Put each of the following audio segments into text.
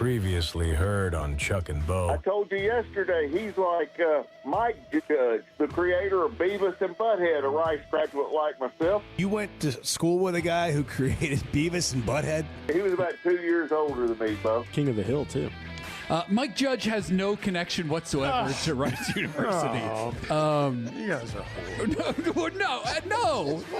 Previously heard on Chuck and Bo. I told you yesterday, he's like Mike Judge, the creator of Beavis and Butthead, a Rice graduate like myself. You went to school with a guy who created Beavis and Butthead? He was about 2 years older than me, Bo. King of the Hill, too. Mike Judge has no connection whatsoever to Rice University. You guys are horrible.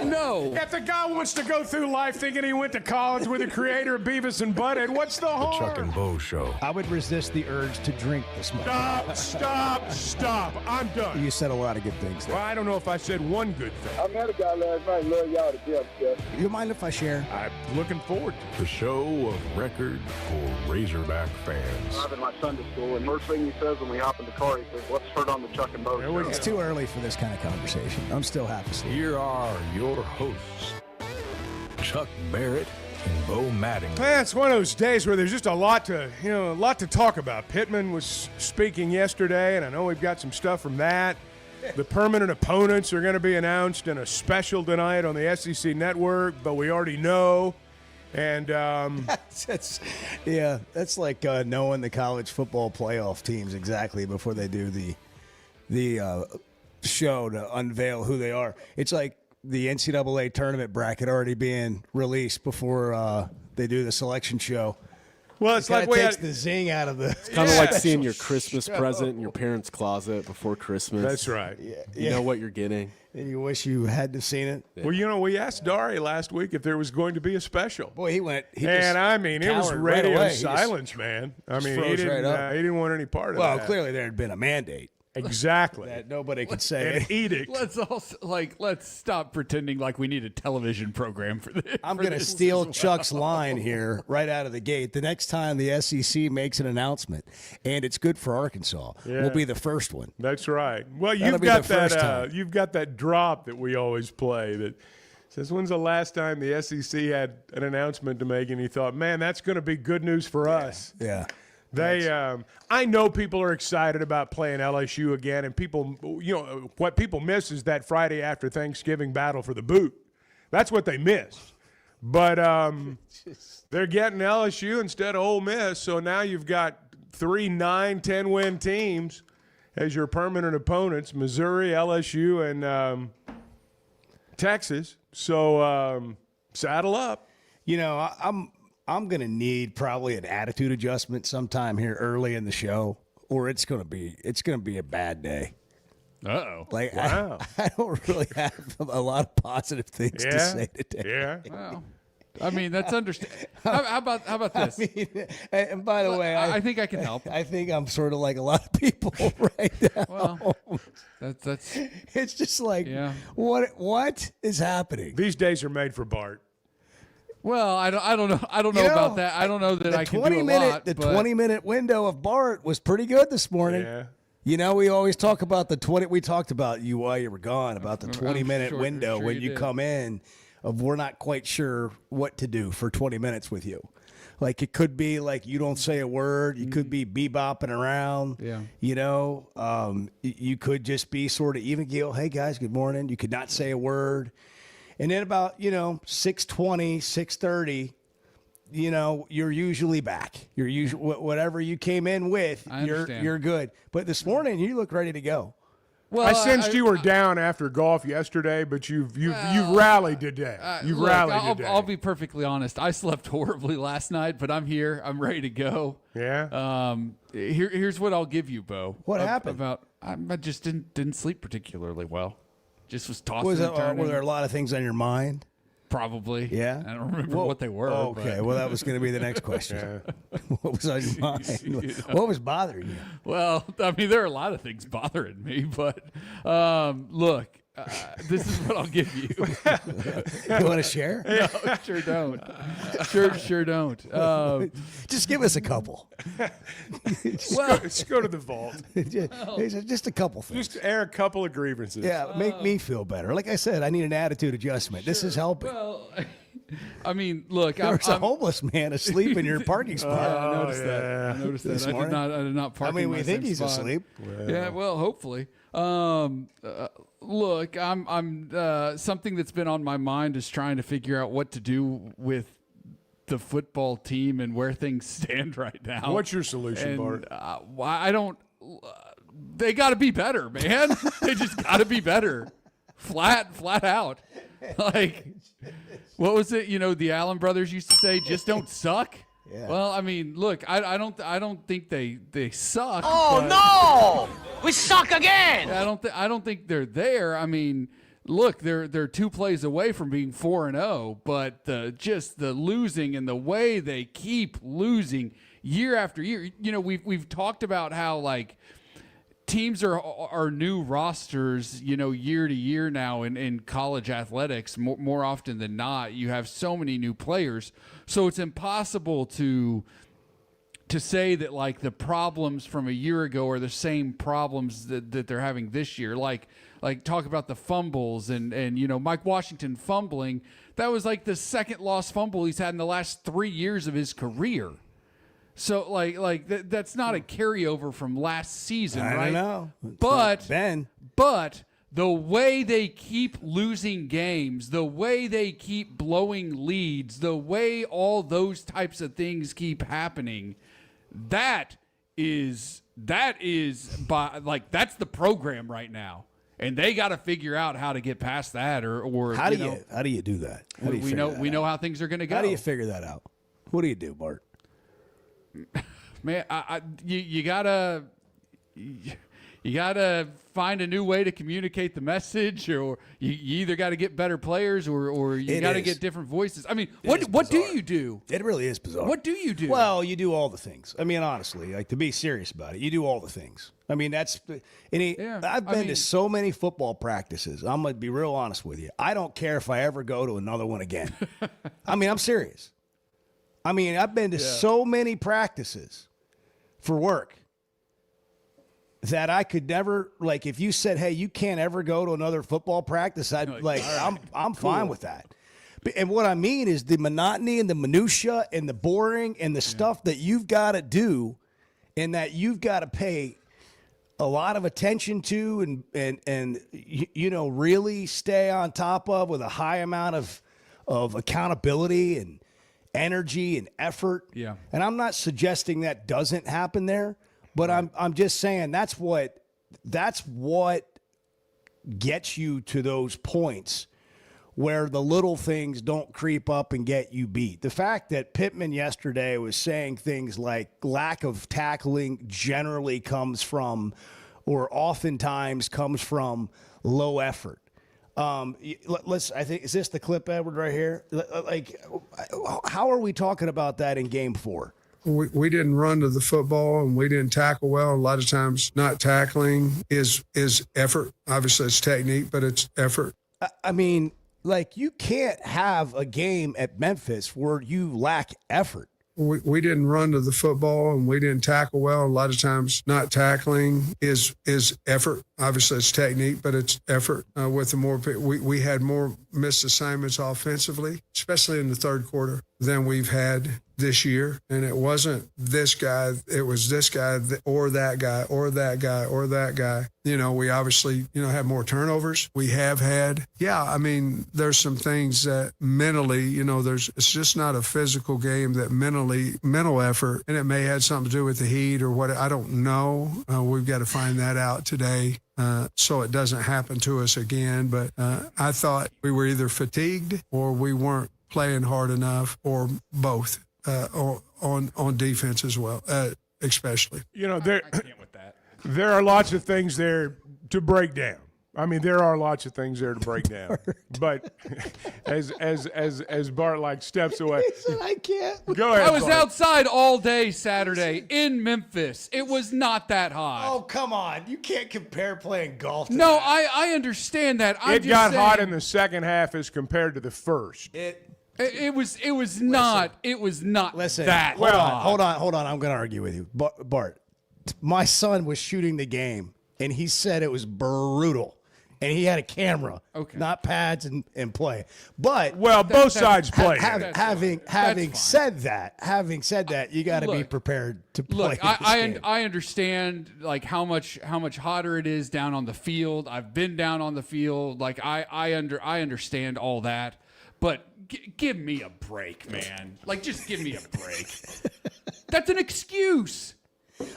No. If the guy wants to go through life thinking he went to college with the creator of Beavis and Butthead, what's the harm? Chuck and Bo Show. I would resist the urge to drink this morning. Stop. I'm done. You said a lot of good things there. Well, I don't know if I said one good thing. I met a guy last night, love y'all to death, Jeff. You mind if I share? I'm looking forward to it. The show of record for Razorback fans. I'm in my Sunday school, and first thing he says when we hop in the car, he says, let's start on the Chuck and Bo There we Show. It's too early for this kind of conversation. I'm still half asleep. Here are your hosts, Chuck Barrett and Bo Mattingly. Man, it's one of those days where there's just a lot to talk about. Pittman was speaking yesterday, and I know we've got some stuff from that. The permanent opponents are going to be announced in a special tonight on the SEC Network, but we already know. And That's like knowing the college football playoff teams exactly before they do the show to unveil who they are. It's like the NCAA tournament bracket already being released before they do the selection show. well, it's It like kinda we takes had, the zing out of the. Kind of like seeing your Christmas present in your parents' closet before Christmas. that's right. You know what you're getting. And you wish you had to have seen it. Well, we asked Dari last week if there was going to be a special. Boy, he went. He And just I mean, it was cowered right radio away. He just silence, man. I mean, he froze didn't. right up. He didn't want any part of Well, that. clearly there had been a mandate Exactly. that nobody could say. An edict. Let's stop pretending like we need a television program for this. I'm going to steal Chuck's line here right out of the gate. The next time the SEC makes an announcement, and it's good for Arkansas, we'll be the first one. That's right. Well, That'll you've be got the first that. time. You've got that drop that we always play. That says, "When's the last time the SEC had an announcement to make?" And he thought, "Man, that's going to be good news for us." Yeah. I know people are excited about playing LSU again, and people, what people miss is that Friday after Thanksgiving battle for the boot. That's what they miss. But they're getting LSU instead of Ole Miss, so now you've got 3 9, 10-win teams as your permanent opponents: Missouri, LSU, and Texas. So saddle up. I'm going to need probably an attitude adjustment sometime here early in the show, or it's going to be a bad day. Uh-oh. Like Wow. I don't really have a lot of positive things to say today. Yeah. Well, I mean, that's understandable. How about this? And by the way, I think I can help. I think I'm sort of like a lot of people right now. Well, that's It's just like, Yeah. what is happening? These days are made for Bart. well. I don't know. I don't know about that. I don't know that I can do a lot. The but 20-minute window of Bart was pretty good this morning. Yeah. We always talk about the 20. We talked about you while you were gone about the 20-minute window sure when you you did. come in. Of we're not quite sure what to do for 20 minutes with you. Like it could be like you don't say a word. You could be bebopping around. Yeah. You could just be sort of even keel. Hey guys, good morning. You could not say a word. And then about 6:20, 6:30. You're usually back. You're usually whatever you came in with. I understand. You're good. But this morning you look ready to go. well, I sensed you were down after golf yesterday, but you've rallied today. You've Look, rallied today. I'll be perfectly honest. I slept horribly last night, but I'm here. I'm ready to go. Yeah. Here's what I'll give you, Bo. What happened? I just didn't sleep particularly well. Just was tossing Were and turning. there a lot of things on your mind? Probably. Yeah? I don't remember what they were. Okay, but- well, that was going to be the next question. What was on your mind? What was bothering you? Well, I mean, there are a lot of things bothering me, but look, this is what I'll give you. You want to share? No, sure don't. Sure don't. Just give us a couple. Let's go to the vault. Just a couple things. Just air a couple of grievances. Yeah, make me feel better. Like I said, I need an attitude adjustment. This is helping. Well, I mean, look, There was a homeless man asleep in your parking spot. I noticed that. yeah. I noticed that. This I morning? did not park. I mean, in we my think same he's spot. asleep. Yeah, well, hopefully. Look, I'm something that's been on my mind is trying to figure out what to do with the football team and where things stand right now. What's your solution, And, Bart? I don't. They got to be better, man. They just got to be better, flat out. Like, what was it? The Allen brothers used to say, "Just don't suck." Yeah. Well, I mean, look, I don't think they suck. Oh no, we suck again. I don't think they're there. I mean, look, they're 2 plays away from being 4-0, but the losing and the way they keep losing year after year. We've talked about how like teams are new rosters, year to year now in college athletics. More often than not, you have so many new players, so it's impossible to say that like the problems from a year ago are the same problems that they're having this year. Like talk about the fumbles and Mike Washington fumbling. That was like the second lost fumble he's had in the last 3 years of his career. So that's not a carryover from last season, right? I don't know. But Ben. But the way they keep losing games, the way they keep blowing leads, the way all those types of things keep happening, that's the program right now. And they got to figure out how to get past that or How do you do that? How do you we know how things are going to go. How do you figure that out? What do you do, Bart? Man, you gotta find a new way to communicate the message, or you either got to get better players, or you got to get different voices. I mean, what do you do? It really is bizarre. What do you do? Well, you do all the things. I mean, honestly, like to be serious about it, you do all the things. I mean, I've been to so many football practices. I'm gonna be real honest with you. I don't care if I ever go to another one again. I mean, I'm serious. I mean, I've been to so many practices for work that I could never, like, if you said, hey, you can't ever go to another football practice, I'm fine with that. And what I mean is the monotony and the minutia and the boring and the stuff that you've got to do and that you've got to pay a lot of attention to and really stay on top of with a high amount of accountability and energy and effort. Yeah. And I'm not suggesting that doesn't happen there, but I'm just saying that's what gets you to those points where the little things don't creep up and get you beat. The fact that Pittman yesterday was saying things like lack of tackling generally comes from, or oftentimes comes from, low effort. I think, is this the clip, Edward, right here? Like, how are we talking about that in game 4? We didn't run to the football and we didn't tackle well. A lot of times not tackling is effort. Obviously it's technique, but it's effort. I mean, like, you can't have a game at Memphis where you lack effort. We didn't run to the football and we didn't tackle well. A lot of times not tackling is effort. Obviously it's technique, but it's effort. With the more we had more missed assignments offensively, especially in the third quarter, than we've had this year. And it wasn't this guy, it was this guy or that guy or that guy or that guy. We obviously, have more turnovers. We have had, I mean, there's some things that mentally, it's just not a physical game that mental effort, and it may have something to do with the heat or what, I don't know. We've got to find that out today. So it doesn't happen to us again. But I thought we were either fatigued or we weren't playing hard enough, or both, or on defense as well, especially. I can't with that. There are lots of things there to break down. I mean, there are lots of things there to break down. But as Bart steps away, I can't. Go ahead. I was Bart. outside all day Saturday in Memphis. It was not that hot. Oh, come on. You can't compare playing golf to No, that. I understand that. It got hot in the second half as compared to the first. It was not Listen, that hold on. I'm going to argue with you. Bart, my son was shooting the game, and he said it was brutal. And he had a camera, not pads and play. But both sides played. Having said that, you got to be prepared to play. Look, I understand how much hotter it is down on the field. I've been down on the field. I understand all that. but give me a break, man. Like, just give me a break. That's an excuse.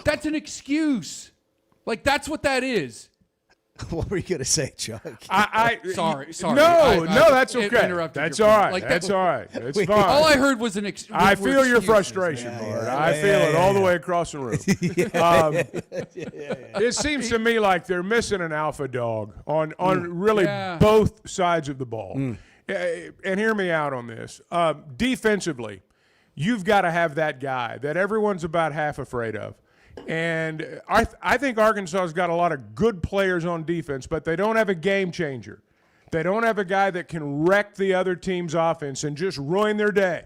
That's an excuse. Like, that's what that is. What were you going to say, Chuck? Sorry. No, that's okay. Interrupted That's your all point. right. Like, That's all right. It's fine. all I heard was an excuse. I feel your frustration, Lord. I feel it all the way across the room. It seems to me like they're missing an alpha dog on really both sides of the ball. And hear me out on this. Defensively, you've got to have that guy that everyone's about half afraid of. And I think Arkansas's got a lot of good players on defense, but they don't have a game changer. They don't have a guy that can wreck the other team's offense and just ruin their day.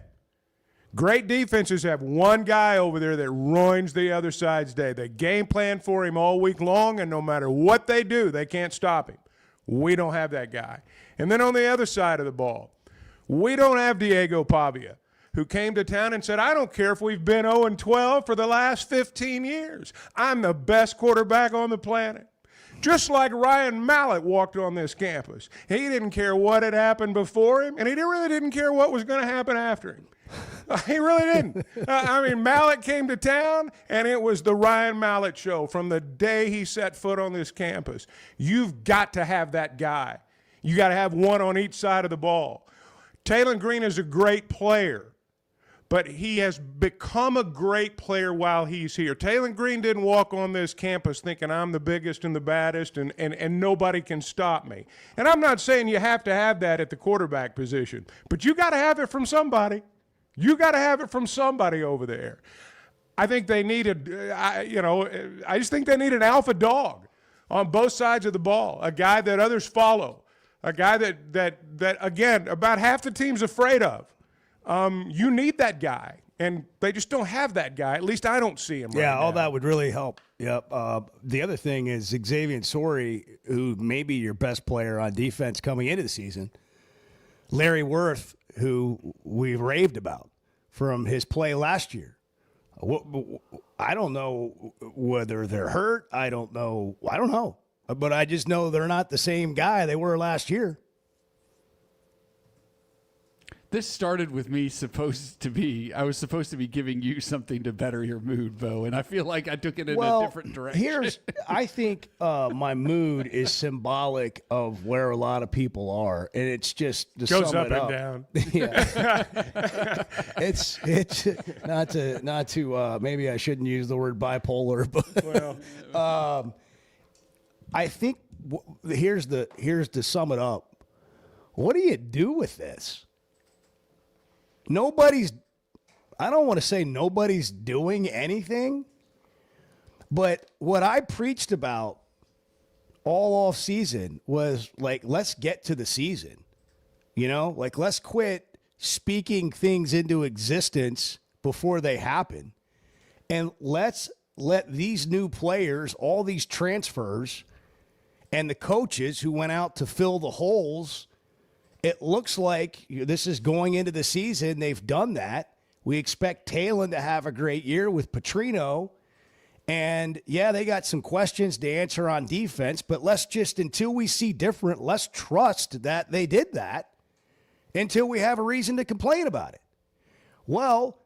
Great defenses have one guy over there that ruins the other side's day. They game plan for him all week long, and no matter what they do, they can't stop him. We don't have that guy. And then on the other side of the ball, we don't have Diego Pavia, who came to town and said, I don't care if we've been 0-12 for the last 15 years. I'm the best quarterback on the planet. Just like Ryan Mallett walked on this campus. He didn't care what had happened before him, and he really didn't care what was going to happen after him. He really didn't. Mallett came to town, and it was the Ryan Mallett show from the day he set foot on this campus. You've got to have that guy. You got to have one on each side of the ball. Taylor Green is a great player, but he has become a great player while he's here. Taylor Green didn't walk on this campus thinking I'm the biggest and the baddest and nobody can stop me. And I'm not saying you have to have that at the quarterback position, but you got to have it from somebody. You got to have it from somebody over there. I think they need I just think they need an alpha dog on both sides of the ball, a guy that others follow, a guy that again, about half the team's afraid of. You need that guy, and they just don't have that guy. At least I don't see him right now. All that would really help. Yep. The other thing is Xavier Sorey, who may be your best player on defense coming into the season. Larry Worth, who we raved about from his play last year. I don't know whether they're hurt. I don't know. But I just know they're not the same guy they were last year. This started with me I was supposed to be giving you something to better your mood, Bo, and I feel like I took it in a different direction. I think my mood is symbolic of where a lot of people are, and it's just to goes sum up it and up. down. Yeah, it's not to maybe I shouldn't use the word bipolar, but I think here's to sum it up. What do you do with this? I don't want to say nobody's doing anything, but what I preached about all off season was like, let's get to the season, like let's quit speaking things into existence before they happen. And let's let these new players, all these transfers and the coaches who went out to fill the holes. It looks like this is going into the season. They've done that. We expect Talon to have a great year with Petrino. And, they got some questions to answer on defense. But let's just, until we see different, let's trust that they did that until we have a reason to complain about it. Well,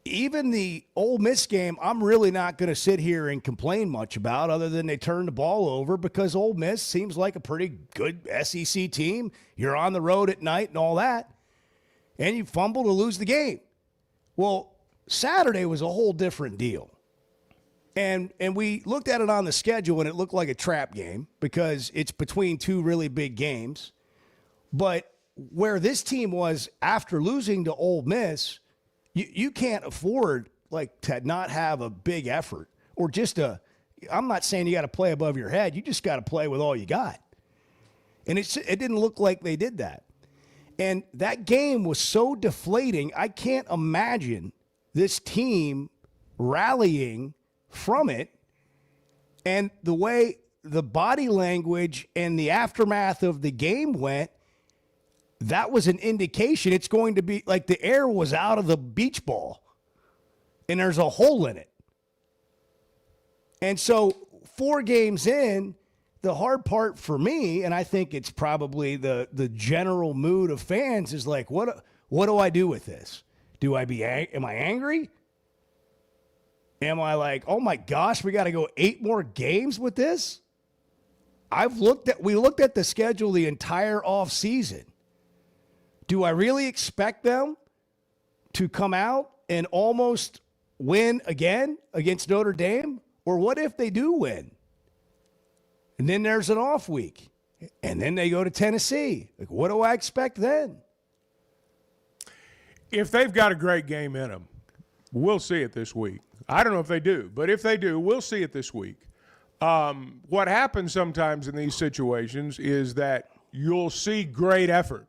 even the Ole Miss game, I'm really not going to sit here and complain much about other than they turned the ball over because Ole Miss seems like a pretty good SEC team. You're on the road at night and all that, and you fumble to lose the game. Well, Saturday was a whole different deal. And we looked at it on the schedule, and it looked like a trap game because it's between two really big games. But where this team was after losing to Ole Miss, you can't afford to not have a big effort or just I'm not saying you got to play above your head. You just got to play with all you got. And it didn't look like they did that. And that game was so deflating. I can't imagine this team rallying from it. And the way the body language and the aftermath of the game went, that was an indication it's going to be like the air was out of the beach ball and there's a hole in it. And so 4 games in, the hard part for me, and I think it's probably the general mood of fans, is like, what do I do with this? Am I angry? Am I like, oh my gosh, we got to go 8 more games with this? We looked at the schedule the entire off season. Do I really expect them to come out and almost win again against Notre Dame? Or what if they do win? And then there's an off week. And then they go to Tennessee. Like, what do I expect then? If they've got a great game in them, we'll see it this week. I don't know if they do, but if they do, we'll see it this week. What happens sometimes in these situations is that you'll see great effort.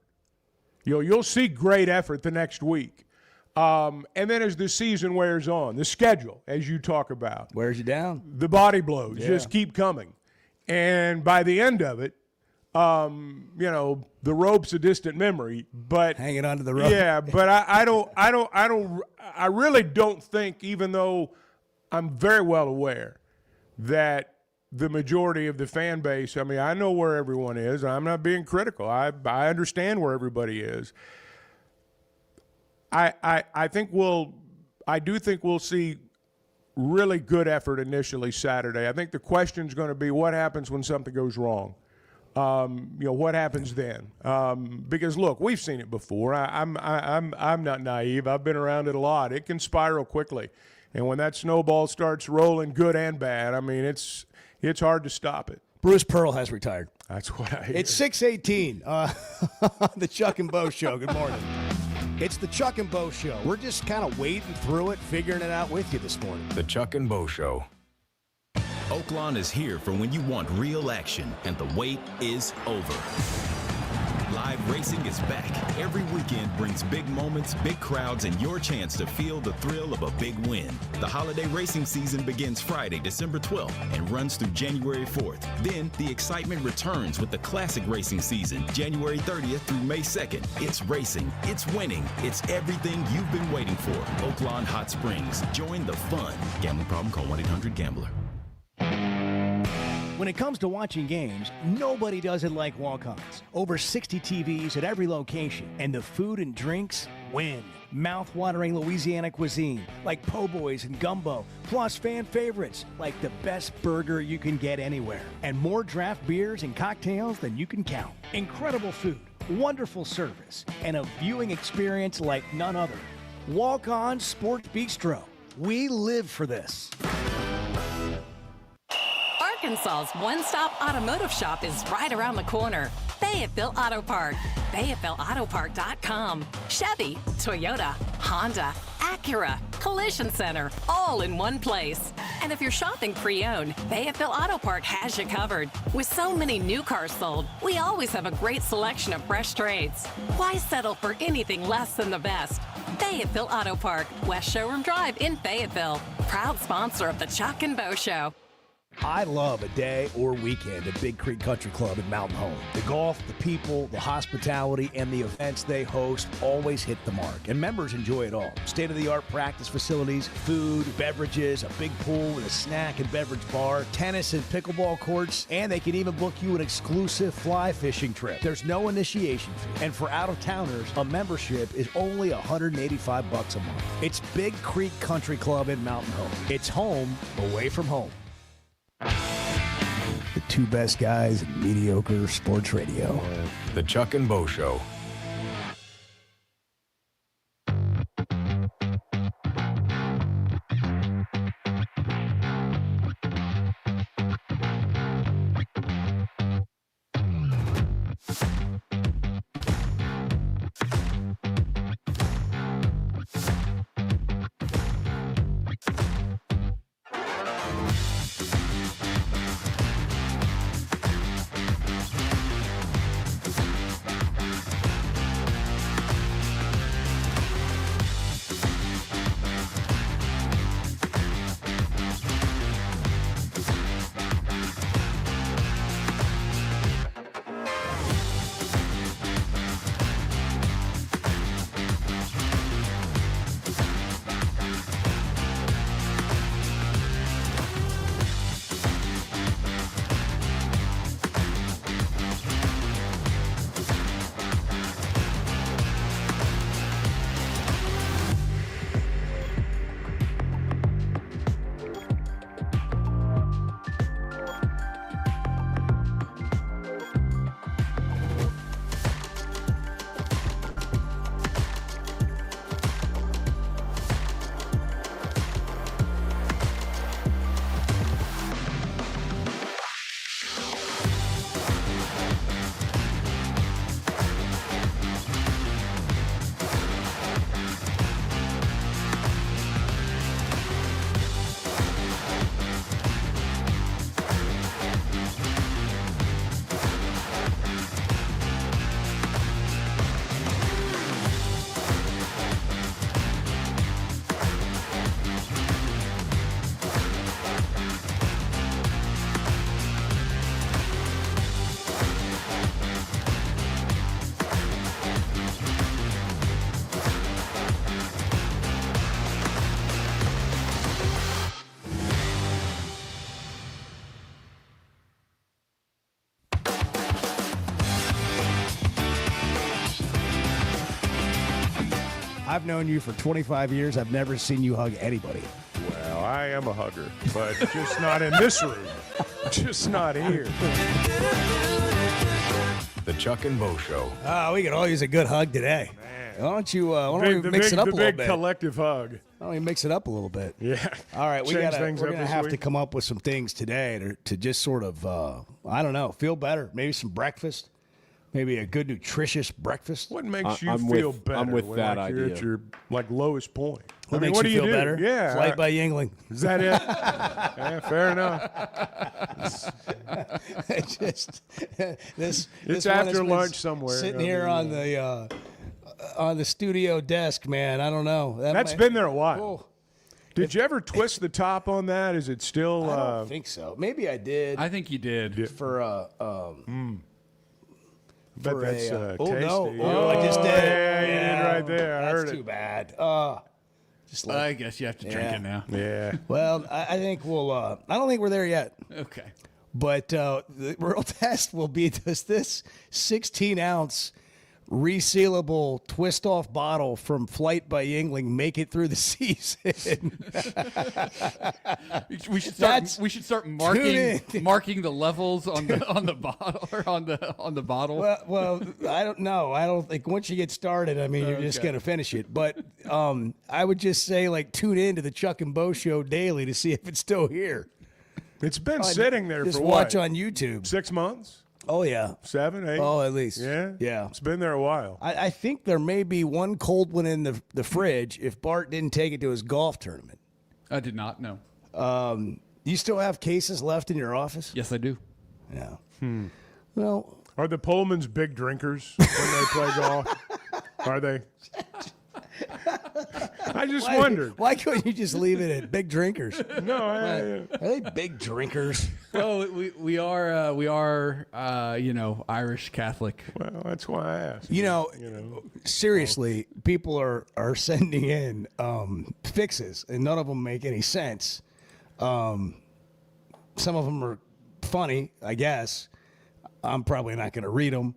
You'll see great effort the next week. And then as the season wears on, the schedule, as you talk about. Wears you down. The body blows just keep coming. And by the end of it, the rope's a distant memory, but hanging onto the rope. Yeah, but I really don't think, even though I'm very well aware that the majority of the fan base, I mean, I know where everyone is. I'm not being critical. I understand where everybody is. I do think we'll see really good effort initially Saturday. I think the question's going to be what happens when something goes wrong. What happens then? Because look, we've seen it before. I'm not naive. I've been around it a lot. It can spiral quickly, and when that snowball starts rolling, good and bad, I mean, it's hard to stop it. Bruce Pearl has retired. That's what I hear. It's 6:18. The Chuck and Bo Show. Good morning. It's the Chuck and Bo Show. We're just kind of wading through it, figuring it out with you this morning. The Chuck and Bo Show. Oaklawn is here for when you want real action, and the wait is over. Live racing is back. Every weekend brings big moments, big crowds, and your chance to feel the thrill of a big win. The holiday racing season begins Friday, December 12th, and runs through January 4th. Then the excitement returns with the classic racing season, January 30th through May 2nd. It's racing, it's winning, it's everything you've been waiting for. Oaklawn Hot Springs. Join the fun. Gambling problem? Call 1-800-GAMBLER. When it comes to watching games, nobody does it like walk-ons. Over 60 TVs at every location, and the food and drinks win. Mouth-watering Louisiana cuisine like po' boys and gumbo, plus fan favorites like the best burger you can get anywhere, and more draft beers and cocktails than you can count. Incredible food, wonderful service, and a viewing experience like none other. Walk-On Sports Bistro. We live for this. Arkansas's one-stop automotive shop is right around the corner. Fayetteville Auto Park. FayettevilleAutoPark.com. Chevy, Toyota, Honda, Acura, Collision Center, all in one place. And if you're shopping pre-owned, Fayetteville Auto Park has you covered. With so many new cars sold, we always have a great selection of fresh trades. Why settle for anything less than the best? Fayetteville Auto Park, West Showroom Drive in Fayetteville. Proud sponsor of the Chuck and Bo Show. I love a day or weekend at Big Creek Country Club in Mountain Home. The golf, the people, the hospitality, and the events they host always hit the mark, and members enjoy it all. State-of-the-art practice facilities, food, beverages, a big pool with a snack and beverage bar, tennis and pickleball courts, and they can even book you an exclusive fly fishing trip. There's no initiation fee, and for out-of-towners, a membership is only $185 a month. It's Big Creek Country Club in Mountain Home. It's home away from home. The two best guys in mediocre sports radio. The Chuck and Bo Show. I've known you for 25 years. I've never seen you hug anybody. Well, I am a hugger, but just not in this room. Just not here. The Chuck and Bo Show. Oh, we could all use a good hug today. Why don't you mix it up a little bit? The big collective hug. Why don't you mix it up a little bit? Yeah. All right, we're going to have week. to come up with some things today to just sort of, I don't know, feel better. Maybe some breakfast. Maybe a good, nutritious breakfast. What makes you feel better? I'm with when, that like, you're idea. at your lowest point. What makes you feel better? Yeah. Flight by Yingling. Is that it? Yeah, fair enough. This after lunch somewhere. Sitting here on the studio desk, man. I don't know. That's been there a while. Oh. Did you ever twist the top on that? Is it still? I don't think so. Maybe I did. I think you did. For Bet that's tasty. I just did. Yeah, you did right there. I heard That's it. too bad. Just I guess you have to drink it now. Yeah. Well, I think we'll. I don't think we're there yet. Okay. But the real test will be: does this 16-ounce resealable twist-off bottle from Flight by Yingling make it through the season? We should start marking the levels on the bottle or on the bottle. Well, I don't know. I don't think once you get started, I mean, you're just going to finish it. But I would just say, like, tune in to the Chuck and Bo Show daily to see if it's still here. It's been sitting there just for watch what? on YouTube. 6 months? Oh, yeah. 7, 8? Oh, at least. Yeah? Yeah. It's been there a while. I think there may be one cold one in the fridge if Bart didn't take it to his golf tournament. I did not know. You still have cases left in your office? Yes, I do. Yeah. Well, are the Pullmans big drinkers when they play golf? Are they? I just wondered. Why couldn't you just leave it at big drinkers? No, are they big drinkers? Well, we are Irish Catholic. Well, that's why I asked. Seriously, people are sending in fixes, and none of them make any sense. Some of them are funny, I guess. I'm probably not going to read them.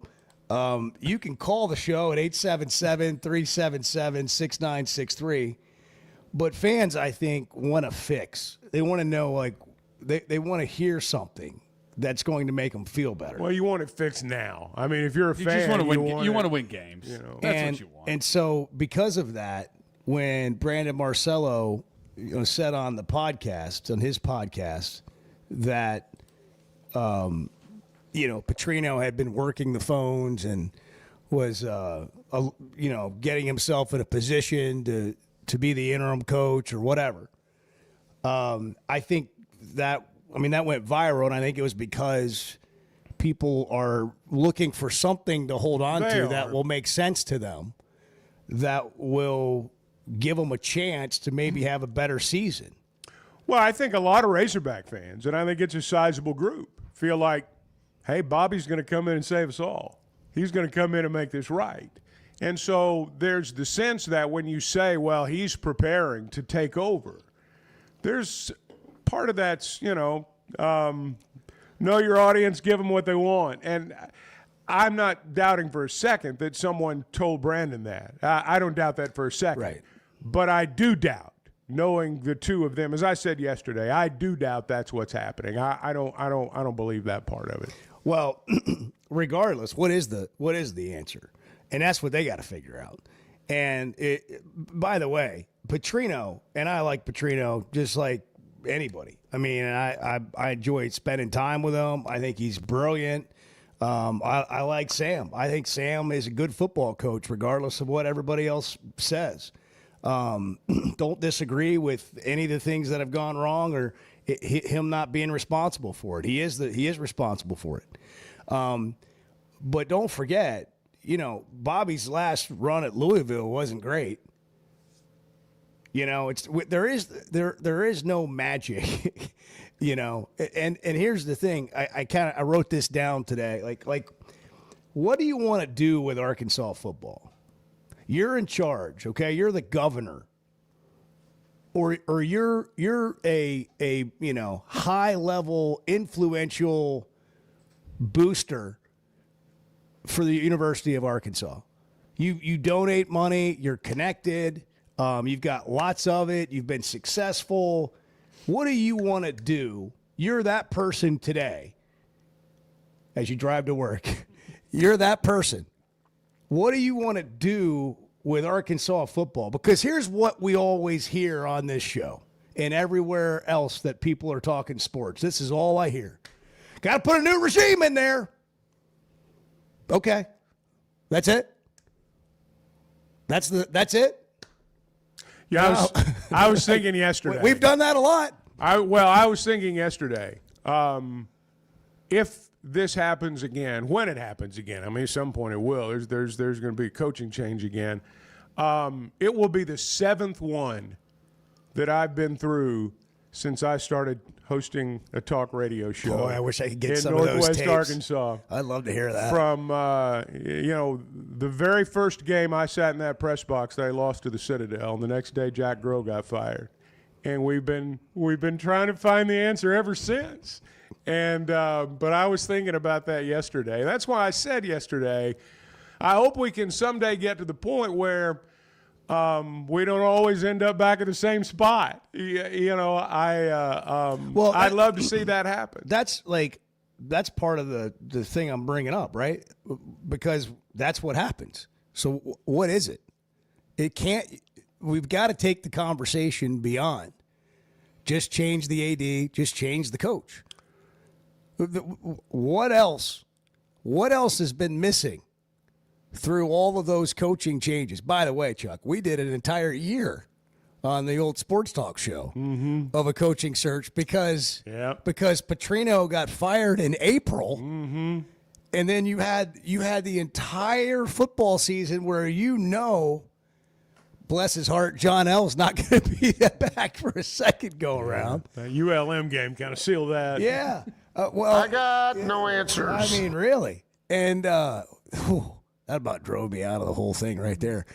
You can call the show at 877-377-6963. But fans, I think, want a fix. They want to know, like, they want to hear something that's going to make them feel better. Well, you want it fixed now. I mean, if you're a fan, just want to win. you want to win games. That's what you want. And so, because of that, when Brandon Marcello said on his podcast, that Petrino had been working the phones and was getting himself in a position to be the interim coach or whatever. I think that went viral, and I think it was because people are looking for something to hold on to that will make sense to them, that will give them a chance to maybe have a better season. Well, I think a lot of Razorback fans, and I think it's a sizable group, feel like, hey, Bobby's going to come in and save us all. He's going to come in and make this right. And so there's the sense that when you say, well, he's preparing to take over, there's part of that's, know your audience, give them what they want. And I'm not doubting for a second that someone told Brandon that. I don't doubt that for a second. Right. But I do doubt, knowing the two of them, as I said yesterday, I do doubt that's what's happening. I don't believe that part of it. Well, regardless, what is the answer? And that's what they got to figure out. And by the way, Petrino, and I like Petrino just like anybody. I mean, I enjoy spending time with him. I think he's brilliant. I like Sam. I think Sam is a good football coach, regardless of what everybody else says. Don't disagree with any of the things that have gone wrong or him not being responsible for it. He is responsible for it. But don't forget, Bobby's last run at Louisville wasn't great. There is no magic, and here's the thing. I wrote this down today. Like, what do you want to do with Arkansas football? You're in charge, okay? You're the governor. Or you're a high level influential booster for the University of Arkansas. You donate money. You're connected. You've got lots of it. You've been successful. What do you want to do? You're that person today as you drive to work. You're that person. What do you want to do with Arkansas football? Because here's what we always hear on this show and everywhere else that people are talking sports. This is all I hear. Got to put a new regime in there. Okay. That's it? That's it? Yeah, I was thinking yesterday. We've done that a lot. I was thinking yesterday, if this happens again, when it happens again, I mean, at some point it will. There's going to be a coaching change again. It will be the 7th one that I've been through since I started hosting a talk radio show. Boy, I wish I could get in some Northwest of those tapes. Arkansas. I'd love to hear that. From the very first game I sat in that press box, they lost to the Citadel, and the next day Jack Groh got fired, and we've been trying to find the answer ever since. And but I was thinking about that yesterday. That's why I said yesterday, I hope we can someday get to the point where we don't always end up back at the same spot. I'd love to see that happen. That's part of the thing I'm bringing up, right? Because that's what happens. So what is it? We've got to take the conversation beyond just change the AD, just change the coach. What else has been missing through all of those coaching changes? By the way, Chuck, we did an entire year on the old sports talk show of a coaching search because Petrino got fired in April, and then you had the entire football season where bless his heart, John L's not going to be back for a second go around. That ULM game kind of sealed that. Yeah. I got no answers. I mean, really. And that about drove me out of the whole thing right there.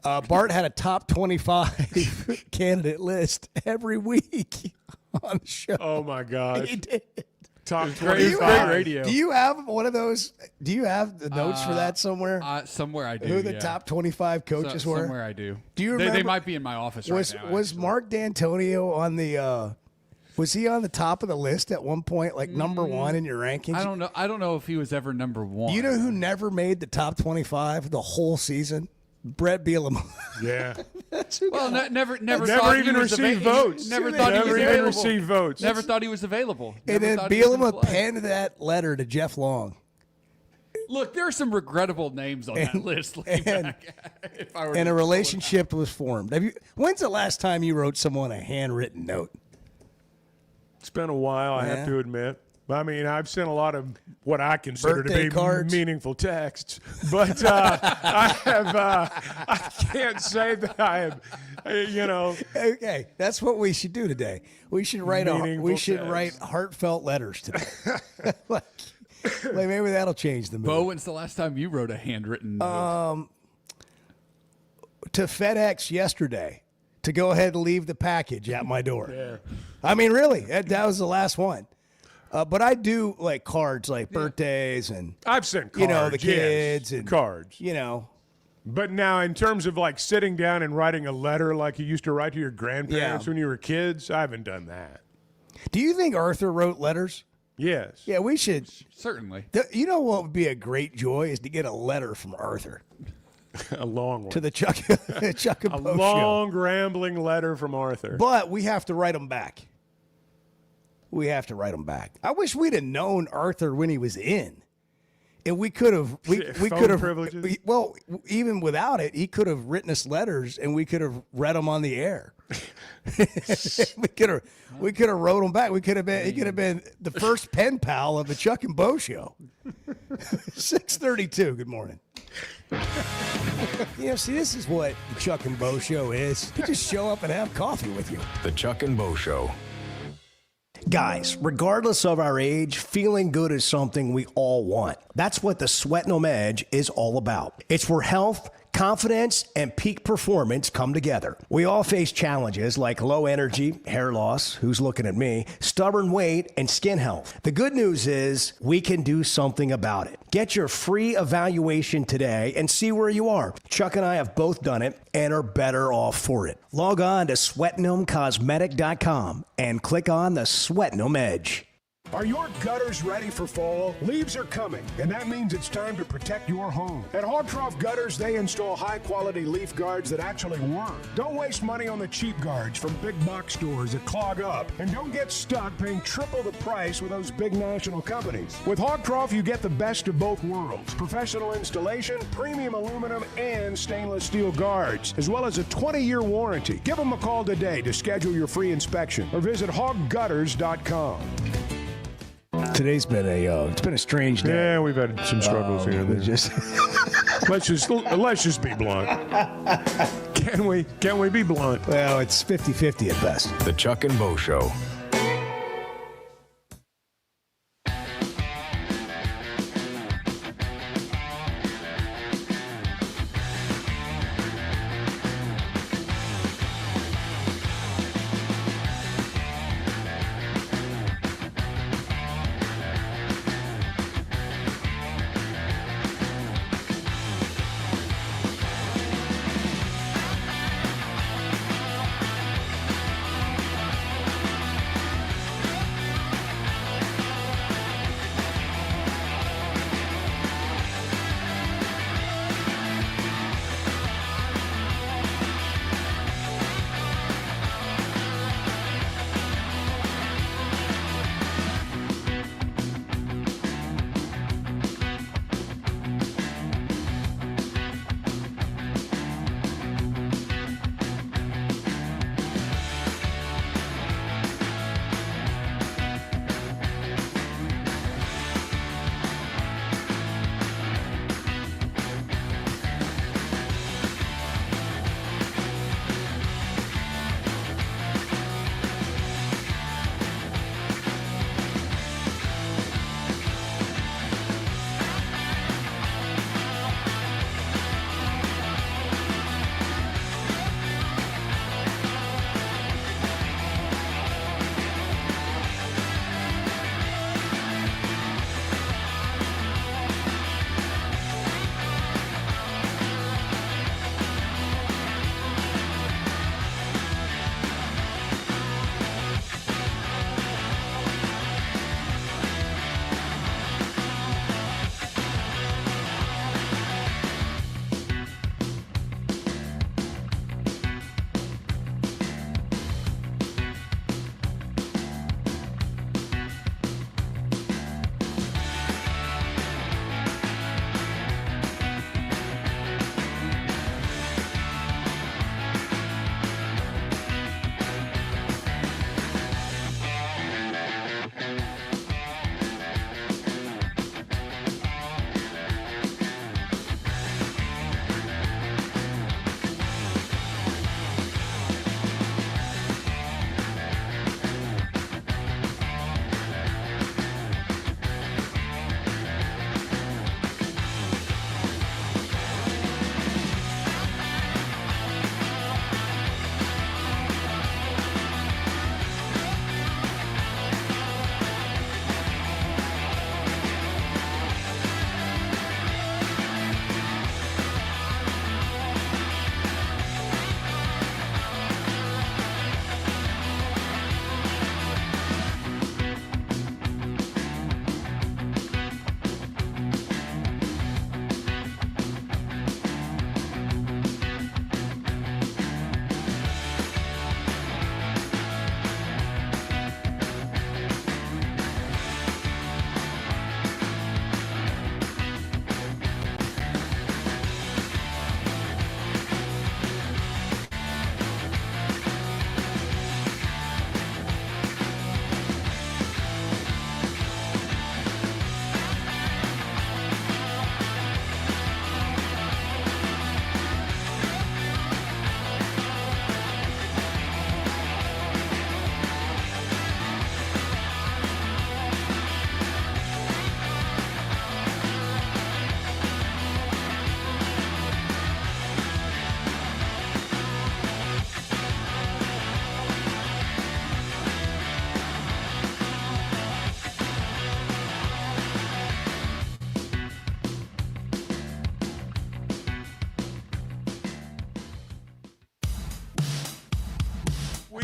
Bart had a top 25 candidate list every week on the show. Oh, my gosh. He did. Top 25. Great radio. Do you have one of those? Do you have the notes for that somewhere? Somewhere I do. Who the top 25 coaches were? Somewhere I do. Do you remember? They might be in my office right now. Was Mark D'Antonio on the was he on the top of the list at one point, like number one in your rankings? I don't know if he was ever number one. Do you know who never made the top 25 the whole season? Brett Bielema. Yeah. Never even received votes. Never thought he was even available. received votes. Never thought he was available. And then Bielema penned that letter to Jeff Long. Look, there are some regrettable names on that list. And a relationship was formed. When's the last time you wrote someone a handwritten note? It's been a while, I have to admit. I mean, I've sent a lot of what I consider birthday to be cards. Meaningful texts, but I can't say that I have, Okay, that's what we should do today. We should write write heartfelt letters today. like maybe that'll change the mood. Bo, when's the last time you wrote a handwritten note? To FedEx yesterday to go ahead and leave the package at my door. Yeah. I mean, really, that was the last one. But I do like cards, like birthdays, and I've sent cards, the kids and cards. But now, in terms of like sitting down and writing a letter like you used to write to your grandparents when you were kids, I haven't done that. Do you think Arthur wrote letters? Yes. Yeah, we should. Certainly. You know what would be a great joy is to get a letter from Arthur. A long one. To the Chuck and Bo A long, rambling letter from Arthur. But we have to write them back. I wish we'd have known Arthur when he was in. And we could have we could have privileges? Even without it, he could have written us letters and we could have read them on the air. we could have wrote them back. He could have been the first pen pal of the Chuck and Bo show. 6:32. Good morning. See, this is what the Chuck and Bo show is. You just show up and have coffee with you. The Chuck and Bo Show. Guys, regardless of our age, feeling good is something we all want. That's what the Sweat No Edge is all about. It's where health, Confidence and peak performance come together. We all face challenges like low energy, hair loss, who's looking at me, stubborn weight, and skin health. The good news is we can do something about it. Get your free evaluation today and see where you are. Chuck and I have both done it and are better off for it. Log on to SweatingThemCosmetic.com and click on the Sweating Them Edge. Are your gutters ready for fall? Leaves are coming, and that means it's time to protect your home. At Hogtroff Gutters, they install high-quality leaf guards that actually work. Don't waste money on the cheap guards from big box stores that clog up, and don't get stuck paying triple the price with those big national companies. With Hogtroff, you get the best of both worlds: professional installation, premium aluminum, and stainless steel guards, as well as a 20-year warranty. Give them a call today to schedule your free inspection, or visit hoggutters.com. Today's been it's been a strange day. Yeah, we've had some struggles here. Let's just be blunt. Can we be blunt? Well, it's 50-50 at best. The Chuck and Bo Show.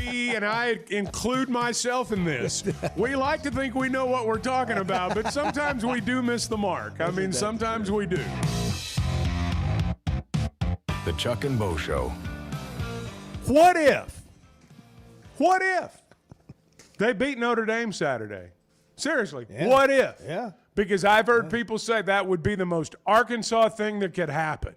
we, and I include myself in this, we like to think we know what we're talking about, but sometimes we do miss the mark. I mean, sometimes we do. The Chuck and Bo Show. What if they beat Notre Dame Saturday? Seriously, what if? Yeah. Because I've heard people say that would be the most Arkansas thing that could happen,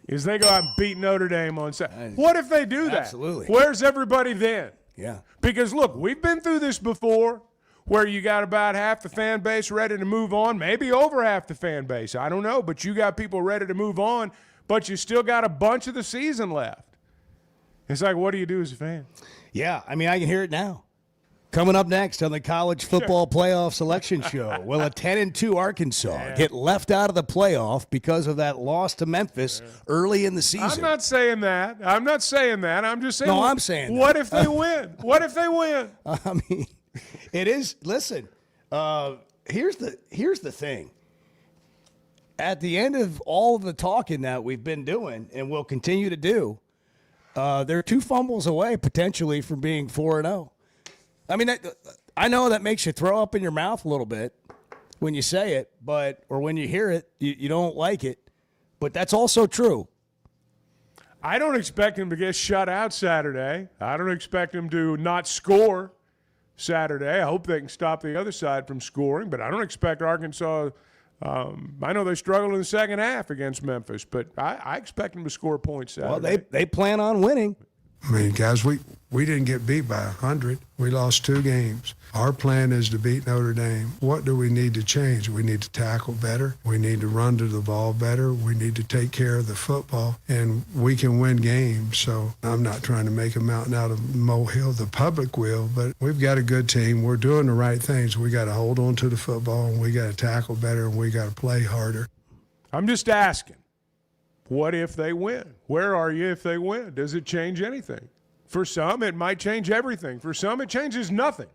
is they go out and beat Notre Dame on Saturday. What if they do that? Absolutely. Where's everybody then? Yeah. Because, look, we've been through this before where you got about half the fan base ready to move on, maybe over half the fan base. I don't know, but you got people ready to move on, but you still got a bunch of the season left. It's like, what do you do as a fan? Yeah, I mean, I can hear it now. Coming up next on the College Football Playoff Selection Show, will a 10-2 Arkansas get left out of the playoff because of that loss to Memphis early in the season? I'm not saying that. I'm just saying, No, I'm saying what that. if they win? What if they win? I mean, it is. Listen, here's the thing. At the end of all of the talking that we've been doing and will continue to do, they're 2 fumbles away potentially from being 4-0. I mean, I know that makes you throw up in your mouth a little bit when you say it, or when you hear it, you don't like it. But that's also true. I don't expect him to get shut out Saturday. I don't expect him to not score Saturday. I hope they can stop the other side from scoring, but I don't expect Arkansas. I know they struggled in the second half against Memphis, but I expect them to score points Saturday. Well, they plan on winning. I mean, guys, we didn't get beat by 100. We lost 2 games. Our plan is to beat Notre Dame. What do we need to change? We need to tackle better. We need to run to the ball better. We need to take care of the football, and we can win games. So I'm not trying to make a mountain out of a molehill. The public will, but we've got a good team. We're doing the right things. We got to hold on to the football, and we got to tackle better, and we got to play harder. I'm just asking. What if they win? Where are you if they win? Does it change anything? For some, it might change everything. For some, it changes nothing.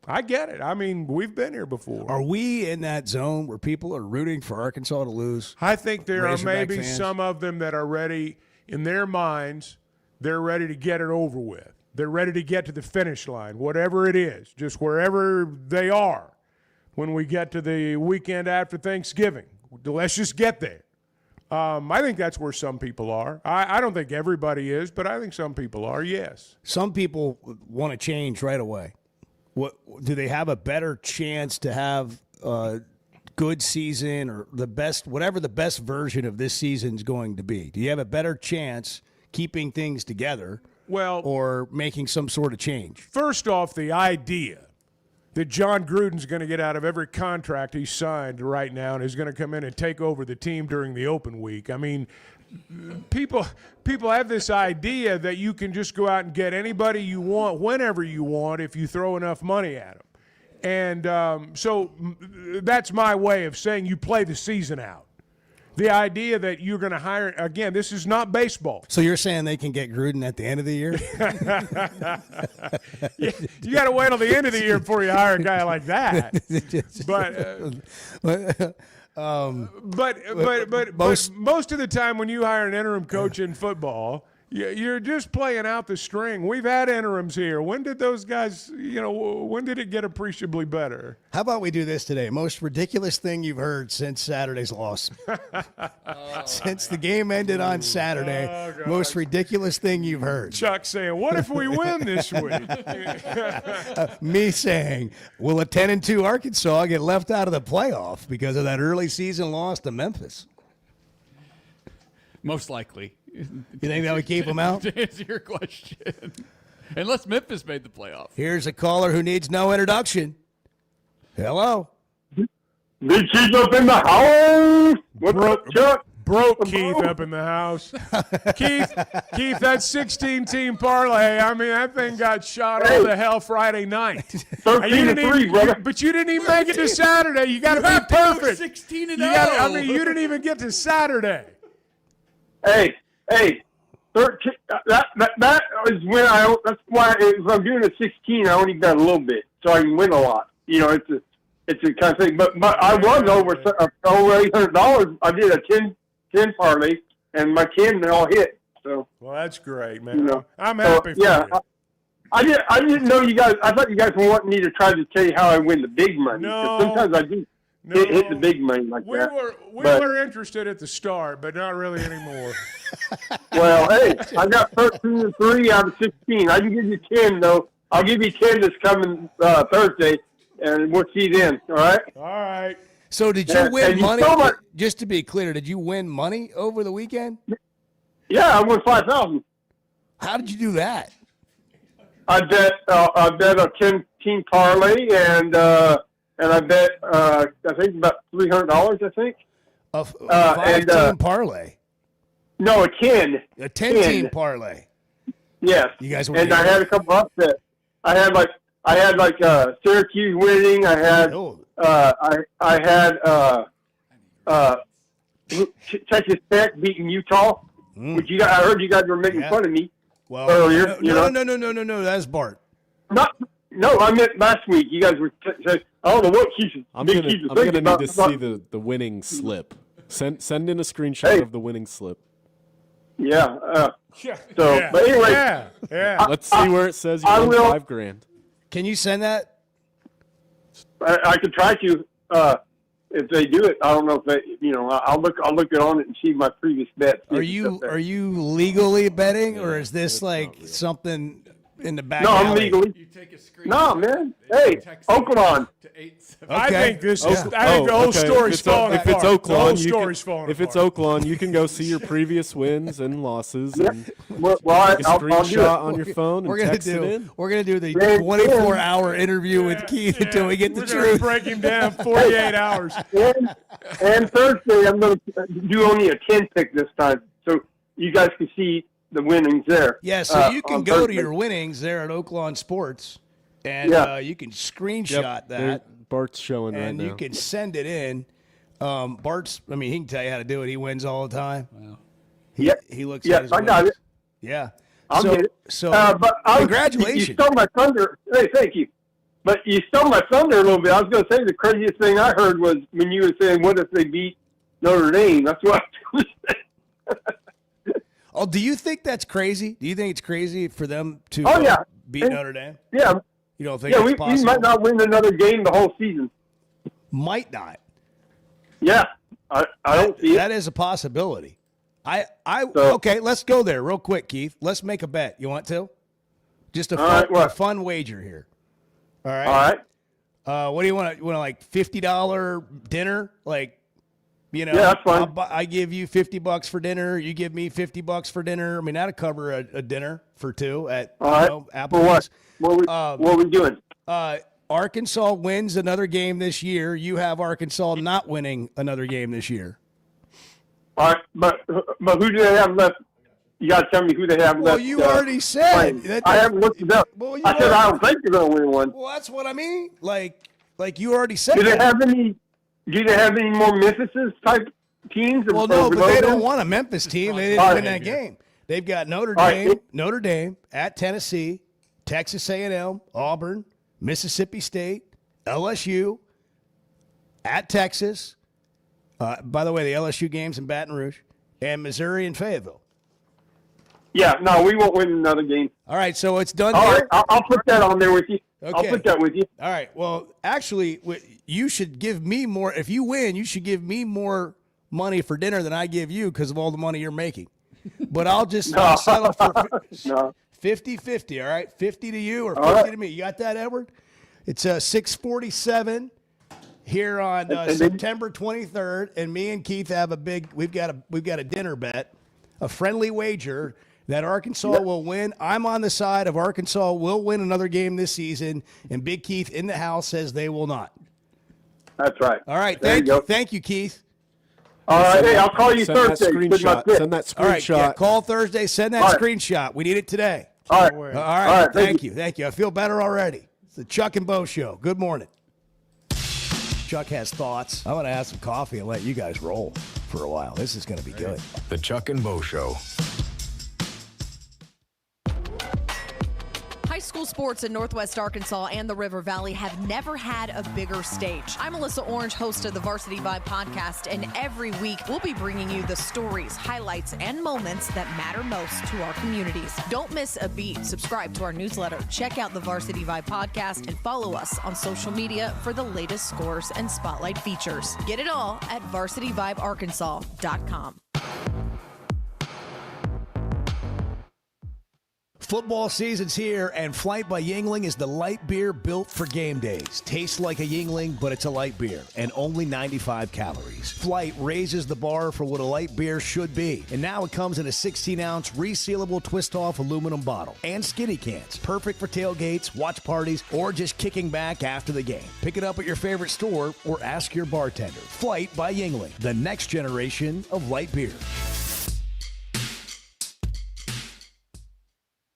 I get it. I mean, we've been here before. Are we in that zone where people are rooting for Arkansas to lose? I think there are Razorback maybe fans? some of them that are ready, in their minds, they're ready to get it over with. They're ready to get to the finish line, whatever it is, just wherever they are when we get to the weekend after Thanksgiving. Let's just get there. I think that's where some people are. I don't think everybody is, but I think some people are, yes. Some people want to change right away. What do they have a better chance to have a good season or the best, whatever the best version of this season is going to be? Do you have a better chance keeping things together or making some sort of change? First off, the idea that John Gruden's going to get out of every contract he's signed right now and is going to come in and take over the team during the open week. I mean, people have this idea that you can just go out and get anybody you want whenever you want if you throw enough money at them. And so that's my way of saying you play the season out. The idea that you're going to hire, again, this is not baseball. So you're saying they can get Gruden at the end of the year? You got to wait till the end of the year before you hire a guy like that. But most of the time when you hire an interim coach in football, you're just playing out the string. We've had interims here. When did those guys, when did it get appreciably better? How about we do this today? Most ridiculous thing you've heard since Saturday's loss. Since the game ended on Saturday, most ridiculous thing you've heard. Chuck saying, what if we win this week? Me saying, will a 10-2 Arkansas get left out of the playoff because of that early season loss to Memphis? Most likely. You think that would keep them out? To answer your question. Unless Memphis made the playoff. Here's a caller who needs no introduction. Hello. Big Keith up in the house. What's up, Chuck? Broke Keith up in the house. Keith, that 16-team parlay, I mean, that thing got shot all to hell Friday night. 13-3, brother. But you didn't even make it to Saturday. You got to be perfect. 16-0. I mean, you didn't even get to Saturday. Hey, 13. That is when that's why if I'm doing a 16, I only got a little bit, so I can win a lot. It's a kind of thing. But I was over $800. I did a 10 parlay, and my 10 all hit. So well, that's great, man. I'm happy for you. I didn't know you guys. I thought you guys were wanting me to try to tell you how I win the big money. No. Sometimes I do hit the big money like that. We were interested at the start, but not really anymore. Well, hey, I got 13-3 out of 16. I can give you 10 though. I'll give you 10 this coming Thursday, and we'll see then. All right. All right. So did you win and money? You Just to be clear, did you win money over the weekend? Yeah, I won $5,000. How did you do that? I bet a 10-team parlay, and I bet I think about $300. I think A 5-team parlay. No, a 10. A 10-team parlay. Yes. You guys were. And I had a couple upsets. I had like Syracuse winning. I had Texas Tech beating Utah. Which I heard you guys were making fun of me. Well, earlier. No. That's Bart. No, I meant last week. You guys were saying, I don't know what Keith. I'm gonna need to see the winning slip. Send in a screenshot of the winning slip. Yeah. But anyway, yeah. Let's see where it says you won $5,000. Can you send that? I could try to. If they do it, I don't know if they. I'll look it on it and see my previous bets. Are you legally betting, or is this like something in the back? No, I'm alley? legally. You take a screenshot. No, man. Hey, Oakland. I think this is. I think the whole story's falling apart. If it's Oakland, the whole story's falling apart. If it's Oakland, you can go see your previous wins and losses. Yeah. And Well, take a I'll do it. screenshot on your phone and We're gonna text it do. in. We're gonna do the 24-hour interview with Keith until we get the We're gonna truth. break him down 48 hours. And Thursday, I'm going to do only a 10 pick this time, so you guys can see the winnings there. Yeah, so you can on go to Thursday. your winnings there at Oaklawn Sports, and you can screenshot that. Bart's showing right and now. you can send it in. Bart's. I mean, he can tell you how to do it. He wins all the time. Wow. He looks. Yeah, at his I got winnings. it. Yeah. I'll get it. So, but congratulations. You stole my thunder. Hey, thank you. But you stole my thunder a little bit. I was going to say the craziest thing I heard was when you were saying, "What if they beat Notre Dame?" That's what I was saying. Oh, do you think that's crazy? Do you think it's crazy for them to beat Notre Dame? Yeah. You don't think Yeah, it's we possible? might not win another game the whole season. Might not. Yeah, I don't see it. That is a possibility. Okay, let's go there real quick, Keith. Let's make a bet. You want to? Just a fun wager here. All right. All right. What do you want? You want like $50 dinner? Like, Yeah, that's fine. I give you $50 for dinner. You give me $50 for dinner. I mean, that'll cover a dinner for two at Applebee's. For what? What are we doing? Arkansas wins another game this year. You have Arkansas not winning another game this year. All right, but who do they have left? You got to tell me who they have left. Well, you already said. I haven't looked it up. I said I don't think they're going to win one. Well, that's what I mean. Like you already said. Do they have any? Do they have any more Memphis type teams? Well, no, but they don't want a Memphis team. They didn't win that game. They've got Notre Dame at Tennessee, Texas A&M, Auburn, Mississippi State, LSU, at Texas. By the way, the LSU game's in Baton Rouge, and Missouri and Fayetteville. Yeah, no, we won't win another game. All right, so it's done. All here? right, I'll put that on there with you. Okay. I'll put that with you. All right. Well, actually, you should give me more. If you win, you should give me more money for dinner than I give you because of all the money you're making. But I'll settle for 50-50, all right? 50 to you or 50 to me. You got that, Edward? It's 6:47 here on September 23rd, and me and Keith have we've got a dinner bet, a friendly wager that Arkansas will win. I'm on the side of Arkansas will win another game this season, and Big Keith in the house says they will not. That's right. All right, thank you, Keith. All right, hey, I'll call you Thursday. Send that screenshot. All right, call Thursday. Send that screenshot. We need it today. All right. All right. Thank you. I feel better already. It's the Chuck and Bo Show. Good morning. Chuck has thoughts. I'm going to have some coffee and let you guys roll for a while. This is going to be good. The Chuck and Bo Show. High school School sports in Northwest Arkansas and the River Valley have never had a bigger stage. I'm Melissa Orange, host of the Varsity Vibe podcast, and every week we'll be bringing you the stories, highlights, and moments that matter most to our communities. Don't miss a beat. Subscribe to our newsletter, check out the Varsity Vibe podcast, and follow us on social media for the latest scores and spotlight features. Get it all at varsityvibearkansas.com. Football season's here, and Flight by Yuengling is the light beer built for game days. Tastes like a Yuengling, but it's a light beer, and only 95 calories. Flight raises the bar for what a light beer should be, and now it comes in a 16-ounce resealable twist-off aluminum bottle and skinny cans. Perfect for tailgates, watch parties, or just kicking back after the game. Pick it up at your favorite store or ask your bartender. Flight by Yuengling, the next generation of light beer.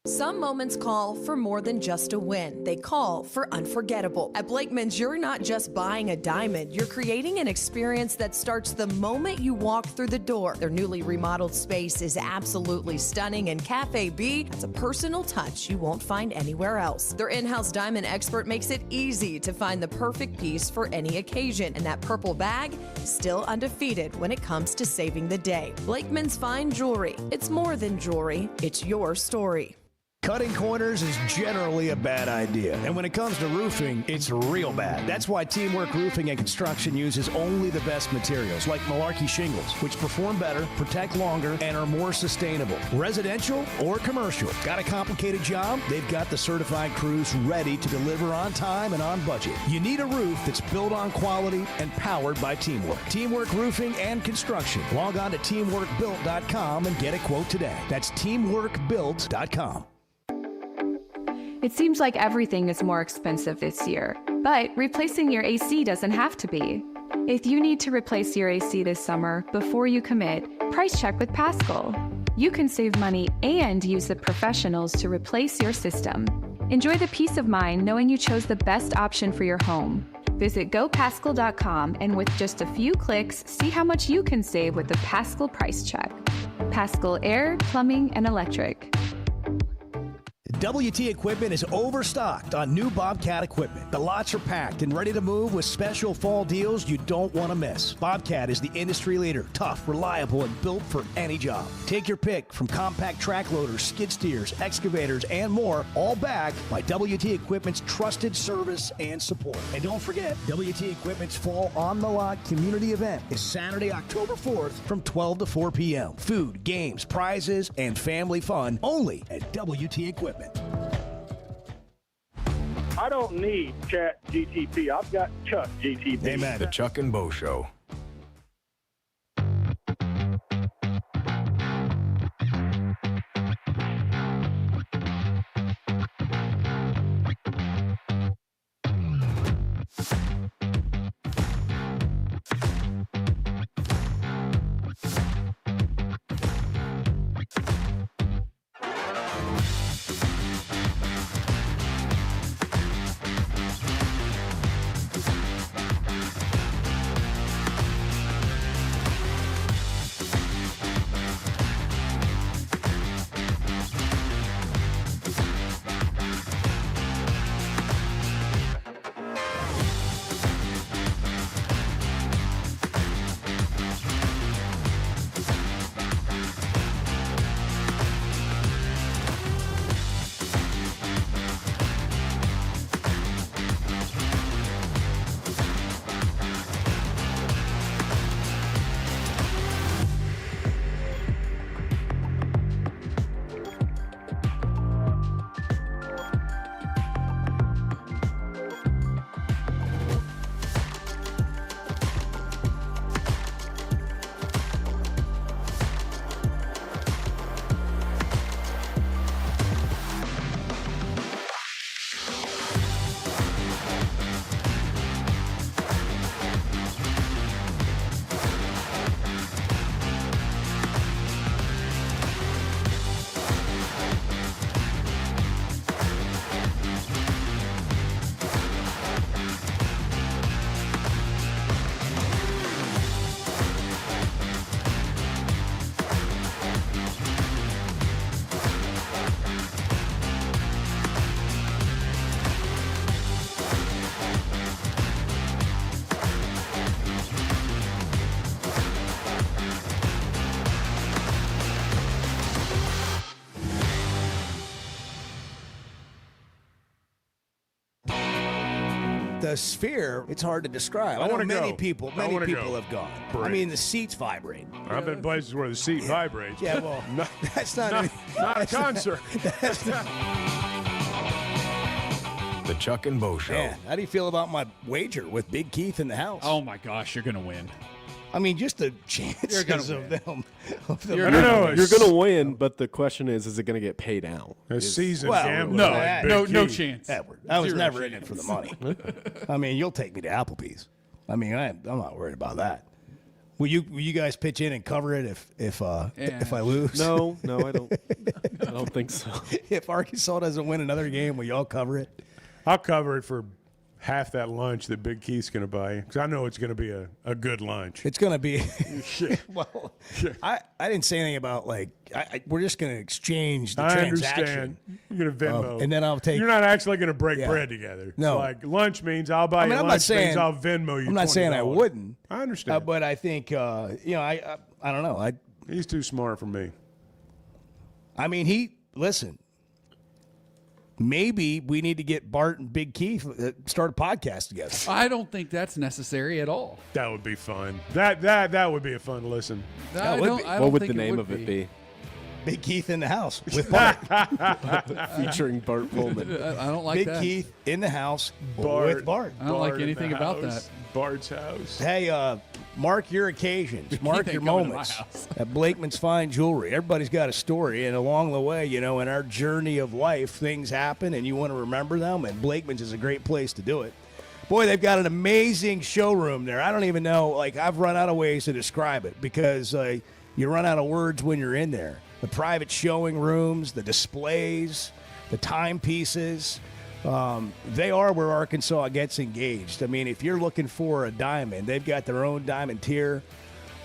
Some moments call for more than just a win. They call for unforgettable. At Blakeman's, you're not just buying a diamond. You're creating an experience that starts the moment you walk through the door. Their newly remodeled space is absolutely stunning, and Cafe B has a personal touch you won't find anywhere else. Their in-house diamond expert makes it easy to find the perfect piece for any occasion, and that purple bag is still undefeated when it comes to saving the day. Blakeman's Fine Jewelry. It's more than jewelry. It's your story. Cutting corners is generally a bad idea, and when it comes to roofing, it's real bad. That's why Teamwork Roofing and Construction uses only the best materials, like Malarkey shingles, which perform better, protect longer, and are more sustainable. Residential or commercial. Got a complicated job? They've got the certified crews ready to deliver on time and on budget. You need a roof that's built on quality and powered by teamwork. Teamwork Roofing and Construction. Log on to teamworkbuilt.com and get a quote today. That's teamworkbuilt.com. It seems like everything is more expensive this year, but replacing your AC doesn't have to be. If you need to replace your AC this summer, before you commit, price check with Paschal. You can save money and use the professionals to replace your system. Enjoy the peace of mind knowing you chose the best option for your home. Visit gopaschal.com and with just a few clicks, see how much you can save with the Paschal price check. Paschal Air, Plumbing, and Electric. WT Equipment is overstocked on new Bobcat equipment. The lots are packed and ready to move with special fall deals you don't want to miss. Bobcat is the industry leader, tough, reliable, and built for any job. Take your pick from compact track loaders, skid steers, excavators, and more, all backed by WT Equipment's trusted service and support. And don't forget, WT Equipment's Fall on the Lot community event is Saturday, October 4th from 12 to 4 p.m. Food, games, prizes, and family fun only at WT Equipment. I don't need Chat GTP. I've got Chuck GTP. Amen. The Chuck and Bo Show. the Sphere, it's hard to describe. I know wanna many go. people I wanna go. have gone. Great. I mean, the seats vibrate. I've been places where the seat vibrates. Yeah, well, that's not not a concert. The Chuck and Bo Show. Man, how do you feel about my wager with Big Keith in the house? Oh my gosh, you're gonna win. I mean, just the chances You're gonna of win. them. You're going to win, but the question is it going to get paid out? A season Well, gambler. No, like no, Big no Keith. chance. Edward, I was Zero never in chance. it for the money. I mean, you'll take me to Applebee's. I mean, I'm not worried about that. Will you guys pitch in and cover it if I lose? No, I don't. I don't think so. If Arkansas doesn't win another game, will y'all cover it? I'll cover it for half that lunch that Big Keith's going to buy because I know it's going to be a good lunch. It's going to be. Well, I didn't say anything about we're just going to exchange the I transaction. understand. You're going to Venmo. And then I'll take. You're not actually going to break bread together. No. Like lunch means I'll buy you I'm lunch not means saying, I'll Venmo you I'm not saying I $20. wouldn't. I understand. But I think, I don't know. He's too smart for me. I mean, listen. Maybe we need to get Bart and Big Keith start a podcast together. I don't think that's necessary at all. That would be fun. That would be a fun listen. What would the name of it be? Big Keith in the house with Bart. Featuring Bart Pullman. I don't like Big that. Keith in the house with Bart. I don't like anything about that. Bart's house. Hey, mark your occasions. Mark your moments at Blakeman's Fine Jewelry. Everybody's got a story, and along the way, in our journey of life, things happen, and you want to remember them, and Blakeman's is a great place to do it. Boy, they've got an amazing showroom there. I don't even know, I've run out of ways to describe it because you run out of words when you're in there. The private showing rooms, the displays, the timepieces. They are where Arkansas gets engaged. I mean, if you're looking for a diamond, they've got their own diamond tier.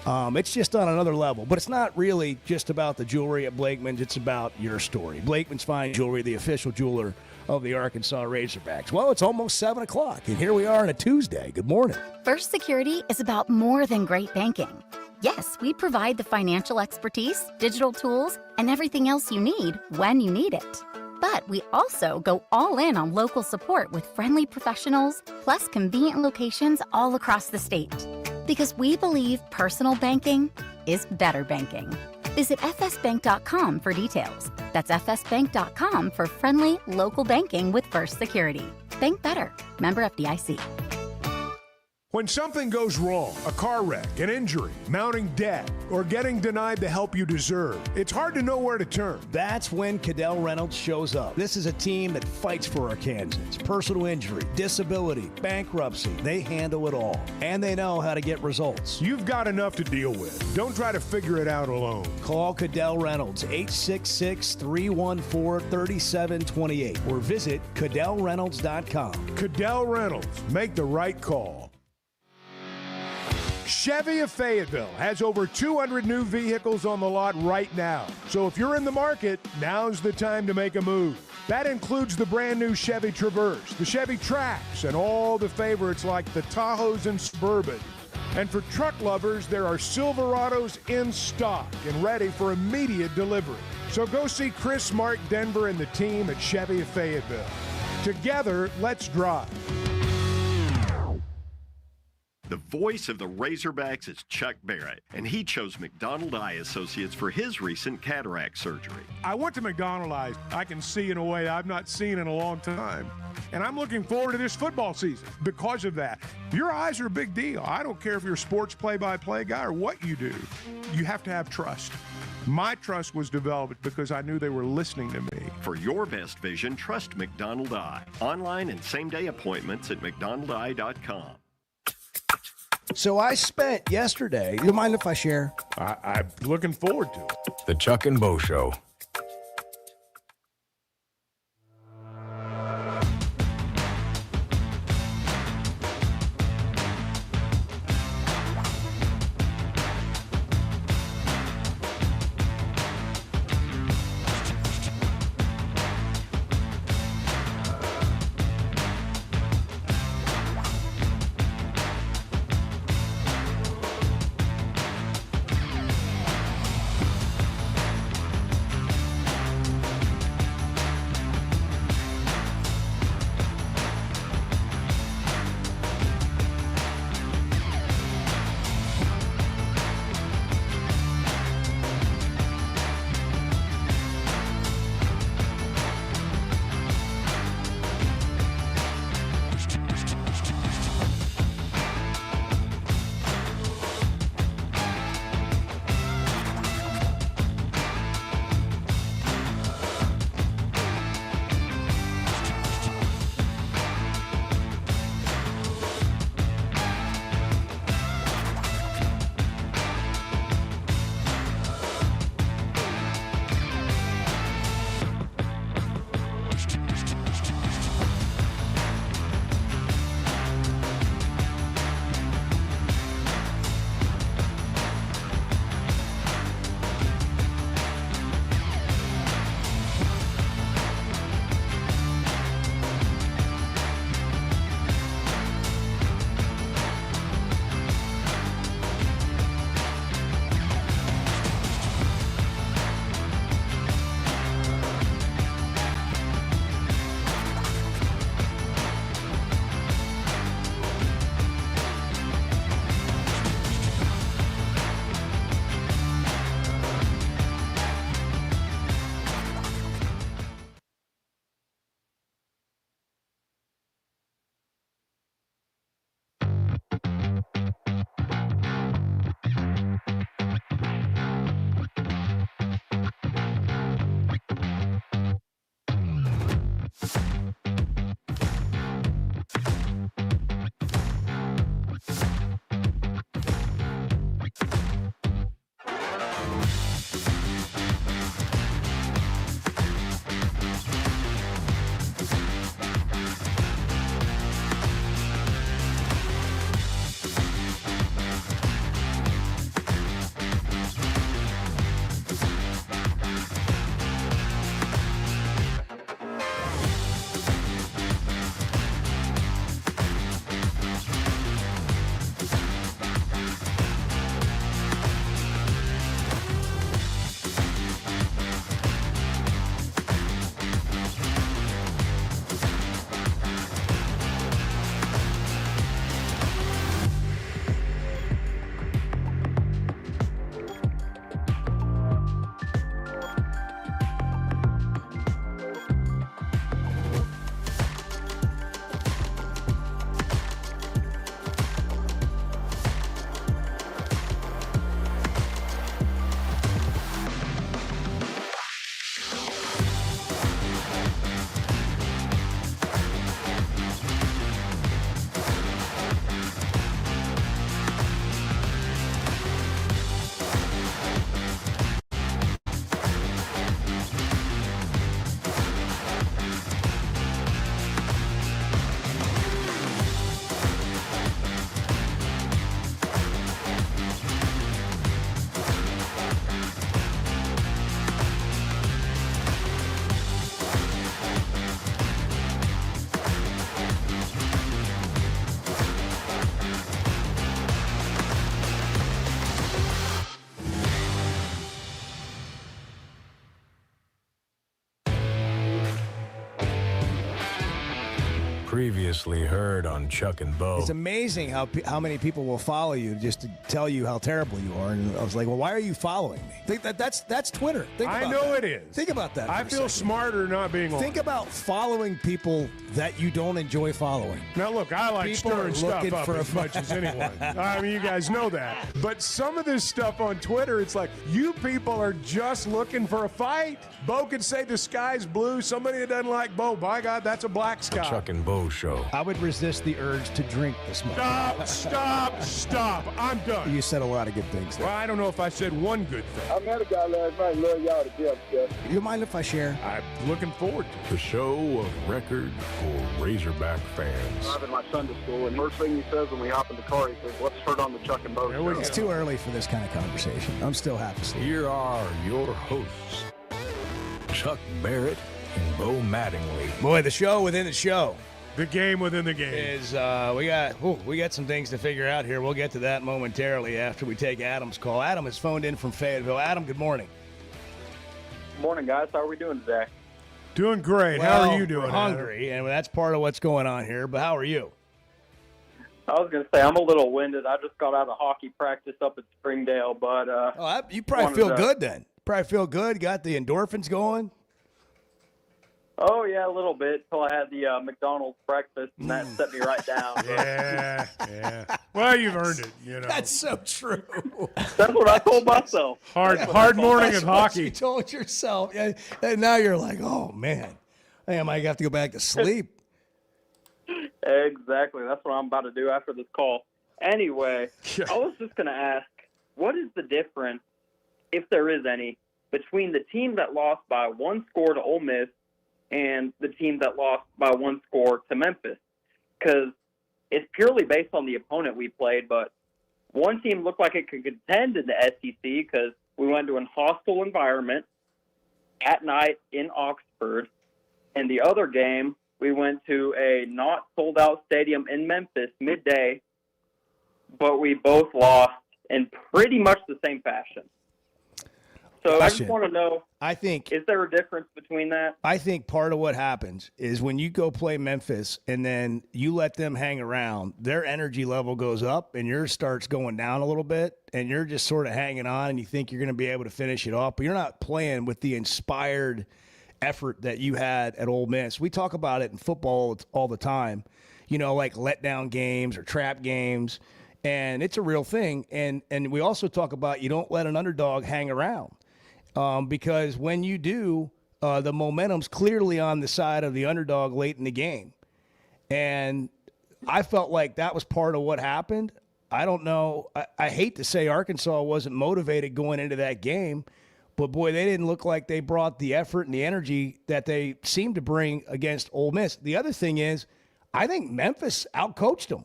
It's just on another level. But it's not really just about the jewelry at Blakeman's. It's about your story. Blakeman's Fine Jewelry, the official jeweler of the Arkansas Razorbacks. Well, it's almost 7 o'clock, and here we are on a Tuesday. Good morning. First Security is about more than great banking. Yes, we provide the financial expertise, digital tools, and everything else you need when you need it. But we also go all in on local support with friendly professionals, plus convenient locations all across the state. Because we believe personal banking is better banking. Visit fsbank.com for details. That's fsbank.com for friendly, local banking with First Security. Bank better. Member FDIC. When something goes wrong, a car wreck, an injury, mounting debt, or getting denied the help you deserve, it's hard to know where to turn. That's when Cadell Reynolds shows up. This is a team that fights for Arkansans. Personal injury, disability, bankruptcy, they handle it all. And they know how to get results. You've got enough to deal with. Don't try to figure it out alone. Call Cadell Reynolds, 866-314-3728, or visit CadellReynolds.com. Cadell Reynolds, make the right call. Chevy of Fayetteville has over 200 new vehicles on the lot right now. So if you're in the market, now's the time to make a move. That includes the brand new Chevy Traverse, the Chevy Trax, and all the favorites like the Tahoes and Suburban. And for truck lovers, there are Silverados in stock and ready for immediate delivery. So go see Chris, Mark, Denver, and the team at Chevy of Fayetteville. Together, let's drive. The voice of the Razorbacks is Chuck Barrett, and he chose McDonald Eye Associates for his recent cataract surgery. I went to McDonald Eye. I can see in a way I've not seen in a long time. And I'm looking forward to this football season because of that. Your eyes are a big deal. I don't care if you're a sports play-by-play guy or what you do. You have to have trust. My trust was developed because I knew they were listening to me. For your best vision, trust McDonald Eye. Online and same-day appointments at McDonaldEye.com. So I spent yesterday, you mind if I share? I'm looking forward to it. The Chuck and Bo Show. Previously heard on Chuck and Bo. It's amazing how many people will follow you just to tell you how terrible you are. And I was like, well, why are you following me? Think that's Twitter. I know it is. Think about that. I feel smarter not being on. Think about following people that you don't enjoy following. Now, look, I like People stirring are stuff looking up for as a much as anyone. I mean, you guys know that. But some of this stuff on Twitter, it's like, you people are just looking for a fight. Bo could say the sky's blue. Somebody that doesn't like Bo, by God, that's a black sky. Chuck and Bo Show. I would resist the urge to drink this morning. Stop. I'm done. You said a lot of good things there. Well, I don't know if I said one good thing. I met a guy last night. Love y'all to death, Jeff. You mind if I share? I'm looking forward to it. The show of record for Razorback fans. Driving my son to school, and first thing he says when we hop in the car, he says, "Let's turn on the Chuck and Bo show." It's too early for this kind of conversation. I'm still half asleep. Here are your hosts, Chuck Barrett and Bo Mattingly. Boy, the show within the show. The game within the game. Is we got some things to figure out here. We'll get to that momentarily after we take Adam's call. Adam has phoned in from Fayetteville. Adam, good morning. Good morning, guys. How are we doing today? Doing great. Well, how are you doing? We're hungry, and that's part of what's going on here. But how are you? I was going to say I'm a little winded. I just got out of hockey practice up at Springdale, but you probably feel good then. Probably feel good. Got the endorphins going. Oh yeah, a little bit until I had the McDonald's breakfast, and that set me right down. Yeah. Well, you've earned it. You know. That's so true. That's what I told myself. Hard morning of hockey. You told yourself, and now you're like, oh man, I might have to go back to sleep. Exactly. That's what I'm about to do after this call. Anyway, I was just going to ask, what is the difference, if there is any, between the team that lost by one score to Ole Miss and the team that lost by one score to Memphis? Because it's purely based on the opponent we played, but one team looked like it could contend in the SEC because we went to a hostile environment at night in Oxford, and the other game, we went to a not sold-out stadium in Memphis midday, but we both lost in pretty much the same fashion. So I just want to know, is there a difference between that? I think part of what happens is when you go play Memphis and then you let them hang around, their energy level goes up and yours starts going down a little bit, and you're just sort of hanging on and you think you're going to be able to finish it off, but you're not playing with the inspired effort that you had at Ole Miss. We talk about it in football all the time, like letdown games or trap games, and it's a real thing. And we also talk about you don't let an underdog hang around. Because when you do, the momentum's clearly on the side of the underdog late in the game. And I felt like that was part of what happened. I don't know. I hate to say Arkansas wasn't motivated going into that game, but, boy, they didn't look like they brought the effort and the energy that they seemed to bring against Ole Miss. The other thing is I think Memphis outcoached them.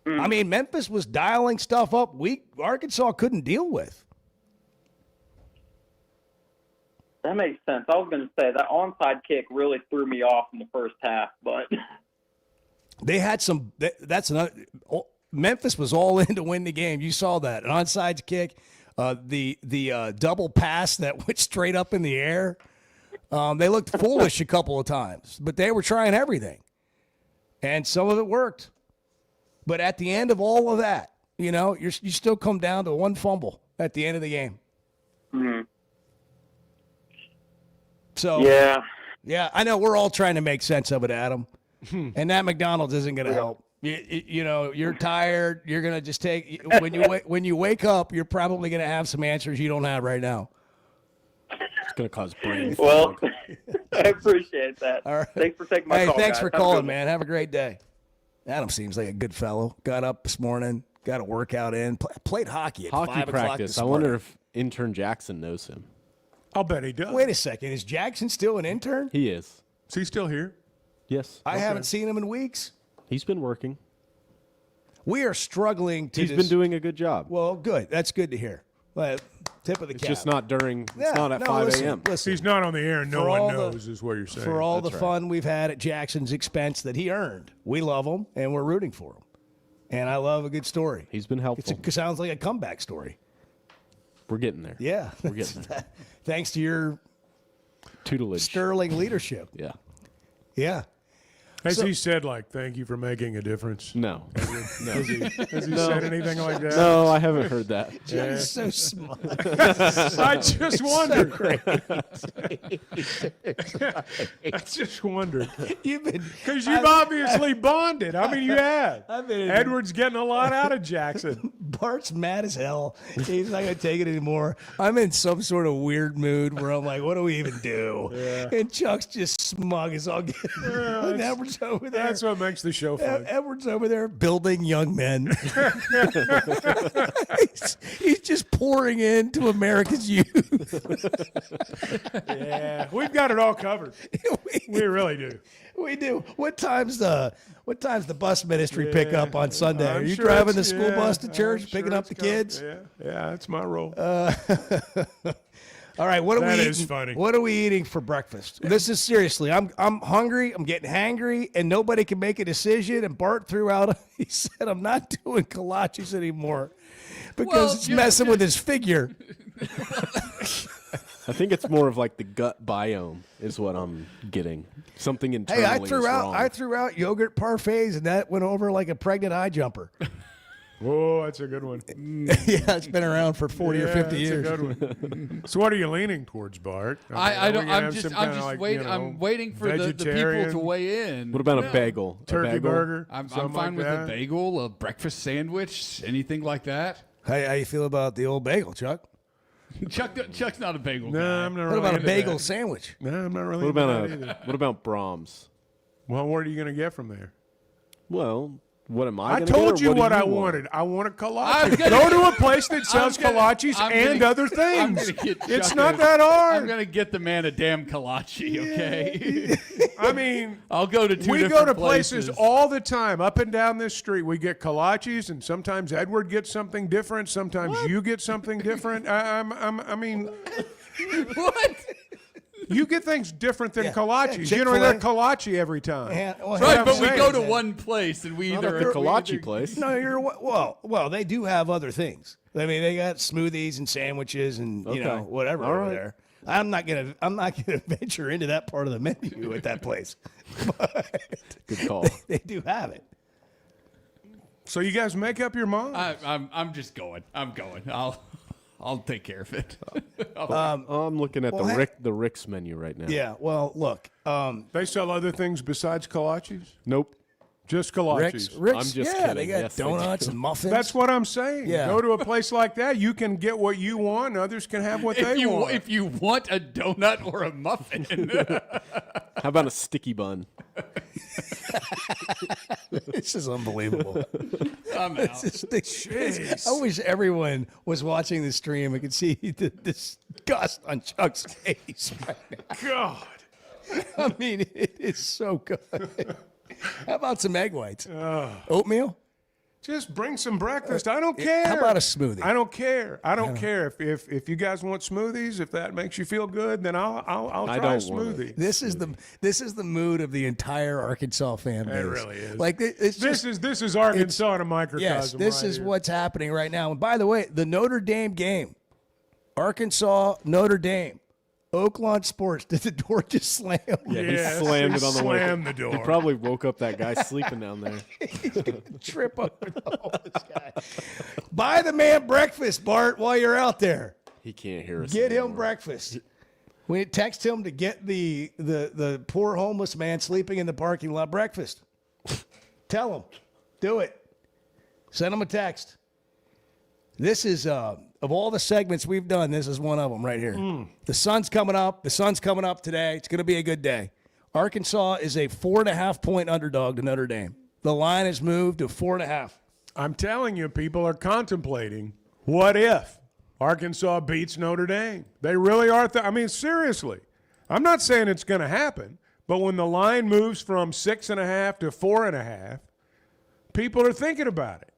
I mean, Memphis was dialing stuff up Arkansas couldn't deal with. That makes sense. I was going to say that onside kick really threw me off in the first half, but they had some. That's another. Memphis was all in to win the game. You saw that an onside kick, the double pass that went straight up in the air. They looked foolish a couple of times, but they were trying everything, and some of it worked. But at the end of all of that, you still come down to one fumble at the end of the game. Mm-hmm. So yeah, I know we're all trying to make sense of it, Adam, and that McDonald's isn't going to help. You're tired. You're going to just take when you wake up, you're probably going to have some answers you don't have right now. It's going to cause brain fog. Well, I appreciate that. All right. Thanks for taking my call. Thanks guys. for calling, man. Have a great day. Adam seems like a good fellow. Got up this morning, got a workout in, played hockey at 5 o'clock practice. this I morning. wonder if intern Jackson knows him. I'll bet he does. Wait a second. Is Jackson still an intern? He is. Is he still here? Yes. I haven't seen him in weeks. He's been working. We are struggling to. He's been doing a good job. Well, good. That's good to hear. Tip of the cap. It's just not during. It's not at 5 a.m. Listen, he's not on the air and no one knows, is what you're saying. For all That's the right. fun we've had at Jackson's expense that he earned, we love him and we're rooting for him. And I love a good story. He's been helpful. It sounds like a comeback story. We're getting there. Yeah. We're getting there. Thanks to your tutelage, sterling leadership. Yeah. Yeah. Has he said, like, thank you for making a difference? No. No. Has he said anything like that? No, I haven't heard that. He's so smart. I just wondered. I just wondered. Because you've obviously bonded. I mean, you have. Edward's getting a lot out of Jackson. Bart's mad as hell. He's not going to take it anymore. I'm in some sort of weird mood where I'm like, what do we even do? Yeah. And Chuck's just smug as all get. And Edward's over there. That's what makes the show fun. Edward's over there building young men. he's just pouring into America's youth. Yeah, we've got it all covered. We really do. We do. What time's the bus ministry pick up on Sunday? I'm Are you sure driving the it's- school yeah, bus to church, I'm picking sure up the it's coming. kids? Yeah, that's my role. All right, what are That we is eating? funny. What are we eating for breakfast? This is seriously. I'm hungry. I'm getting hangry, and nobody can make a decision. And Bart threw out. He said, "I'm not doing kolaches anymore because it's messing with his figure." I think it's more of like the gut biome is what I'm getting. Something internally Hey, is wrong. I threw out yogurt parfaits, and that went over like a pregnant high jumper. Whoa, that's a good one. Yeah, it's been around for 40 or 50 years. That's a good one. So, what are you leaning towards, Bart? I don't. I'm just waiting. I'm waiting for the people to weigh in. What about a bagel? Turkey a bagel? burger? I'm something fine like with that? a bagel, a breakfast sandwich, anything like that. How you feel about the old bagel, Chuck? Chuck's not a bagel No, guy. I'm not What really about a into bagel that. sandwich? No, I'm not really What about into that either. what about Brahms? Well, what are you going to get from there? Well, what am I? I gonna told get, or you what what do I you want? wanted. I want a I'm kolache. gonna Go get- to a place that sells I'm gonna- kolaches I'm and gonna- other I'm things. gonna get It's Chuck not a- that hard. I'm gonna get the man a damn kolache. Okay. I mean, I'll go to two we different go to places places. all the time up and down this street. We get kolaches, and sometimes Edward gets something different. Sometimes you get something different. I mean, What? you get things different than Yeah. kolaches. Yeah, You don't get a Chick-fil-A. kolache every time. Yeah, well, Right, I'm but we saying. go to one place and we Not either at the kolache place. No, well, they do have other things. I mean, they got smoothies and sandwiches and you know Okay. whatever All over right. there. I'm not gonna venture into that part of the menu at that place. But Good call. they do have it. So you guys make up your mind. I'm just going. I'm going. I'll take care of it. I'm looking at well, the Rick's menu right now. Yeah. Well, look. They sell other things besides kolaches. Nope. Just kolaches. Rick's, I'm just yeah, kidding. they got Yes, they donuts do. and muffins. That's what I'm saying. Yeah. Go to a place like that. You can get what you want, and others can have what they want. If you want a donut or a muffin, How about a sticky bun? This is unbelievable. I'm out. I wish everyone was watching the stream and could see the disgust on Chuck's face right now. God. I mean, it is so good. How about some egg whites? Oatmeal? Just bring some breakfast. I don't care. How about a smoothie? I don't care. I don't care if you guys want smoothies. If that makes you feel good, then I'll I try a don't want smoothie. This is the mood of the entire Arkansas fan base. It really is. Like it's just, This is Arkansas in a microcosm. yes, this right is here. what's happening right now. And by the way, the Notre Dame game, Arkansas Notre Dame, Oaklawn Sports. Did the door just slam? Yeah, Yes, he slammed it on the way. slammed the door. He probably woke up that guy sleeping down there. He's gonna trip over this guy. Buy the man breakfast, Bart, while you're out there. He can't hear us. Get him anymore. breakfast. We text him to get the poor homeless man sleeping in the parking lot breakfast. Tell him. Do it. Send him a text. This is of all the segments we've done, this is one of them right here. The sun's coming up. The sun's coming up today. It's going to be a good day. Arkansas is a 4.5-point underdog to Notre Dame. The line has moved to 4.5. I'm telling you, people are contemplating what if Arkansas beats Notre Dame. They really are. I mean, seriously. I'm not saying it's going to happen, but when the line moves from 6.5 to 4.5, people are thinking about it.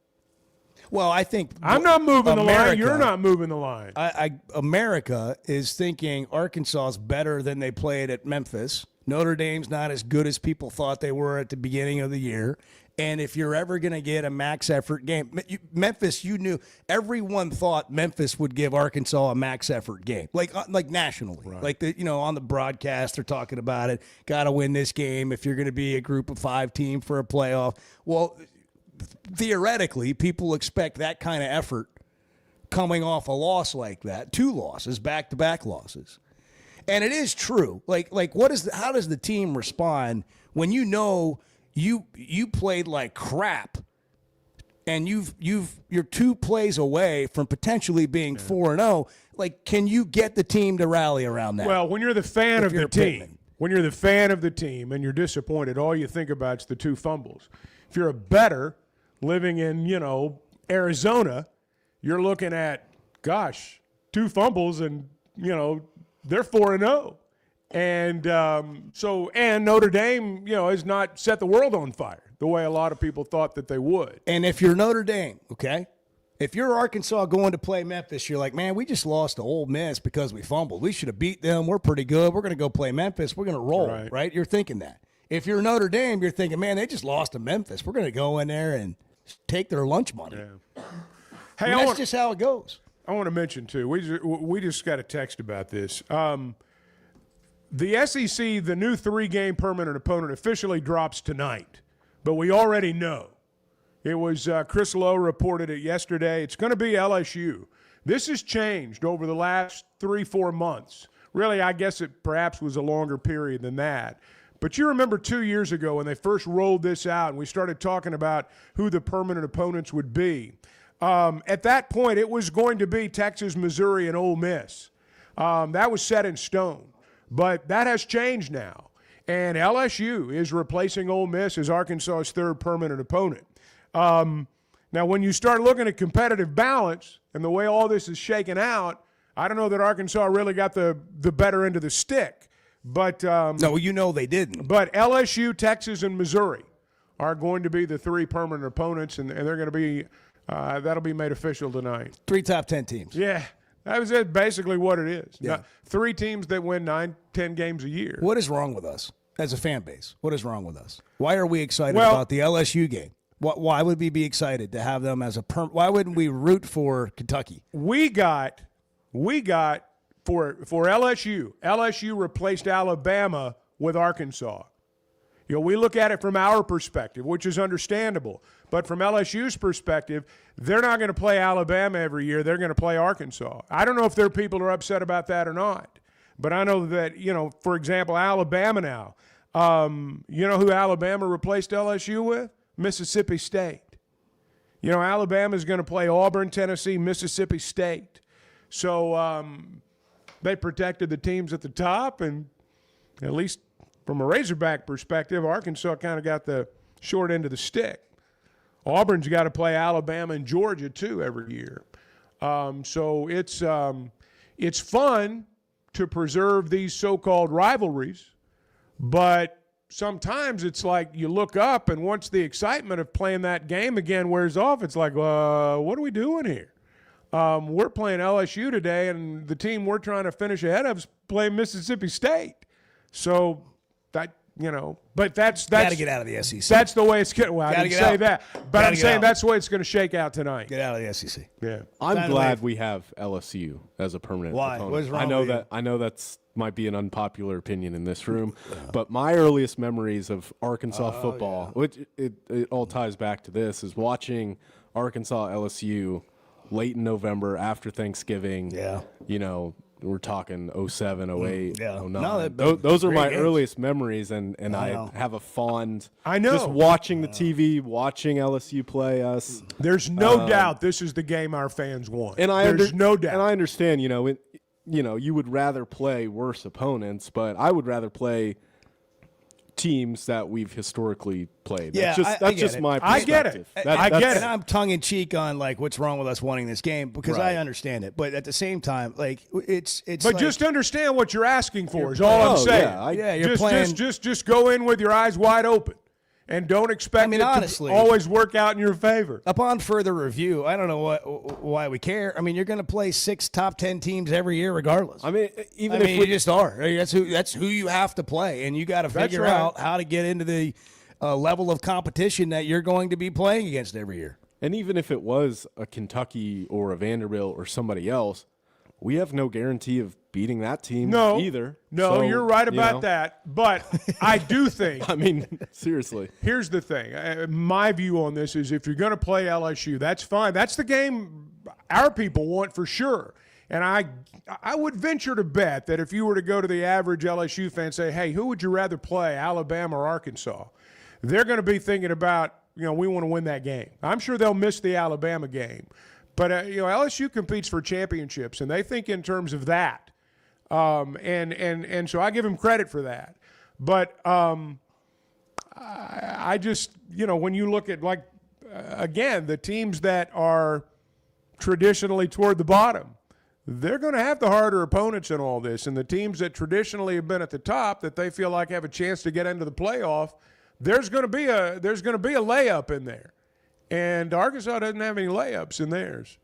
Well, I think I'm not moving the line. America- You're not moving the line. America is thinking Arkansas is better than they played at Memphis. Notre Dame's not as good as people thought they were at the beginning of the year. And if you're ever going to get a max effort game, Memphis, you knew everyone thought Memphis would give Arkansas a max effort game, like nationally, like on the broadcast they're talking about it. Got to win this game if you're going to be a group of 5 team for a playoff. Well, theoretically, people expect that kind of effort coming off a loss like that, 2 losses, back-to-back losses. And it is true. Like how does the team respond when you know you played like crap and you're 2 plays away from potentially being 4-0? Like, can you get the team to rally around that? Well, when you're the fan of the team, and you're disappointed, all you think about is the 2 fumbles. If you're a bettor living in, Arizona, you're looking at, 2 fumbles and, they're 4-0. And and Notre Dame, has not set the world on fire the way a lot of people thought that they would. And if you're Notre Dame, okay, if you're Arkansas going to play Memphis, you're like, man, we just lost to Ole Miss because we fumbled. We should have beat them. We're pretty good. We're going to go play Memphis. We're going to roll, right? You're thinking that. If you're Notre Dame, you're thinking, man, they just lost to Memphis. We're going to go in there and take their lunch money. Yeah. Hey, that's just how it goes. I want to mention, too, we just got a text about this. The SEC, the new 3-game permanent opponent, officially drops tonight, but we already know. It was Chris Lowe reported it yesterday. It's going to be LSU. This has changed over the last 3-4 months. Really, I guess it perhaps was a longer period than that. But you remember 2 years ago when they first rolled this out and we started talking about who the permanent opponents would be. At that point, it was going to be Texas, Missouri, and Ole Miss. That was set in stone. But that has changed now. And LSU is replacing Ole Miss as Arkansas's 3rd permanent opponent. Now, when you start looking at competitive balance and the way all this is shaken out, I don't know that Arkansas really got the better end of the stick. But no, they didn't. But LSU, Texas, and Missouri are going to be the 3 permanent opponents, and they're going to be that'll be made official tonight. 3 top 10 teams. Yeah. That was basically what it is. Yeah. 3 teams that win 9-10 games a year. What is wrong with us as a fan base? What is wrong with us? Why are we excited about the LSU game? Why would we be excited to have them as a why wouldn't we root for Kentucky? We got for LSU. LSU replaced Alabama with Arkansas. We look at it from our perspective, which is understandable. But from LSU's perspective, they're not going to play Alabama every year. They're going to play Arkansas. I don't know if their people are upset about that or not. But I know that, for example, Alabama now. You know who Alabama replaced LSU with? Mississippi State. Alabama is going to play Auburn, Tennessee, Mississippi State. So they protected the teams at the top, and at least from a Razorback perspective, Arkansas kind of got the short end of the stick. Auburn's got to play Alabama and Georgia, too, every year. So it's fun to preserve these so-called rivalries, but sometimes it's like you look up, and once the excitement of playing that game again wears off, it's like, what are we doing here? We're playing LSU today, and the team we're trying to finish ahead of is playing Mississippi State. So that, but that's got to get out of the SEC. That's the way it's going. Well, I didn't say that, but I'm saying that's the way it's going to shake out tonight. Get out of the SEC. Yeah, I'm glad we have LSU as a permanent opponent. What's wrong I know that's might be an unpopular opinion in this room, but my earliest memories of Arkansas football, which it all ties back to this, is watching Arkansas LSU late in November after Thanksgiving. Yeah, we're talking 07, 08, 09. No, those are my games. earliest memories, and I have a fond. I know. Just watching the TV, watching LSU play us. There's no doubt this is the game our fans want. And there's no doubt. And I understand, you would rather play worse opponents, but I would rather play teams that we've historically played. Yeah, that's just my perspective. I get it. I get it. And I'm tongue in cheek on what's wrong with us wanting this game because I understand it, but at the same time, it's. But just understand what you're asking for is all I'm saying. You're playing. Just go in with your eyes wide open. And don't expect it honestly, to always work out in your favor. Upon further review, I don't know why we care. I mean, you're going to play 6 top 10 teams every year regardless. I mean, if you just are. That's who you have to play, and you got to figure out how to get into the level of competition that you're going to be playing against every year. And even if it was a Kentucky or a Vanderbilt or somebody else, we have no guarantee of beating that team either. No, So, you're right about that. But I do think. I mean, seriously. Here's the thing. My view on this is if you're going to play LSU, that's fine. That's the game our people want for sure. And I would venture to bet that if you were to go to the average LSU fan and say, hey, who would you rather play, Alabama or Arkansas? They're going to be thinking about, we want to win that game. I'm sure they'll miss the Alabama game. But, LSU competes for championships, and they think in terms of that. And so I give them credit for that. But I just, when you look at, again, the teams that are traditionally toward the bottom, they're going to have the harder opponents in all this. And the teams that traditionally have been at the top that they feel like have a chance to get into the playoff, there's going to be a layup in there. And Arkansas doesn't have any layups in theirs.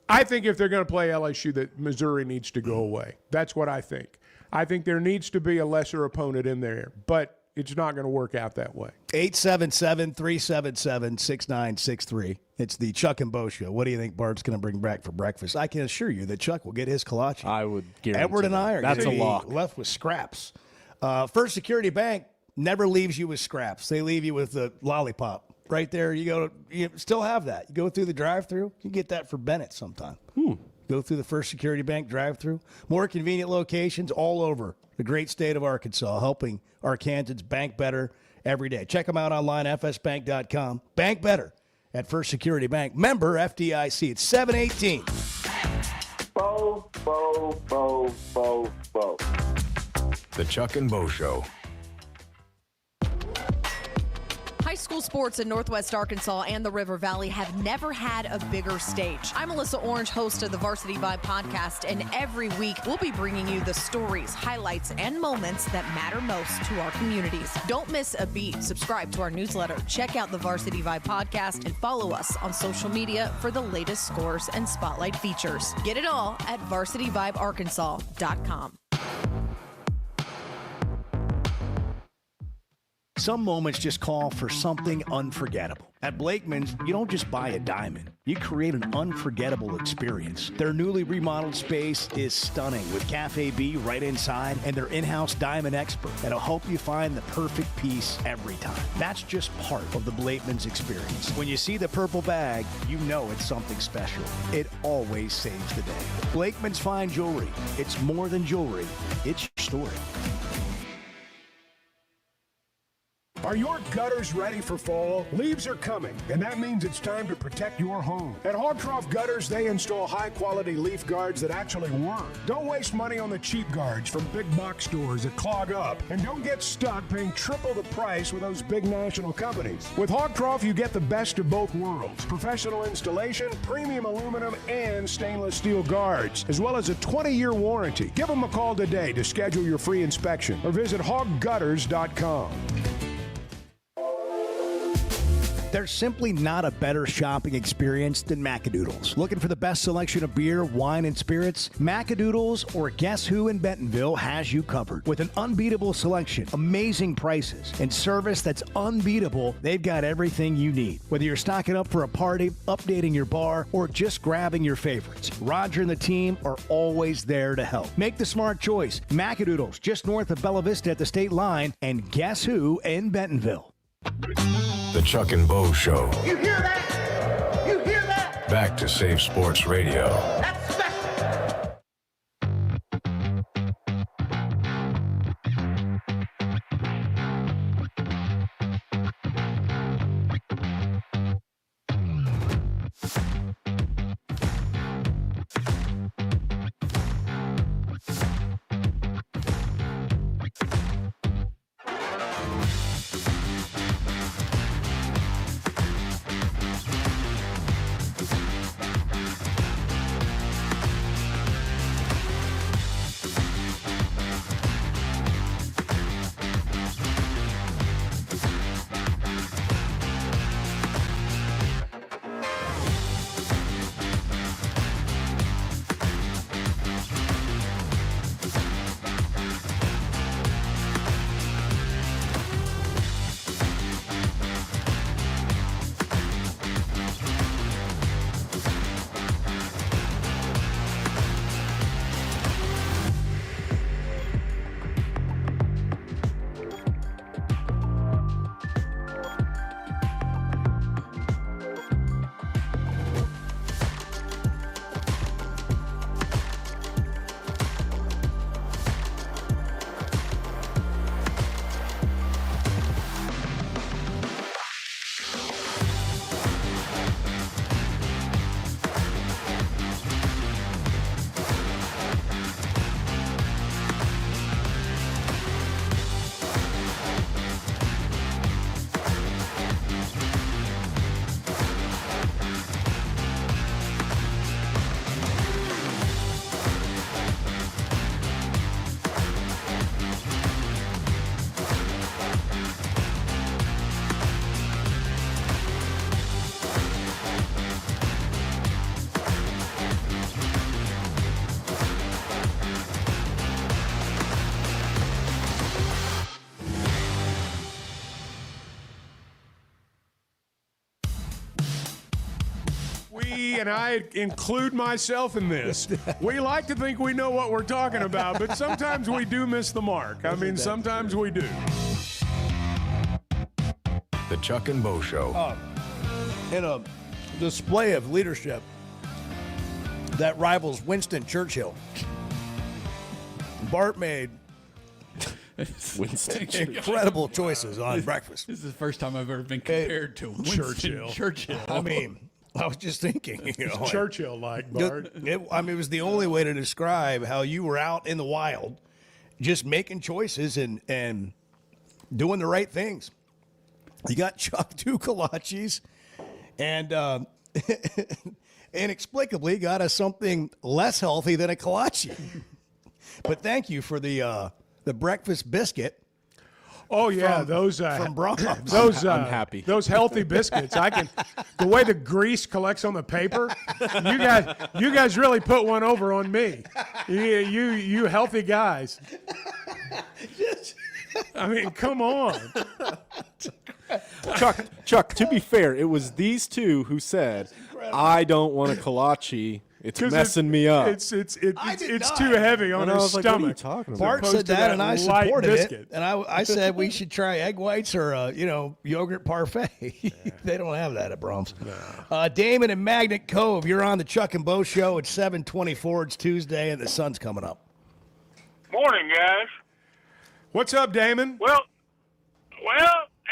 I think if they're going to play LSU, that Missouri needs to go away. That's what I think. I think there needs to be a lesser opponent in there, but it's not going to work out that way. 877-377-6963. It's the Chuck and Bo Show. What do you think Bart's going to bring back for breakfast? I can assure you that Chuck will get his kolache. I would guarantee Edward and I are that's a lock. Left with scraps. First Security Bank never leaves you with scraps. They leave you with a lollipop. Right there, you still have that. You go through the drive-thru, you get that for Bennett sometime. Go through the First Security Bank drive-thru. More convenient locations all over the great state of Arkansas, helping Arkansans bank better every day. Check them out online, fsbank.com. Bank better at First Security Bank. Member FDIC. It's 718. Bo. The Chuck and Bo Show. High school sports in Northwest Arkansas and the River Valley have never had a bigger stage. I'm Melissa Orange, host of the Varsity Vibe podcast, and every week we'll be bringing you the stories, highlights, and moments that matter most to our communities. Don't miss a beat. Subscribe to our newsletter, check out the Varsity Vibe podcast, and follow us on social media for the latest scores and spotlight features. Get it all at varsityvibearkansas.com. Some moments just call for something unforgettable. At Blakeman's, you don't just buy a diamond. You create an unforgettable experience. Their newly remodeled space is stunning with Cafe B right inside and their in-house diamond expert that'll help you find the perfect piece every time. That's just part of the Blakeman's experience. When you see the purple bag, you know it's something special. It always saves the day. Blakeman's Fine Jewelry. It's more than jewelry. It's your story. Are your gutters ready for fall? Leaves are coming, and that means it's time to protect your home. At Hogtroff Gutters, they install high-quality leaf guards that actually work. Don't waste money on the cheap guards from big box stores that clog up, and don't get stuck paying triple the price with those big national companies. With Hogtroff, you get the best of both worlds. Professional installation, premium aluminum, and stainless steel guards, as well as a 20-year warranty. Give them a call today to schedule your free inspection, or visit hoggutters.com. There's simply not a better shopping experience than Macadoodles. Looking for the best selection of beer, wine, and spirits? Macadoodles or Guess Who in Bentonville has you covered. With an unbeatable selection, amazing prices, and service that's unbeatable, they've got everything you need. Whether you're stocking up for a party, updating your bar, or just grabbing your favorites, Roger and the team are always there to help. Make the smart choice. Macadoodles, just north of Bella Vista at the state line, and Guess Who in Bentonville. The Chuck and Bo Show. You hear that? You hear that? Back to Save Sports Radio. That's special. we, and I include myself in this, we like to think we know what we're talking about, but sometimes we do miss the mark. I mean, sometimes we do. The Chuck and Bo Show. In a display of leadership that rivals Winston Churchill, Bart made incredible choices on breakfast. This is the first time I've ever been compared to Winston Churchill. I mean, I was just thinking, Churchill-like, Bart. It was the only way to describe how you were out in the wild, just making choices and doing the right things. You got Chuck 2 kolaches, and inexplicably got us something less healthy than a kolache. But thank you for the breakfast biscuit. Oh yeah, those from Brahms. Those I'm happy. Those healthy biscuits. The way the grease collects on the paper. You guys really put one over on me. You healthy guys. I mean, come on. Chuck, to be fair, it was these two who said, I don't want a kolache. It's messing me up. It's too heavy on his stomach. What are you talking about? Bart said that, and I supported biscuit. it. And I said we should try egg whites or yogurt parfait. They don't have that at Brahms. No. Damon and Magnet Cove, you're on the Chuck and Bo Show. It's 7:24. It's Tuesday, and the sun's coming up. Morning, guys. What's up, Damon? Well,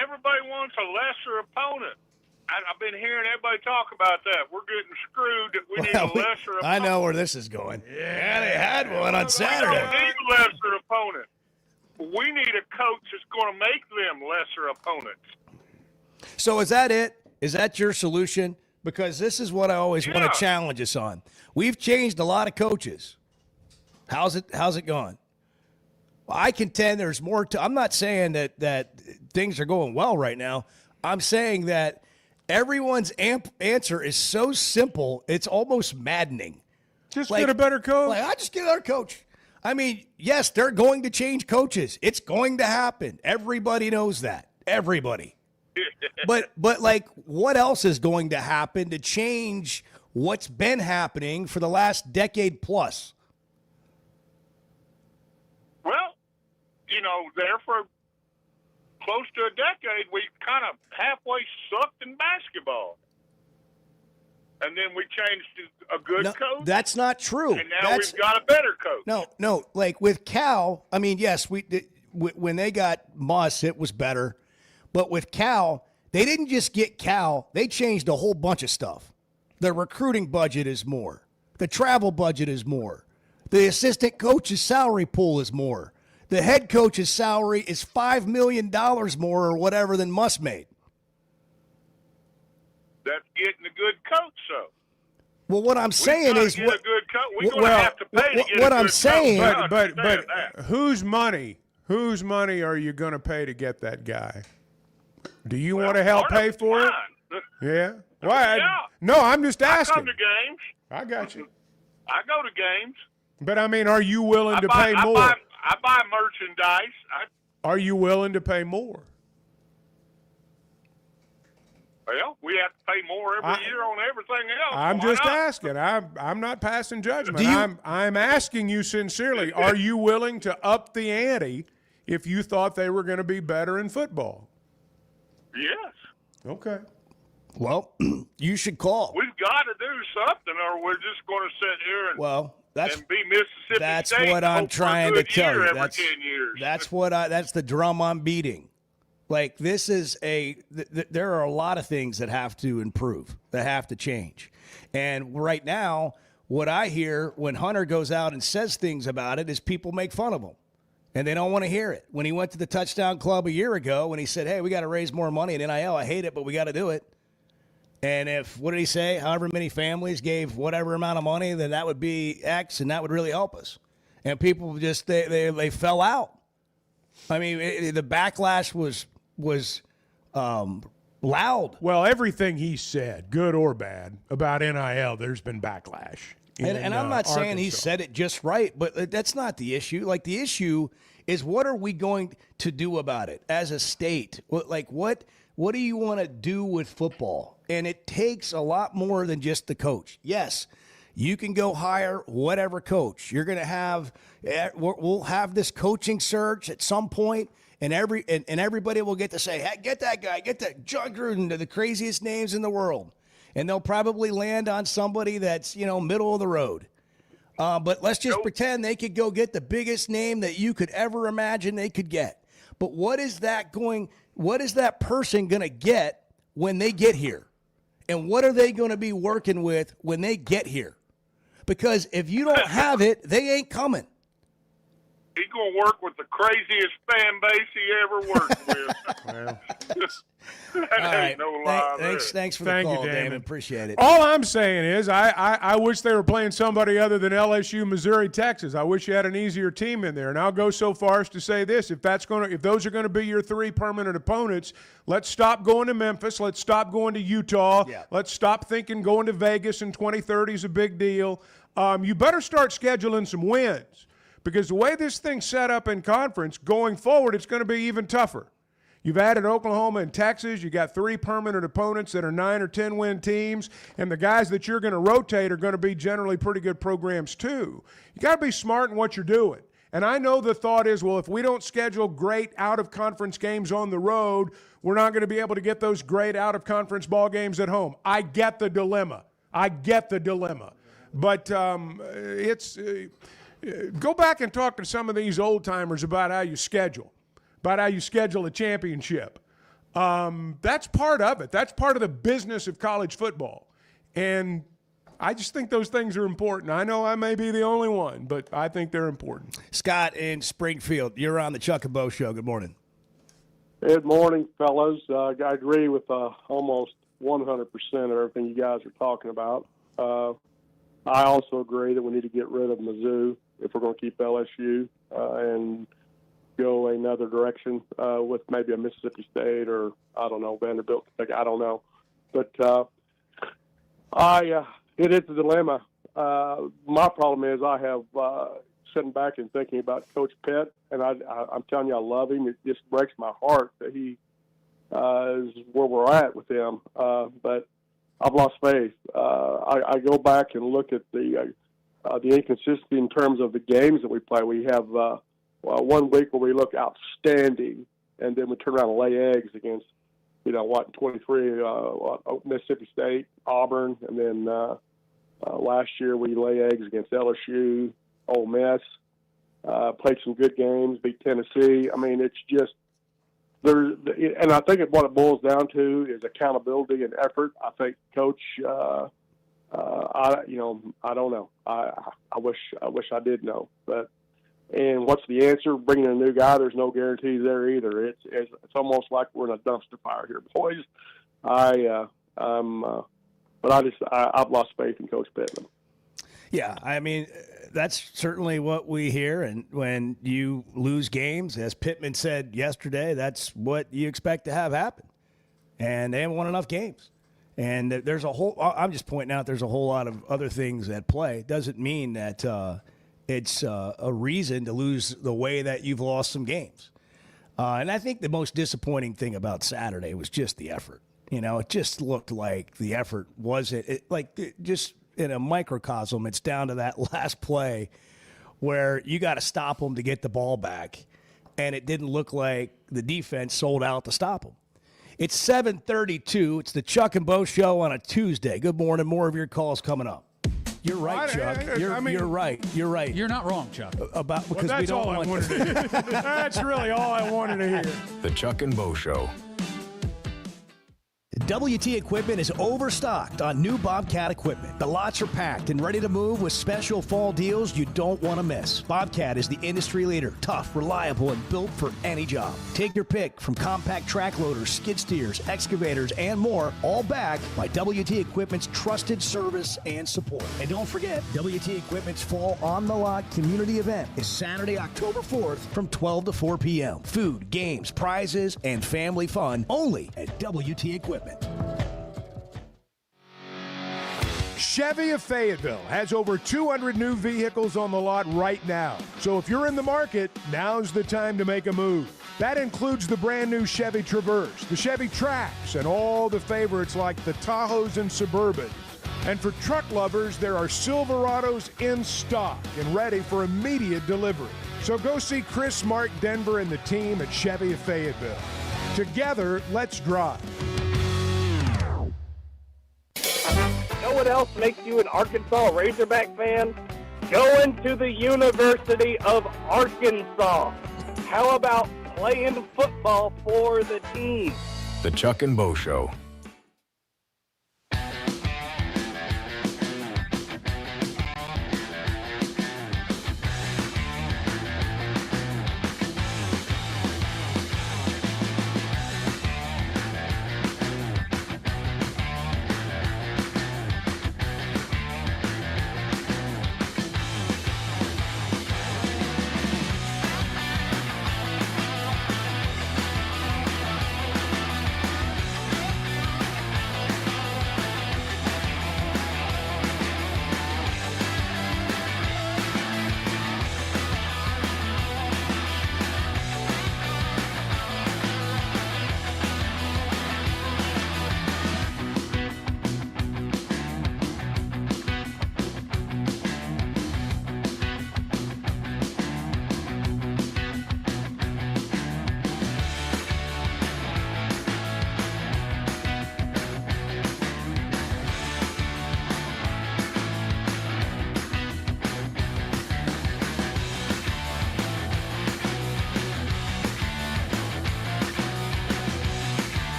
everybody wants a lesser opponent. I've been hearing everybody talk about that. We're getting screwed that we need a lesser opponent. I know where this is going. Yeah, they had one on Saturday. We don't need a lesser opponent. We need a coach that's going to make them lesser opponents. So is that it? Is that your solution? Because this is what I always want to challenge us on. We've changed a lot of coaches. How's it going? I contend there's more to. I'm not saying that things are going well right now. I'm saying that everyone's answer is so simple, it's almost maddening. Just get a better coach. I just get another coach. I mean, yes, they're going to change coaches. It's going to happen. Everybody knows that. Everybody. but what else is going to happen to change what's been happening for the last decade plus? Well, there for close to a decade, we kind of halfway sucked in basketball. And then we changed to a good coach. That's not true. And now we've got a better coach. No. Like with Cal, I mean, yes, when they got Moss, it was better. But with Cal, they didn't just get Cal. They changed a whole bunch of stuff. The recruiting budget is more. The travel budget is more. The assistant coach's salary pool is more. The head coach's salary is $5 million more or whatever than Muss made. That's getting a good coach, so. Well, what I'm saying is, we're going to have to pay to get what a I'm good saying, coach. but whose money are you going to pay to get that guy? Do you want to help pay for it? Yeah. Why? No, I'm just asking. I come to games. I got you. I go to games. But I mean, are you willing to pay more? I buy merchandise. Are you willing to pay more? Well, we have to pay more every year on everything else. I'm just asking. I'm not passing judgment. I'm asking you sincerely. Are you willing to up the ante if you thought they were going to be better in football? Yes. Okay. Well, you should call. We've got to do something, or we're just going to sit here and be Mississippi that's State what I'm trying to tell you. Every 10 years. That's the drum I'm beating. Like, this is there are a lot of things that have to improve, that have to change. And right now, what I hear when Hunter goes out and says things about it is people make fun of him. And they don't want to hear it. When he went to the Touchdown Club a year ago and he said, hey, we got to raise more money in NIL. I hate it, but we got to do it. And what did he say? However many families gave whatever amount of money, then that would be X, and that would really help us. And people just, they fell out. I mean, the backlash was loud. Well, everything he said, good or bad, about NIL, there's been backlash. And I'm not saying he said it just right, but that's not the issue. Like, the issue is, what are we going to do about it as a state? Like, what do you want to do with football? And it takes a lot more than just the coach. Yes, you can go hire whatever coach. You're going to have – we'll have this coaching search at some point, and everybody will get to say, hey, get that guy, get that John Gruden, the craziest names in the world. And they'll probably land on somebody that's, middle of the road. But let's just pretend they could go get the biggest name that you could ever imagine they could get. But what is that person going to get when they get here? And what are they going to be working with when they get here? Because if you don't have it, they ain't coming. He's going to work with the craziest fan base he ever worked with. That ain't no lie. Thanks for the call, Damon. Appreciate it. All I'm saying is I wish they were playing somebody other than LSU, Missouri, Texas. I wish you had an easier team in there. And I'll go so far as to say this. If those are going to be your 3 permanent opponents, let's stop going to Memphis. Let's stop going to Utah. Yeah. Let's stop thinking going to Vegas in 2030 is a big deal. You better start scheduling some wins, because the way this thing's set up in conference, going forward, it's going to be even tougher. You've added Oklahoma and Texas. You got 3 permanent opponents that are 9 or 10 win teams, and the guys that you're going to rotate are going to be generally pretty good programs too. You got to be smart in what you're doing. And I know the thought is, well, if we don't schedule great out-of-conference games on the road, we're not going to be able to get those great out-of-conference ball games at home. I get the dilemma. But go back and talk to some of these old-timers about how you schedule a championship. That's part of it. That's part of the business of college football. And I just think those things are important. I know I may be the only one, but I think they're important. Scott in Springfield, you're on the Chuck and Bo Show. Good morning. Good morning, fellas. I agree with almost 100% of everything you guys are talking about. I also agree that we need to get rid of Mizzou if we're going to keep LSU and go another direction with maybe a Mississippi State or, I don't know, Vanderbilt. I don't know. But it is a dilemma. My problem is I have sitting back and thinking about Coach Pitt, and I'm telling you I love him. It just breaks my heart that he is where we're at with him. But I've lost faith. I go back and look at the inconsistency in terms of the games that we play. We have 1 week where we look outstanding, and then we turn around and lay eggs against, 23, Mississippi State, Auburn, and then last year we lay eggs against LSU, Ole Miss, played some good games, beat Tennessee. I mean, it's just and I think what it boils down to is accountability and effort. I think Coach, I don't know. I wish I did know, but. And what's the answer? Bringing a new guy, there's no guarantees there either. It's almost like we're in a dumpster fire here, boys. But I've lost faith in Coach Pittman. Yeah, I mean, that's certainly what we hear. And when you lose games, as Pittman said yesterday, that's what you expect to have happen. And they haven't won enough games. And there's I'm just pointing out there's a whole lot of other things at play. It doesn't mean that it's a reason to lose the way that you've lost some games. And I think the most disappointing thing about Saturday was just the effort. It just looked like the effort wasn't just in a microcosm. It's down to that last play where you got to stop them to get the ball back. And it didn't look like the defense sold out to stop them. It's 7:32. It's the Chuck and Bo Show on a Tuesday. Good morning. More of your calls coming up. You're right, Chuck. You're right. You're right. You're not wrong, Chuck. Because we don't want. That's really all I wanted to hear. The Chuck and Bo Show. WT Equipment is overstocked on new Bobcat equipment. The lots are packed and ready to move with special fall deals you don't want to miss. Bobcat is the industry leader, tough, reliable, and built for any job. Take your pick from compact track loaders, skid steers, excavators, and more, all backed by WT Equipment's trusted service and support. And don't forget, WT Equipment's Fall on the Lot community event is Saturday, October 4th from 12 to 4 p.m. Food, games, prizes, and family fun only at WT Equipment. Chevy of Fayetteville has over 200 new vehicles on the lot right now. So if you're in the market, now's the time to make a move. That includes the brand new Chevy Traverse, the Chevy Trax, and all the favorites like the Tahoes and Suburbans. And for truck lovers, there are Silverados in stock and ready for immediate delivery. So go see Chris, Mark, Denver, and the team at Chevy of Fayetteville. Together, let's drive. Know what else makes you an Arkansas Razorback fan? Going to the University of Arkansas. How about playing football for the team? The Chuck and Bo Show.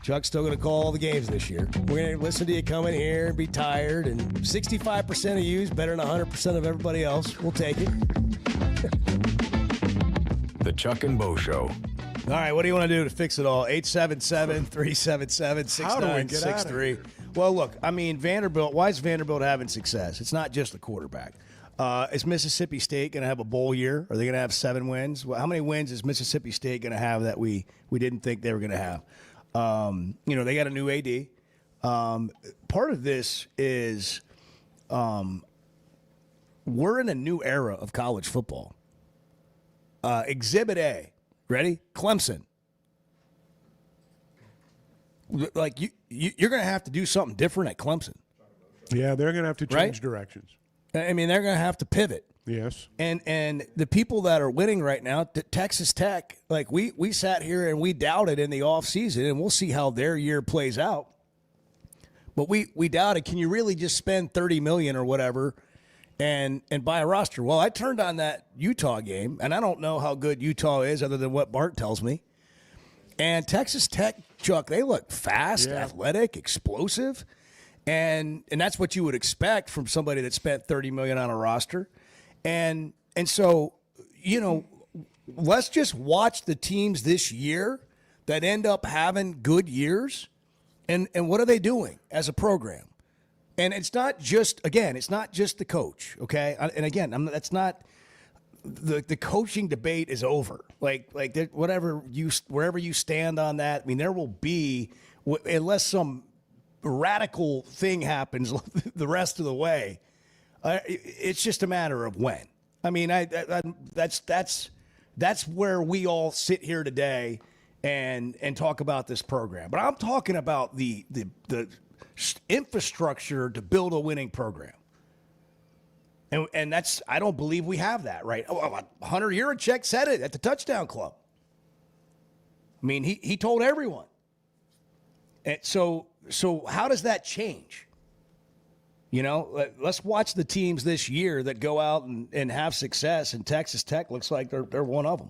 Chuck's still going to call all the games this year. We're going to listen to you come in here and be tired, and 65% of you is better than 100% of everybody else. We'll take it. The Chuck and Bo Show. All right, what do you want to do to fix it all? 877-377-6963. Well, look, I mean, Vanderbilt, why is Vanderbilt having success? It's not just the quarterback. Is Mississippi State going to have a bowl year? Are they going to have 7 wins? Well, how many wins is Mississippi State going to have that we didn't think they were going to have? They got a new AD. Part of this is we're in a new era of college football. Exhibit A. Ready? Clemson. Like, you're going to have to do something different at Clemson. Yeah, they're going to have to change directions. I mean, they're going to have to pivot. Yes. And the people that are winning right now, Texas Tech, like we sat here and we doubted in the offseason, and we'll see how their year plays out. But we doubted, can you really just spend $30 million or whatever and buy a roster? Well, I turned on that Utah game, and I don't know how good Utah is other than what Bart tells me. And Texas Tech, Chuck, they look fast, athletic, explosive. And that's what you would expect from somebody that spent $30 million on a roster. And so, let's just watch the teams this year that end up having good years. And what are they doing as a program? And it's not just the coach, okay? And again, that's not the coaching debate is over. Like wherever you stand on that, I mean, there will be, unless some radical thing happens the rest of the way, it's just a matter of when. I mean, that's where we all sit here today and talk about this program. But I'm talking about the infrastructure to build a winning program. And that's, I don't believe we have that, right? Hunter Yurachek said it at the Touchdown Club. I mean, he told everyone. And so how does that change? Let's watch the teams this year that go out and have success, and Texas Tech looks like they're one of them.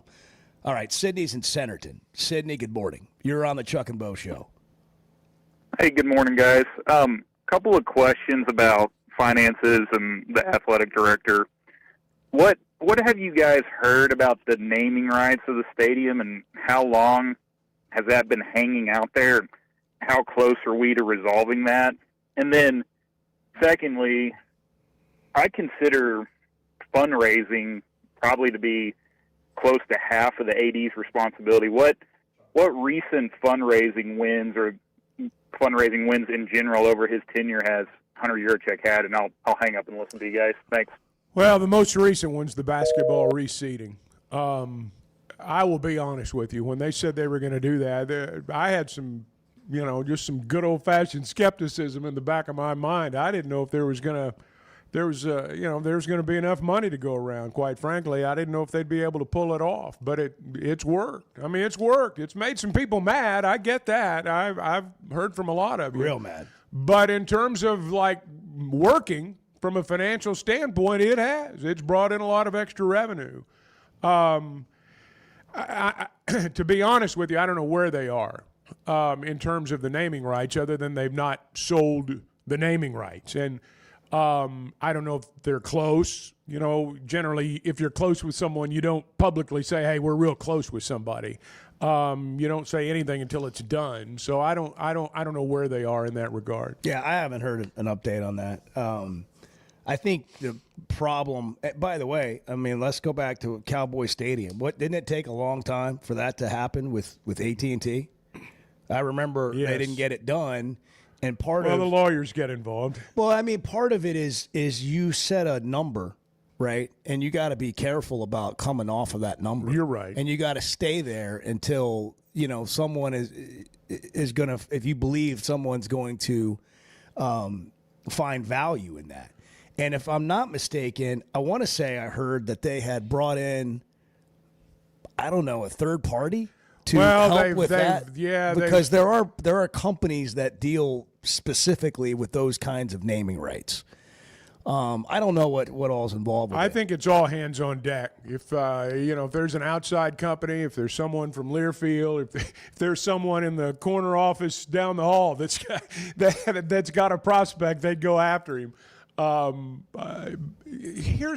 All right, Sydney's in Centerton. Sydney, good morning. You're on the Chuck and Bo Show. Hey, good morning, guys. Couple of questions about finances and the athletic director. What have you guys heard about the naming rights of the stadium, and how long has that been hanging out there? How close are we to resolving that? And then, secondly, I consider fundraising probably to be close to half of the AD's responsibility. What recent fundraising wins or fundraising wins in general over his tenure has Hunter Yurachek had? And I'll hang up and listen to you guys. Thanks. Well, the most recent one's the basketball reseeding. I will be honest with you. When they said they were going to do that, I had some, just some good old-fashioned skepticism in the back of my mind. I didn't know if there was going to be enough money to go around. Quite frankly, I didn't know if they'd be able to pull it off. But it's worked. I mean, it's worked. It's made some people mad. I get that. I've heard from a lot of you. Real mad. But in terms of working from a financial standpoint, it has. It's brought in a lot of extra revenue. To be honest with you, I don't know where they are in terms of the naming rights, other than they've not sold the naming rights. And I don't know if they're close. Generally, if you're close with someone, you don't publicly say, hey, we're real close with somebody. You don't say anything until it's done. So I don't know where they are in that regard. Yeah, I haven't heard an update on that. I think the problem, by the way, I mean, let's go back to Cowboy Stadium. Didn't it take a long time for that to happen with AT&T? I remember they didn't get it done. And the lawyers get involved. Well, I mean, part of it is you set a number, right? And you got to be careful about coming off of that number. You're right. And you got to stay there until, someone is going to, if you believe someone's going to find value in that. And if I'm not mistaken, I want to say I heard that they had brought in, I don't know, a third party to help with that. Yeah, because there are companies that deal specifically with those kinds of naming rights. I don't know what all's involved with it. I think it's all hands on deck. If if there's an outside company, if there's someone from Learfield, if there's someone in the corner office down the hall that's got a prospect, they'd go after him. Here's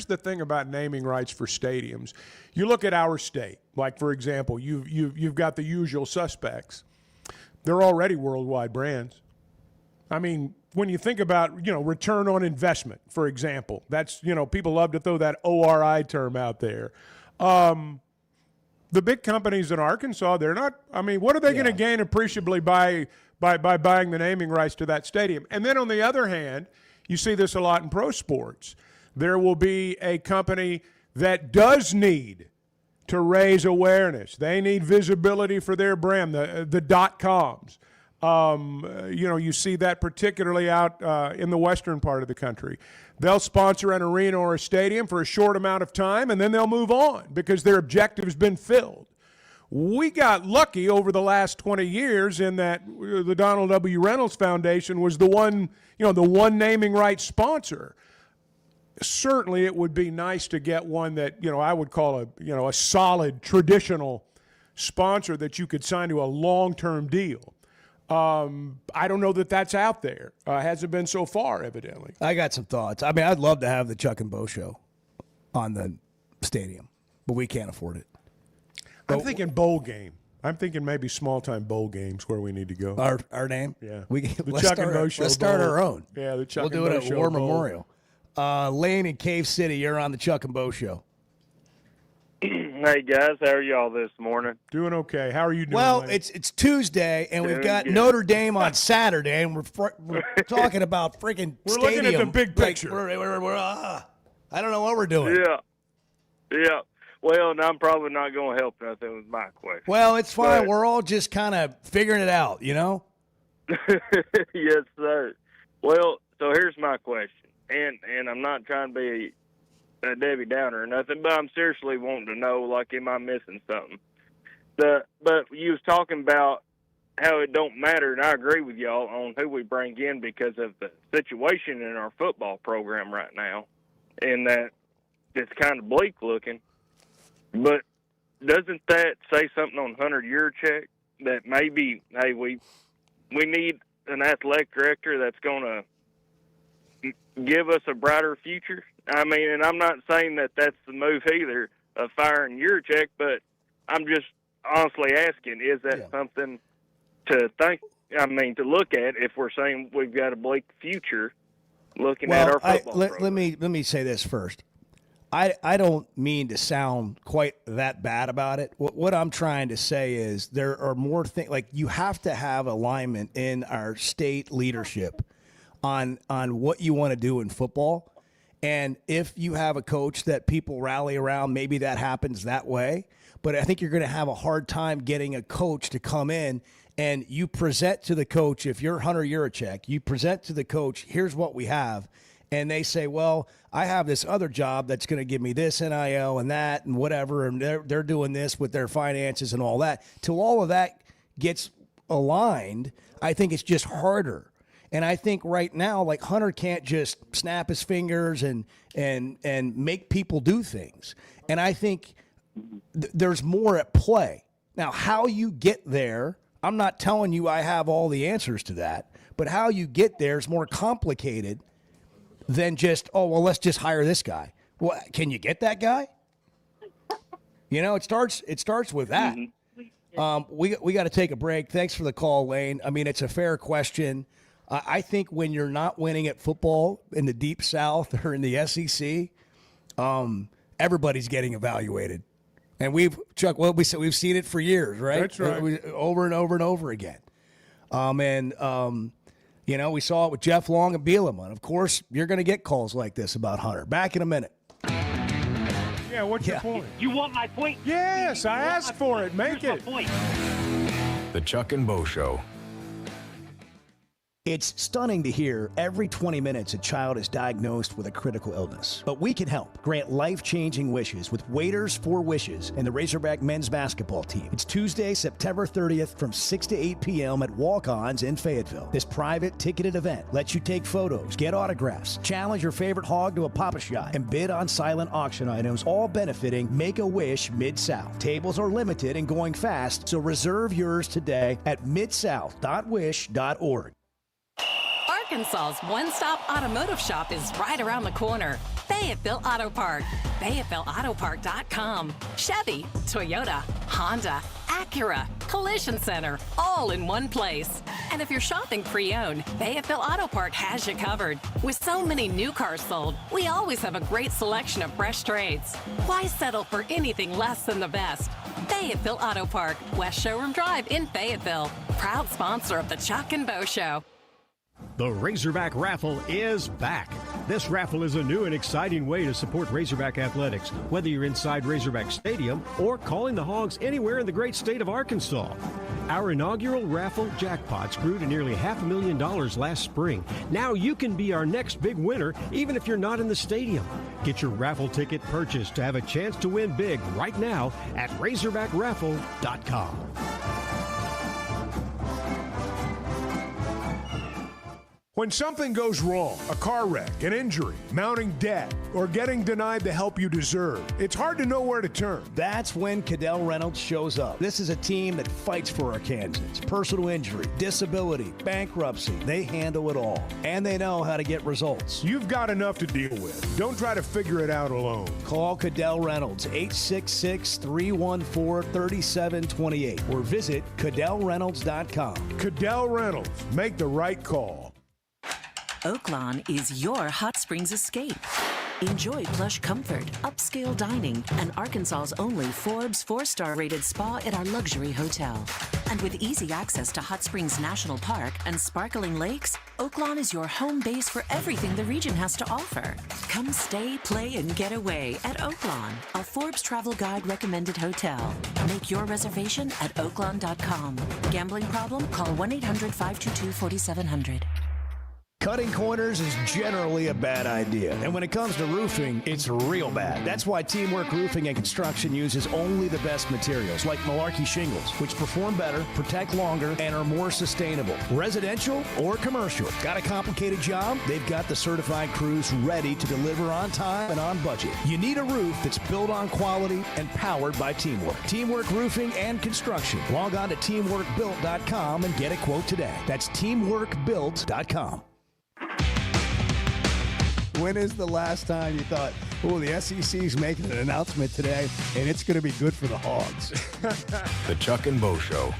the thing about naming rights for stadiums. You look at our state, like, for example, you've got the usual suspects. They're already worldwide brands. I mean, when you think about, return on investment, for example, that's, people love to throw that ORI term out there. The big companies in Arkansas, they're not, what are they going to gain appreciably by buying the naming rights to that stadium? And then on the other hand, you see this a lot in pro sports. There will be a company that does need to raise awareness. They need visibility for their brand, the .coms. You see that particularly out in the western part of the country. They'll sponsor an arena or a stadium for a short amount of time, and then they'll move on because their objective's been filled. We got lucky over the last 20 years in that the Donald W. Reynolds Foundation was the one naming rights sponsor. Certainly it would be nice to get one that, I would call a solid traditional sponsor that you could sign to a long-term deal. I don't know that that's out there. Hasn't been so far, evidently. I got some thoughts. I'd love to have the Chuck and Bo show on the stadium, but we can't afford it. I'm thinking bowl game. I'm thinking maybe small-time bowl games where we need to go. Our name? Yeah. The Chuck and Bo show. Let's start our own. Yeah, the Chuck and Bo show. We'll do it at War bowl. Memorial. Lane in Cave City, you're on the Chuck and Bo show. Hey, guys. How are y'all this morning? Doing okay. How are you doing? Well, Lane? it's Tuesday, and we've got good. Notre Dame on Saturday, and we're talking about freaking We're stadium. looking at the big picture. I don't know what we're doing. Yeah. Well, and I'm probably not going to help nothing with my question. Well, it's fine. But- We're all just kind of figuring it out, Yes, sir. Well, so here's my question, and I'm not trying to be a Debbie Downer or nothing, but I'm seriously wanting to know, like, am I missing something? But you was talking about how it don't matter, and I agree with y'all on who we bring in because of the situation in our football program right now, and that it's kind of bleak looking. But doesn't that say something on Hunter Yurachek that maybe, hey, we need an athletic director that's going to give us a brighter future? And I'm not saying that that's the move either of firing Yurachek, but I'm just honestly asking, is that something to think, to look at if we're saying we've got a bleak future looking at our football program? Let me say this first. I don't mean to sound quite that bad about it. What I'm trying to say is there are more things, like you have to have alignment in our state leadership on what you want to do in football. And if you have a coach that people rally around, maybe that happens that way. But I think you're going to have a hard time getting a coach to come in and you present to the coach, if you're Hunter Yurachek, you present to the coach, here's what we have. And they say, well, I have this other job that's going to give me this NIL and that and whatever, and they're doing this with their finances and all that. Till all of that gets aligned, I think it's just harder. And I think right now, like Hunter can't just snap his fingers and make people do things. And I think there's more at play. Now, how you get there, I'm not telling you I have all the answers to that, but how you get there is more complicated than just, let's just hire this guy. Well, can you get that guy? It starts with that. We got to take a break. Thanks for the call, Lane. It's a fair question. I think when you're not winning at football in the Deep South or in the SEC, everybody's getting evaluated. And we've seen it for years, right? That's right. Over and over and over again. We saw it with Jeff Long and Bielema. Of course, you're going to get calls like this about Hunter. Back in a minute. Yeah, what's your point? You want my point? Yes, I asked for it. Make it. The Chuck and Bo Show. It's stunning to hear every 20 minutes a child is diagnosed with a critical illness. But we can help. Grant life-changing wishes with Waiters for Wishes and the Razorback men's basketball team. It's Tuesday, September 30th from 6 to 8 p.m. at Walk-Ons in Fayetteville. This private ticketed event lets you take photos, get autographs, challenge your favorite hog to a pop-a-shot, and bid on silent auction items, all benefiting Make-A-Wish Mid-South. Tables are limited and going fast, so reserve yours today at midsouth.wish.org. Arkansas's one-stop automotive shop is right around the corner. Fayetteville Auto Park. FayettevilleAutoPark.com. Chevy, Toyota, Honda, Acura, Collision Center, all in one place. And if you're shopping pre-owned, Fayetteville Auto Park has you covered. With so many new cars sold, we always have a great selection of fresh trades. Why settle for anything less than the best? Fayetteville Auto Park, West Showroom Drive in Fayetteville. Proud sponsor of the Chuck and Bo Show. The Razorback Raffle is back. This raffle is a new and exciting way to support Razorback athletics, whether you're inside Razorback Stadium or calling the Hogs anywhere in the great state of Arkansas. Our inaugural raffle jackpots grew to nearly $500,000 last spring. Now you can be our next big winner, even if you're not in the stadium. Get your raffle ticket purchased to have a chance to win big right now at RazorbackRaffle.com. When something goes wrong, a car wreck, an injury, mounting debt, or getting denied the help you deserve, it's hard to know where to turn. That's when Cadell Reynolds shows up. This is a team that fights for Arkansans. Personal injury, disability, bankruptcy, they handle it all. And they know how to get results. You've got enough to deal with. Don't try to figure it out alone. Call Cadell Reynolds, 866-314-3728, or visit CadellReynolds.com. Cadell Reynolds. Make the right call. Oaklawn is your hot springs escape. Enjoy plush comfort, upscale dining, and Arkansas's only Forbes 4-star rated spa at our luxury hotel. And with easy access to Hot Springs National Park and sparkling lakes, Oaklawn is your home base for everything the region has to offer. Come stay, play, and get away at Oaklawn, a Forbes Travel Guide recommended hotel. Make your reservation at oaklawn.com. Gambling problem? Call 1-800-522-4700. Cutting corners is generally a bad idea. And when it comes to roofing, it's real bad. That's why Teamwork Roofing and Construction uses only the best materials, like Malarkey shingles, which perform better, protect longer, and are more sustainable. Residential or commercial. Got a complicated job? They've got the certified crews ready to deliver on time and on budget. You need a roof that's built on quality and powered by Teamwork. Teamwork Roofing and Construction. Log on to teamworkbuilt.com and get a quote today. That's teamworkbuilt.com. When is the last time you thought, oh, the SEC's making an announcement today, and it's going to be good for the Hogs? The Chuck and Bo Show.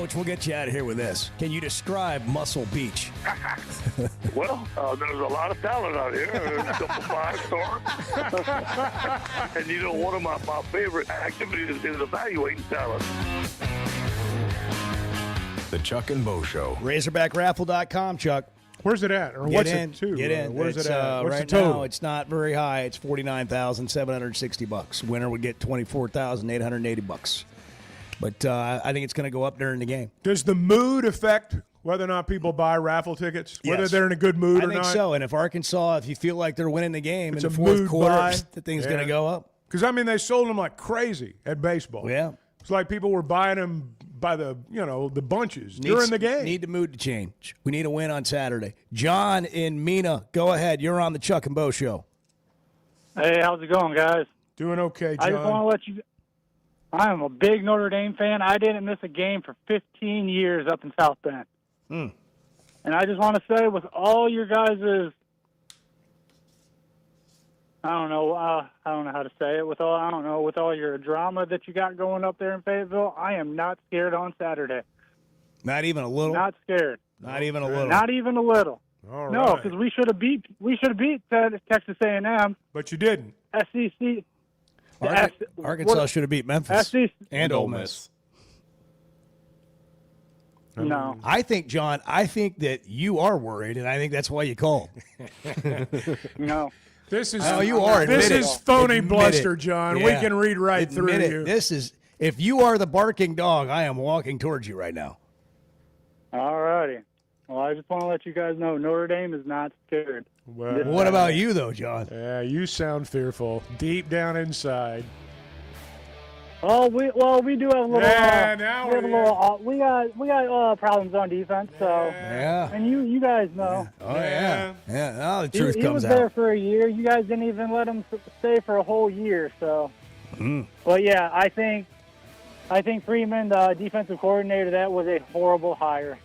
Coach, we'll get you out of here with this. Can you describe Muscle Beach? Well, there's a lot of talent out here. There's a couple 5-stars. And, one of my favorite activities is evaluating talent. The Chuck and Bo Show. RazorbackRaffle.com, Chuck. Where's it at? Or Get what's in, it to? Get in. Where's it at? What's right the total? now, it's not very high. It's $49,760. Winner would get $24,880. But I think it's going to go up during the game. Does the mood affect whether or not people buy raffle tickets? Whether Yes. they're in a good mood or not? I think so. And if Arkansas, if you feel like they're winning the game It's in the a fourth mood quarter, buy. the thing's going to go up. Because, they sold them like crazy at baseball. Yeah. It's like people were buying them by the bunches during the game. Need the mood to change. We need a win on Saturday. John in Mena, go ahead. You're on the Chuck and Bo Show. Hey, how's it going, guys? Doing okay, John. I just want to let you. I am a big Notre Dame fan. I didn't miss a game for 15 years up in South Bend. And I just want to say, with all your guys' I don't know how to say it. With all your drama that you got going up there in Fayetteville, I am not scared on Saturday. Not even a little? Not scared. Not even a little? Not even a little. All no, right. because we should have beat Texas A&M. But you didn't. SEC. Arkansas should have beat Memphis and Ole Miss. No. I think, John, that you are worried, and I think that's why you called. No. This is you are. This Admit is it. phony Admit bluster, it. John. Yeah. We can read right Admit through it. you. This is if you are the barking dog, I am walking towards you right now. All righty. Well, I just want to let you guys know Notre Dame is not scared. Well, what about you, though, John? Yeah, you sound fearful deep down inside. Oh, we do have a little. now we have a little. We got problems on defense. So yeah. And you guys know. Oh yeah. Now the truth he comes was out. there for a year. You guys didn't even let him stay for a whole year. So. Well, yeah, I think Freeman, the defensive coordinator, that was a horrible hire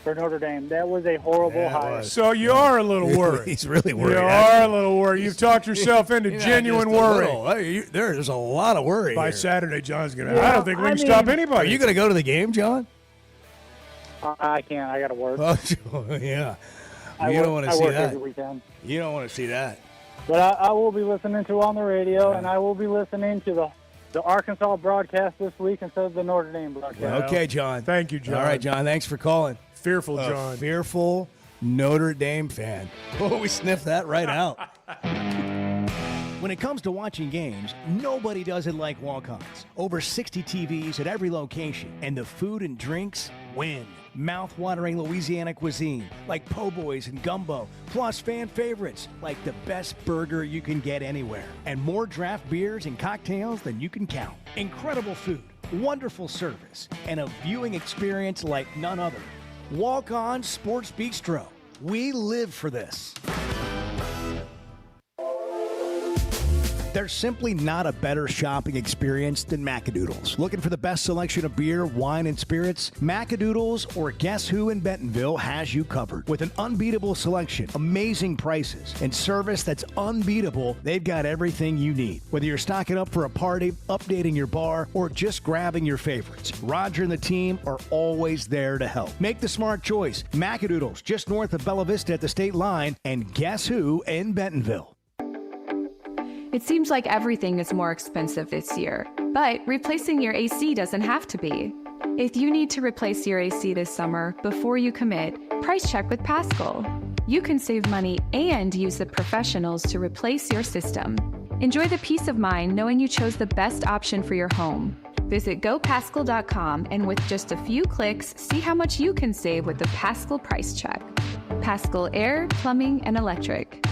for Notre Dame. That was a horrible hire. So you are a little worried. He's really worried. You are a little worried. You've talked yourself into genuine worry. There's a lot of worry By here. Saturday, John's going to. I don't think we can stop anybody. Are you going to go to the game, John? I can't. I got to work. Oh, yeah. You don't want to I see work that. every weekend. You don't want to see that. But I will be listening to on the radio, and I will be listening to the Arkansas broadcast this week instead of the Notre Dame broadcast. Okay, John. Thank you, John. All right, John. Thanks for calling. Fearful John. Fearful Notre Dame fan. Oh, we sniffed that right out. When it comes to watching games, nobody does it like walk-ons. Over 60 TVs at every location, and the food and drinks win. Mouth-watering Louisiana cuisine, like po' boys and gumbo, plus fan favorites, like the best burger you can get anywhere, and more draft beers and cocktails than you can count. Incredible food, wonderful service, and a viewing experience like none other. Walk-On Sports Bistro. We live for this. There's simply not a better shopping experience than Macadoodles. Looking for the best selection of beer, wine, and spirits? Macadoodles or Guess Who in Bentonville has you covered. With an unbeatable selection, amazing prices, and service that's unbeatable, they've got everything you need. Whether you're stocking up for a party, updating your bar, or just grabbing your favorites, Roger and the team are always there to help. Make the smart choice. Macadoodles, just north of Bella Vista at the state line, and Guess Who in Bentonville. It seems like everything is more expensive this year, but replacing your AC doesn't have to be. If you need to replace your AC this summer, before you commit, price check with Paschal. You can save money and use the professionals to replace your system. Enjoy the peace of mind knowing you chose the best option for your home. Visit GoPaschal.com and with just a few clicks, see how much you can save with the Paschal Price Check. Paschal Air, Plumbing, and Electric.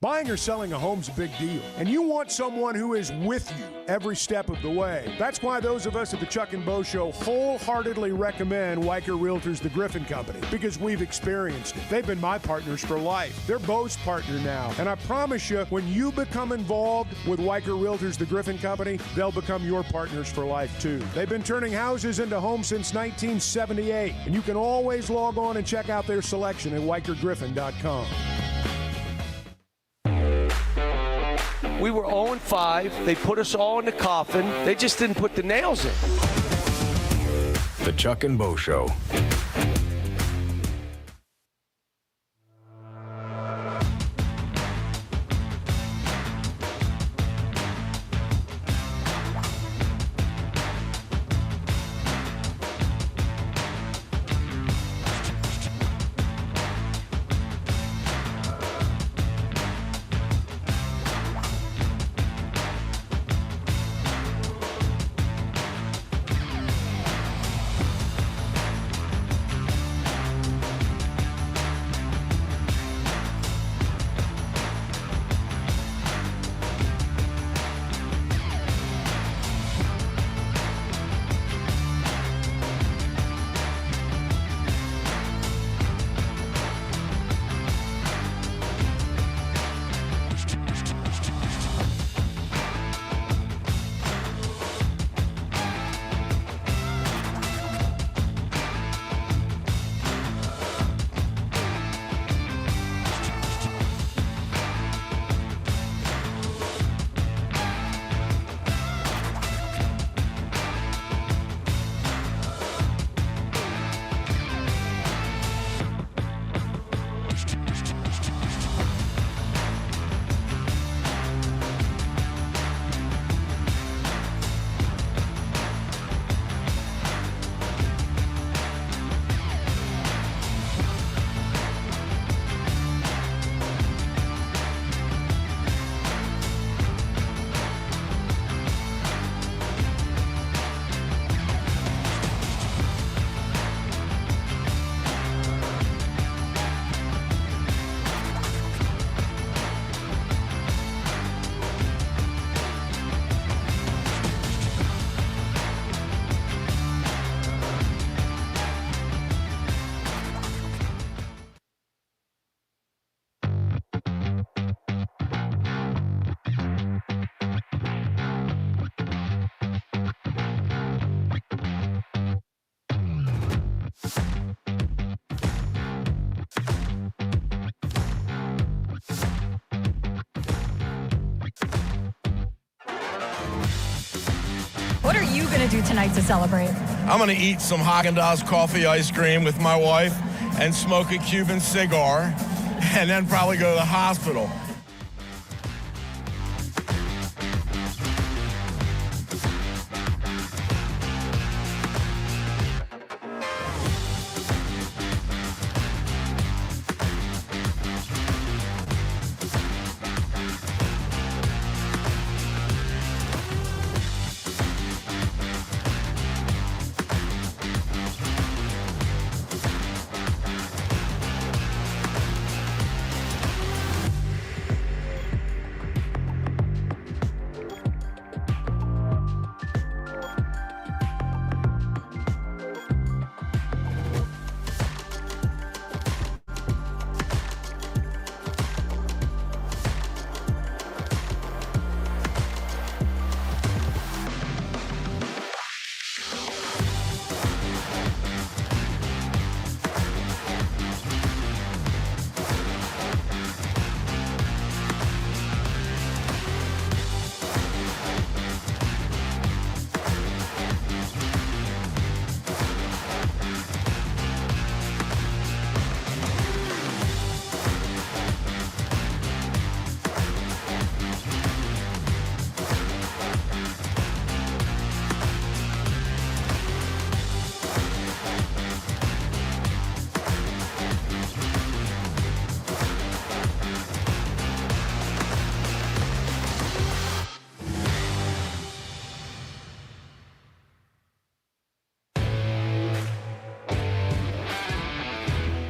Buying or selling a home's a big deal, and you want someone who is with you every step of the way. That's why those of us at the Chuck and Bo Show wholeheartedly recommend Weicker Realtors, the Griffin Company, because we've experienced it. They've been my partners for life. They're Bo's partner now, and I promise you, when you become involved with Weicker Realtors, the Griffin Company, they'll become your partners for life, too. They've been turning houses into homes since 1978, and you can always log on and check out their selection at WeicherGriffin.com. We were 0-5. They put us all in the coffin. They just didn't put the nails in. The Chuck and Bo Show. What are you going to do tonight to celebrate? I'm going to eat some Haagen-Dazs coffee ice cream with my wife and smoke a Cuban cigar and then probably go to the hospital.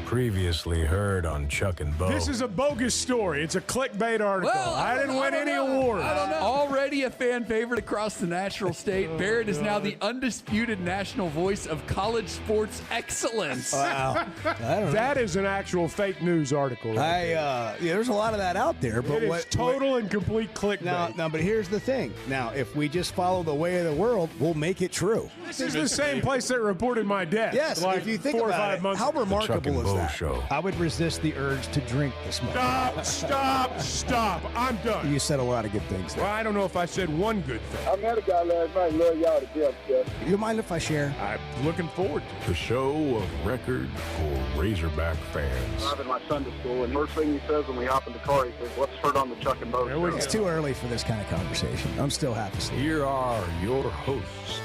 Previously heard on Chuck and Bo. This is a bogus story. It's a clickbait article. Well, I didn't win any awards. I don't know. Already a fan favorite across the national state, Barrett is now the undisputed national voice of college sports excellence. Wow. That is an actual fake news article. There's a lot of that out there. But it is total and complete clickbait. Now, but here's the thing. Now, if we just follow the way of the world, we'll make it true. This is the same place that reported my death. Yes, like if you think 4 or about 5 it, months how ago. remarkable is that? Dabo Show. I would resist the urge to drink this morning. Stop. I'm done. You said a lot of good things there. Well, I don't know if I said one good thing. I met a guy last night. Love y'all to death, Jeff. You mind if I share? I'm looking forward to it. The show of record for Razorback fans. Driving my son to school, and first thing he says when we hop in the car, he says, "Let's turn on the Chuck and Bo show." It's too early for this kind of conversation. I'm still half asleep. Here are your hosts,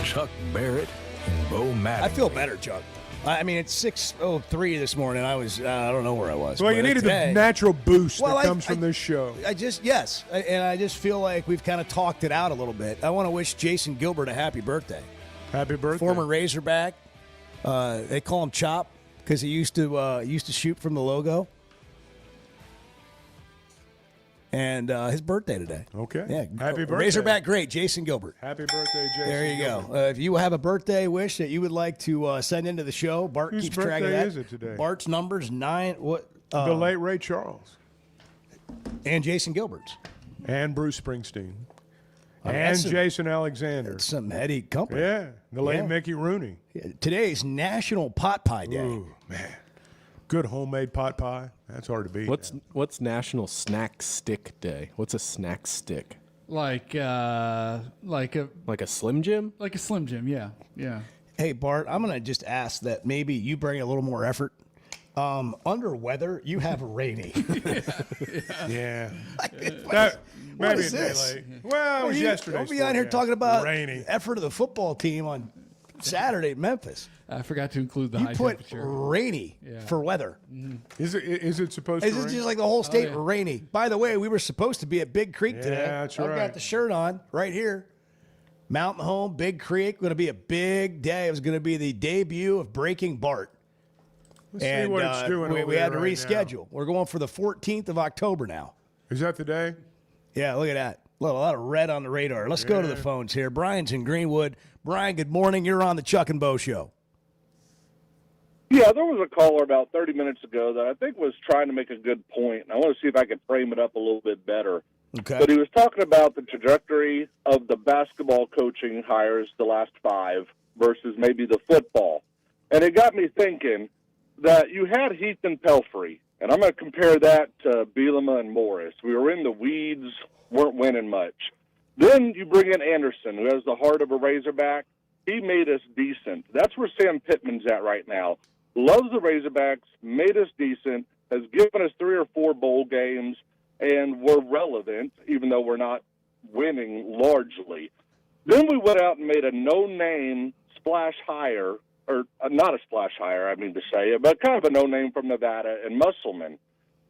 Chuck Barrett and Bo Mattingly. I feel better, Chuck. I mean, it's 6:03 this morning. I don't know where I was. Well, you needed today, the natural boost that comes from this show. I just feel like we've kind of talked it out a little bit. I want to wish Jason Gilbert a happy birthday. Happy birthday. Former Razorback. They call him Chop because he used to shoot from the logo. And his birthday today. Okay. Yeah. Happy birthday. Razorback great, Jason Gilbert. Happy birthday, Jason. There you go. If you have a birthday wish that you would like to send into the show, Bart Whose keeps track of birthday that. is it today? Bart's number's 9. What? The late Ray Charles. And Jason Gilbert's. And Bruce Springsteen. Oh, and that's Jason Alexander. That's some heady company. Yeah. The late Yeah. Mickey Rooney. Yeah. Today's National Pot Pie Day. Ooh, man. Good homemade pot pie. That's hard to beat. What's National Snack Stick Day? What's a snack stick? Like a Slim Jim? Like a Slim Jim, yeah. Hey, Bart, I'm going to just ask that maybe you bring a little more effort. Under weather, you have rainy. Yeah. What maybe is a day this? late. Well, it was yesterday. Don't be out here talking about rainy. effort of the football team on Saturday at Memphis. I forgot to include the You high put temperature. rainy for weather. Is it supposed Is to it rain? just like the whole state yeah. rainy? By the way, we were supposed to be at Big Creek today. Yeah, that's I've right. got the shirt on right here. Mountain Home, Big Creek, going to be a big day. It was going to be the debut of Breaking Bart. Let's see what it's doing we over had to there right reschedule. We're going for the 14th of October now. Is that the day? Yeah, look at that. A lot of red on the radar. Let's go to the phones here. Brian's in Greenwood. Brian, good morning. You're on the Chuck and Bo Show. Yeah, there was a caller about 30 minutes ago that I think was trying to make a good point, and I want to see if I can frame it up a little bit better. Okay. But he was talking about the trajectory of the basketball coaching hires the last 5 versus maybe the football. And it got me thinking that you had Heath and Pelfrey, and I'm going to compare that to Bielema and Morris. We were in the weeds, weren't winning much. Then you bring in Anderson, who has the heart of a Razorback. He made us decent. That's where Sam Pittman's at right now. Loves the Razorbacks, made us decent, has given us 3 or 4 bowl games, and we're relevant, even though we're not winning largely. Then we went out and made a no-name splash hire, or not a splash hire, I mean to say, but kind of a no-name from Nevada and Musselman.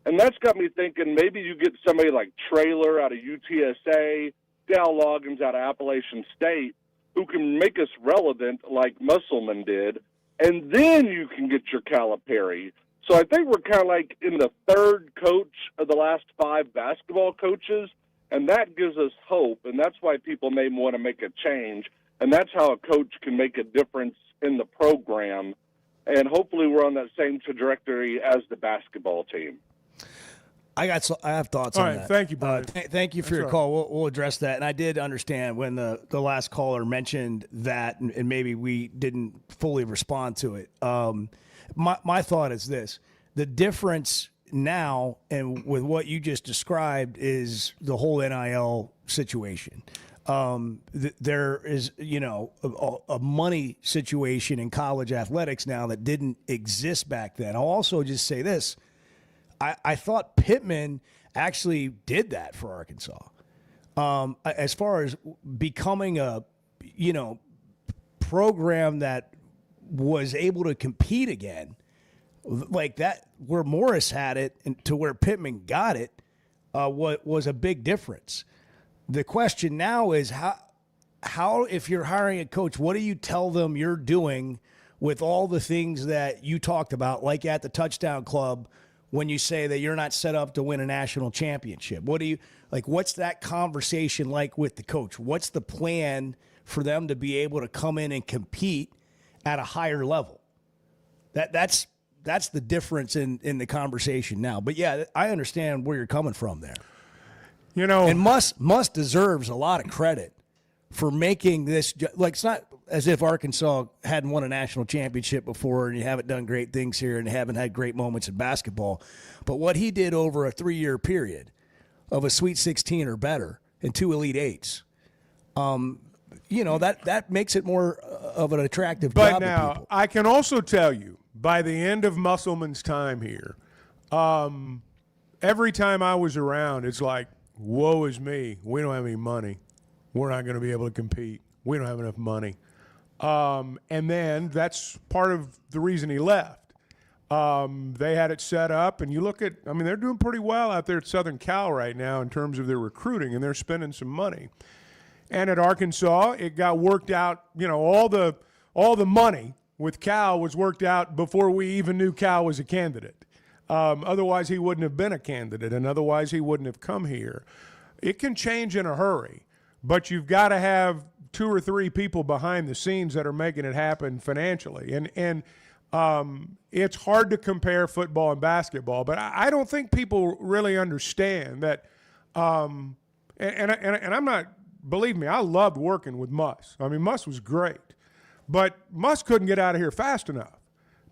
And that's got me thinking maybe you get somebody like Traylor out of UTSA, Dal Loggins out of Appalachian State, who can make us relevant like Musselman did, and then you can get your Calipari. So I think we're kind of like in the third coach of the last 5 basketball coaches, and that gives us hope, and that's why people may want to make a change, and that's how a coach can make a difference in the program, and hopefully we're on that same trajectory as the basketball team. I have thoughts All on right, that. thank you, Brian. Thank you for That's your right. call. We'll address that. And I did understand when the last caller mentioned that, and maybe we didn't fully respond to it. My thought is this. The difference now and with what you just described is the whole NIL situation. There is, a money situation in college athletics now that didn't exist back then. I'll also just say this. I thought Pittman actually did that for Arkansas. As far as becoming a, program that was able to compete again, like that, where Morris had it and to where Pittman got it, what was a big difference. The question now is how if you're hiring a coach, what do you tell them you're doing with all the things that you talked about, like at the Touchdown Club, when you say that you're not set up to win a national championship? What's that conversation like with the coach? What's the plan for them to be able to come in and compete at a higher level? That's the difference in the conversation now. But yeah, I understand where you're coming from there. And Muss deserves a lot of credit for making this, it's not, as if Arkansas hadn't won a national championship before and you haven't done great things here and haven't had great moments in basketball. But what he did over a 3-year period of a Sweet 16 or better and 2 Elite Eights, that makes it more of an attractive job. But now, I can also tell you, by the end of Musselman's time here, every time I was around, it's like, woe is me. We don't have any money. We're not going to be able to compete. We don't have enough money. And then that's part of the reason he left. They had it set up, and you look at, they're doing pretty well out there at Southern Cal right now in terms of their recruiting, and they're spending some money. And at Arkansas, it got worked out, all the money with Cal was worked out before we even knew Cal was a candidate. Otherwise, he wouldn't have been a candidate, and otherwise he wouldn't have come here. It can change in a hurry, but you've got to have 2 or 3 people behind the scenes that are making it happen financially. And it's hard to compare football and basketball, but I don't think people really understand that. And I'm not, believe me, I loved working with Muss. Muss was great, but Muss couldn't get out of here fast enough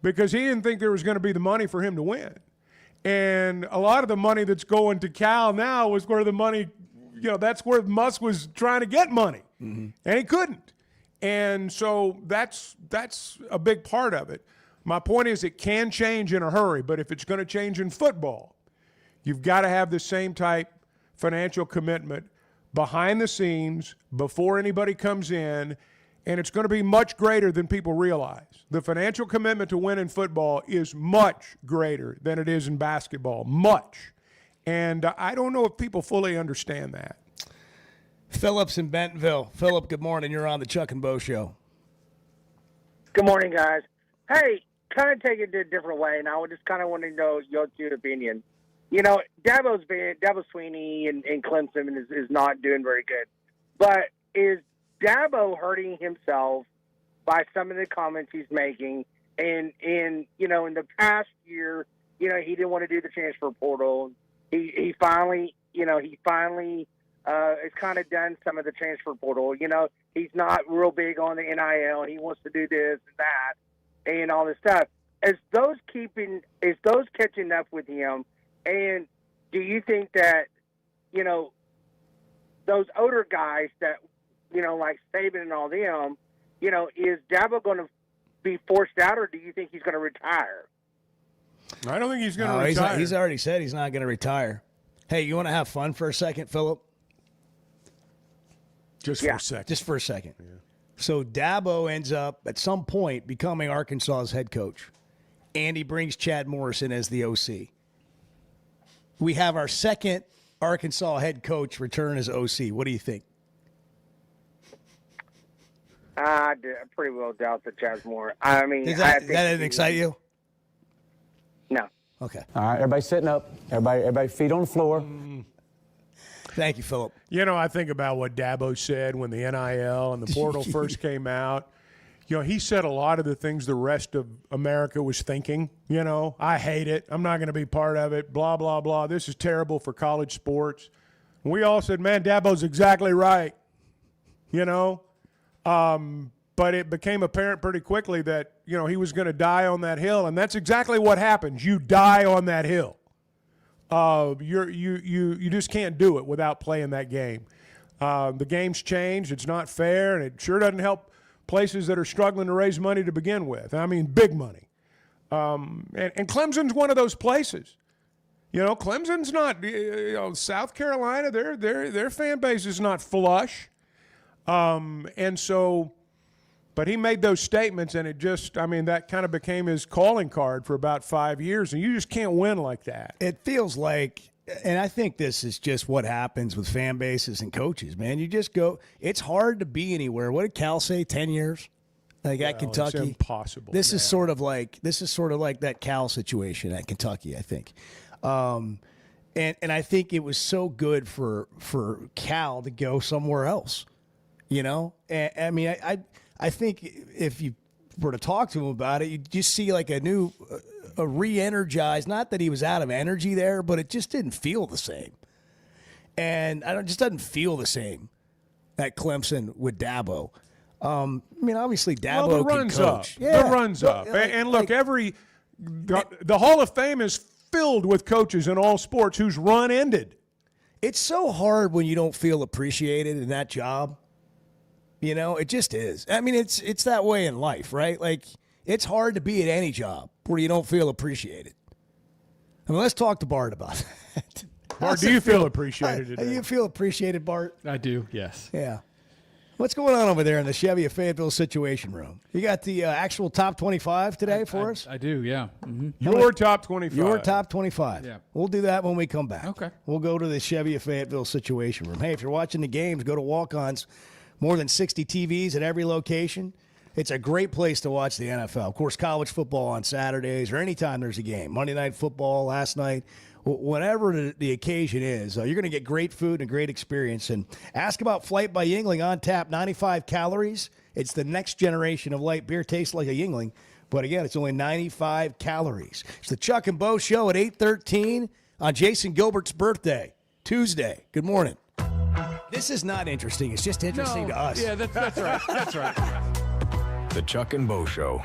because he didn't think there was going to be the money for him to win. And a lot of the money that's going to Cal now was where the money, that's where Muss was trying to get money, and he couldn't. And so that's a big part of it. My point is it can change in a hurry, but if it's going to change in football, you've got to have the same type financial commitment behind the scenes before anybody comes in, and it's going to be much greater than people realize. The financial commitment to win in football is much greater than it is in basketball, much. And I don't know if people fully understand that. Phillip's in Bentonville. Phillip, good morning. You're on the Chuck and Bo Show. Good morning, guys. Hey, kind of take it a different way, and I would just kind of want to know your two opinion. Dabo Swinney and Clemson is not doing very good. But is Dabo hurting himself by some of the comments he's making? And in the past year, he didn't want to do the transfer portal. He finally has kind of done some of the transfer portal. He's not real big on the NIL. He wants to do this and that and all this stuff. Is those catching up with him? And do you think that, those older guys that, like Saban and all them, is Dabo going to be forced out, or do you think he's going to retire? I don't think he's going to retire. He's already said he's not going to retire. Hey, you want to have fun for a second, Phillip? Just for a second. Just for a second. Yeah. So Dabo ends up, at some point, becoming Arkansas's head coach, and he brings Chad Morris in as the OC. We have our second Arkansas head coach return as OC. What do you think? I pretty well doubt that Chad Morris. That didn't excite you? No. Okay. All right, everybody sitting up. Everybody feet on the floor. Thank you, Phillip. I think about what Dabo said when the NIL and the portal first came out. He said a lot of the things the rest of America was thinking. I hate it. I'm not going to be part of it. Blah, blah, blah. This is terrible for college sports. And we all said, man, Dabo's exactly right. But it became apparent pretty quickly that, he was going to die on that hill. And that's exactly what happens. You die on that hill. You just can't do it without playing that game. The game's changed. It's not fair, and it sure doesn't help places that are struggling to raise money to begin with. Big money. And Clemson's one of those places. Clemson's not. South Carolina, their fan base is not flush. And so, but he made those statements, and it just, that kind of became his calling card for about 5 years, and you just can't win like that. It feels like, and I think this is just what happens with fan bases and coaches, man. You just go, it's hard to be anywhere. What did Cal say, 10 years? At Kentucky? It's impossible. This is sort of like that Cal situation at Kentucky, I think. And I think it was so good for Cal to go somewhere else. I think if you were to talk to him about it, you just see like a re-energized, not that he was out of energy there, but it just didn't feel the same. And it just doesn't feel the same at Clemson with Dabo. I mean, obviously Dabo the can run's coach. up. Yeah. The run's up. And look, the Hall of Fame is filled with coaches in all sports whose run ended. It's so hard when you don't feel appreciated in that job. You know, it just is. I mean, it's that way in life, right? Like, it's hard to be at any job where you don't feel appreciated. I mean, let's talk to Bart about that. Bart, do you feel appreciated today? Do you feel appreciated, Bart? I do, yes. Yeah. What's going on over there in the Chevy of Fayetteville Situation Room? You got the actual top 25 today for us? I do, yeah. Mm-hmm. Your top 25. Your top 25. Yeah. We'll do that when we come back. Okay. We'll go to the Chevy of Fayetteville Situation Room. Hey, if you're watching the games, go to Walk-Ons. More than 60 TVs at every location. It's a great place to watch the NFL. Of course, college football on Saturdays or anytime there's a game. Monday Night Football last night. Whatever the occasion is, you're going to get great food and a great experience. And ask about Flight by Yuengling on tap, 95 calories. It's the next generation of light beer. Tastes like a Yuengling, but again, it's only 95 calories. It's the Chuck and Bo Show at 8:13 on Jason Gilbert's birthday, Tuesday. Good morning. This is not interesting. It's just interesting to us. Yeah, that's right. That's right. The Chuck and Bo Show.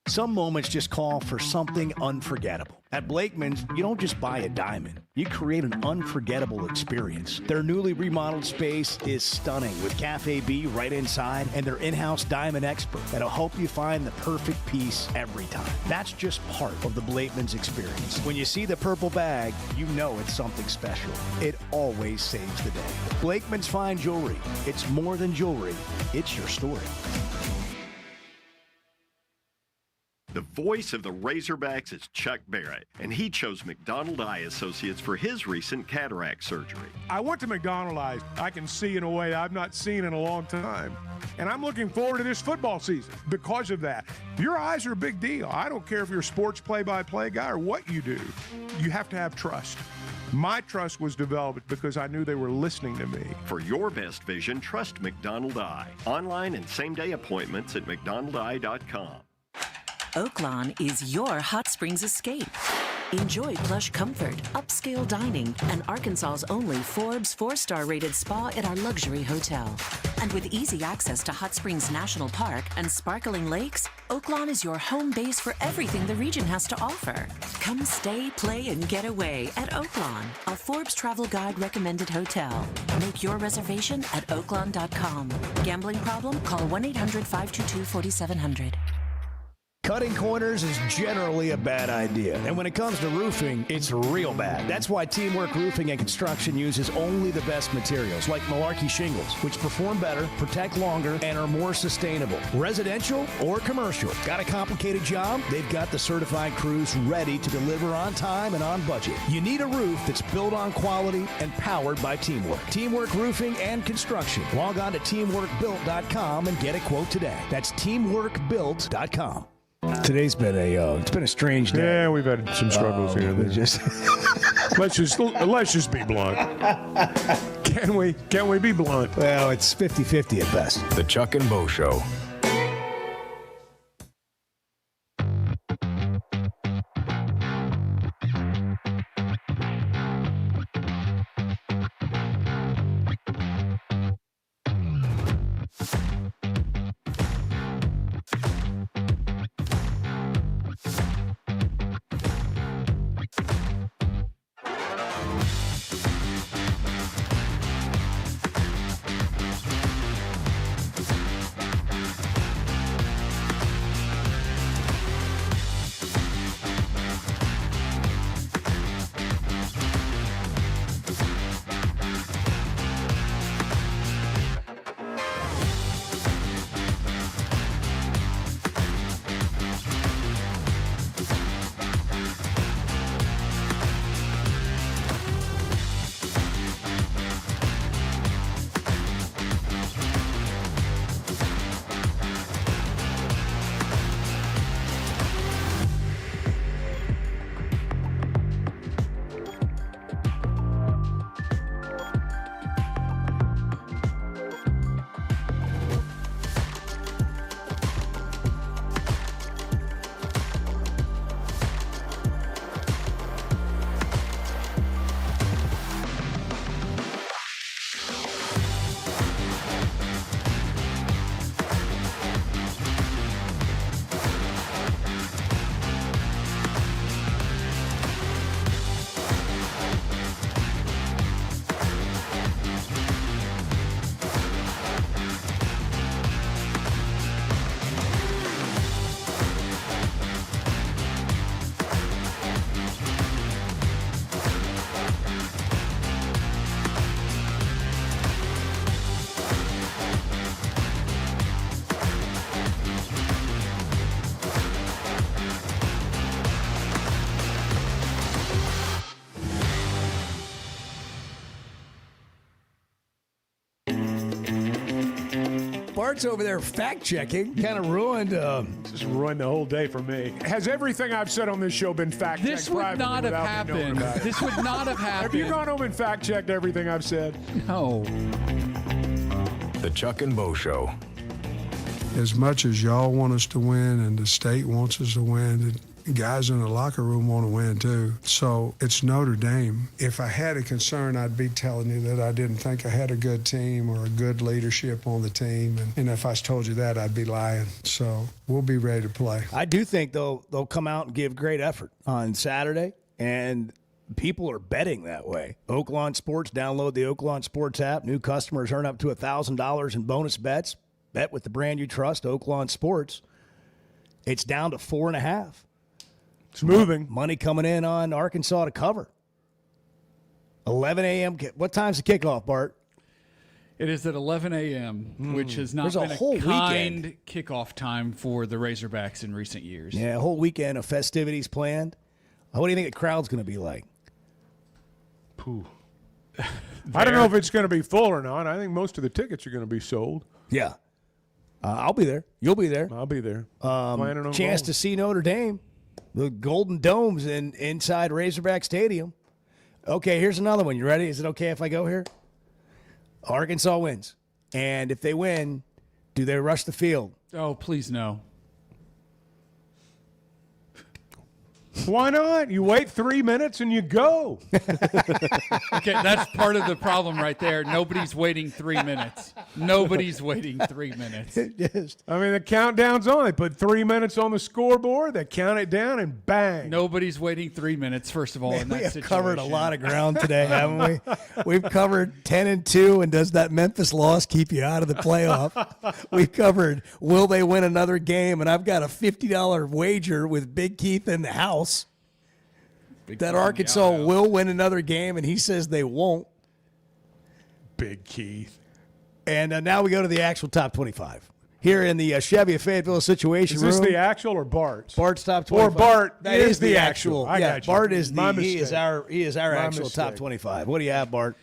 Some moments just call for something unforgettable. At Blakeman's, you don't just buy a diamond. You create an unforgettable experience. Their newly remodeled space is stunning with Cafe B right inside and their in-house diamond expert that'll help you find the perfect piece every time. That's just part of the Blakeman's experience. When you see the purple bag, you know it's something special. It always saves the day. Blakeman's Fine Jewelry. It's more than jewelry. It's your story. The voice of the Razorbacks is Chuck Barrett, and he chose McDonald Eye Associates for his recent cataract surgery. I went to McDonald Eyes. I can see in a way I've not seen in a long time. And I'm looking forward to this football season because of that. Your eyes are a big deal. I don't care if you're a sports play-by-play guy or what you do. You have to have trust. My trust was developed because I knew they were listening to me. For your best vision, trust McDonald Eye. Online and same-day appointments at McDonaldEye.com. Oaklawn is your hot springs escape. Enjoy plush comfort, upscale dining, and Arkansas's only Forbes 4-star rated spa at our luxury hotel. And with easy access to Hot Springs National Park and sparkling lakes, Oaklawn is your home base for everything the region has to offer. Come stay, play, and get away at Oaklawn, a Forbes Travel Guide recommended hotel. Make your reservation at oaklawn.com. Gambling problem? Call 1-800-522-4700. Cutting corners is generally a bad idea. And when it comes to roofing, it's real bad. That's why Teamwork Roofing and Construction uses only the best materials, like Malarkey shingles, which perform better, protect longer, and are more sustainable. Residential or commercial. Got a complicated job? They've got the certified crews ready to deliver on time and on budget. You need a roof that's built on quality and powered by Teamwork. Teamwork Roofing and Construction. Log on to teamworkbuilt.com and get a quote today. That's teamworkbuilt.com. Today's been it's been a strange day. Yeah, we've had some struggles here. Let's just be blunt. Can we be blunt? Well, it's 50-50 at best. The Chuck and Bo Show. Bart's over there fact-checking. Kind of ruined. Just ruined the whole day for me. Has everything I've said on this show been fact-checked? This would not have happened. This would not have happened. Have you gone home and fact-checked everything I've said? No. The Chuck and Bo Show. As much as y'all want us to win and the state wants us to win, the guys in the locker room want to win too. So it's Notre Dame. If I had a concern, I'd be telling you that I didn't think I had a good team or a good leadership on the team. And if I told you that, I'd be lying. So we'll be ready to play. I do think they'll come out and give great effort on Saturday, and people are betting that way. Oaklawn Sports, download the Oaklawn Sports app. New customers earn up to $1,000 in bonus bets. Bet with the brand you trust, Oaklawn Sports. It's down to 4.5. It's moving. Money coming in on Arkansas to cover. 11 a.m. What time's the kickoff, Bart? It is at 11 a.m., which has not been a kind kickoff time for the Razorbacks in recent years. Yeah, a whole weekend of festivities planned. What do you think the crowd's going to be like? Pooh. I don't know if it's going to be full or not. I think most of the tickets are going to be sold. Yeah. I'll be there. You'll be there. I'll be there. Planning on Chance going. to see Notre Dame. The Golden Dome's inside Razorback Stadium. Okay, here's another one. You ready? Is it okay if I go here? Arkansas wins. And if they win, do they rush the field? Oh, please no. Why not? You wait 3 minutes and you go. Okay, that's part of the problem right there. Nobody's waiting 3 minutes. Nobody's waiting 3 minutes. I mean, the countdown's on. They put 3 minutes on the scoreboard. They count it down, and bang. Nobody's waiting 3 minutes, first of all, in that We have situation. covered a lot of ground today, haven't we? We've covered 10-2, and does that Memphis loss keep you out of the playoff? We've covered will they win another game, and I've got a $50 wager with Big Keith in the house that Arkansas will win another game, and he says they won't. Big Keith. And now we go to the actual top 25. Here in the Chevy of Fayetteville Situation Room. Is this the actual or Bart's? Bart's top 25. Or Bart That is the actual. I got you. Bart is My he is mistake. our My actual top mistake. 25. What do you have, Bart?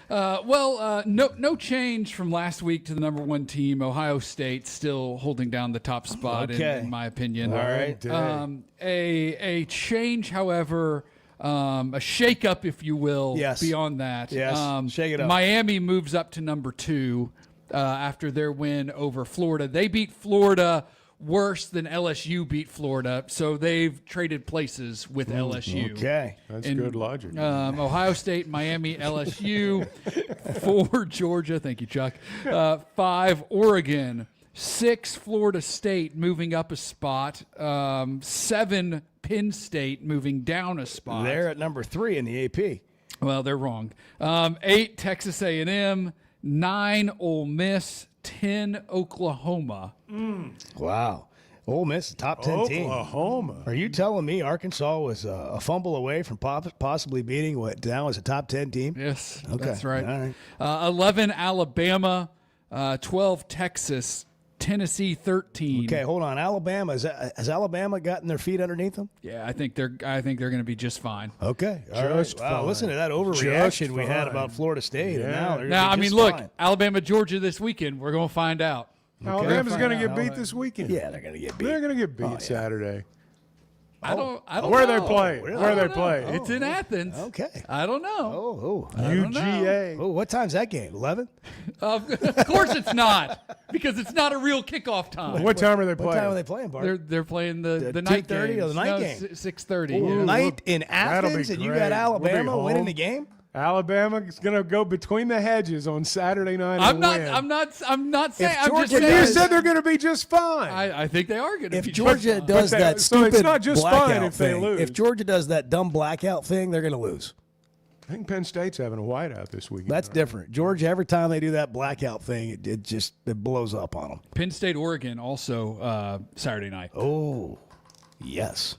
No change from last week to the number one team. Ohio State still holding down the top spot, in my opinion. All right. A change, however, a shake-up, if you will, Yes. beyond that. Yes. Shake it up. Miami moves up to number 2 after their win over Florida. They beat Florida worse than LSU beat Florida, so they've traded places with LSU. Okay. That's good logic. Ohio State, Miami, LSU, 4 Georgia. Thank you, Chuck. 5 Oregon, 6 Florida State moving up a spot, 7 Penn State moving down a spot. They're at number 3 in the AP. Well, they're wrong. 8 Texas A&M, 9 Ole Miss, 10 Oklahoma. Wow. Ole Miss, top 10 team. Oklahoma. Are you telling me Arkansas was a fumble away from possibly beating what now is a top 10 team? Yes, Okay. that's right. All right. 11 Alabama, 12 Texas, Tennessee 13. Okay, hold on. Alabama, has Alabama gotten their feet underneath them? Yeah, I think they're going to be just fine. Okay. All Just right. Wow, fine. listen to that overreaction we had about Florida State. And now they're Now, gonna I be mean, just look, fine. Alabama, Georgia this weekend. We're going to find out. Alabama's going to get beat this weekend. Yeah, they're going to get beat. They're going to get beat Saturday. I don't Where are know. they playing? Where are they playing? It's in Athens. Okay. I don't know. UGA. Oh, what time's that game? 11? Of course it's not, because it's not a real kickoff time. What time are they playing? What time are they playing, Bart? They're playing the night 2:30 game. or the night game? 6:30. Night in That'll be Athens, and you great. got Alabama We'll be winning home. the game? Alabama's going to go between the hedges on Saturday night I'm and not. win. I'm not saying. If I'm just Georgia saying. You said they're going to be just fine. I think they are going to If be. Georgia just does But that so stupid it's not just blackout fine if they thing, lose. if Georgia does that dumb blackout thing, they're going to lose. I think Penn State's having a whiteout this weekend. That's different. Georgia, every time they do that blackout thing, it blows up on them. Penn State, Oregon, also Saturday night. Oh, yes.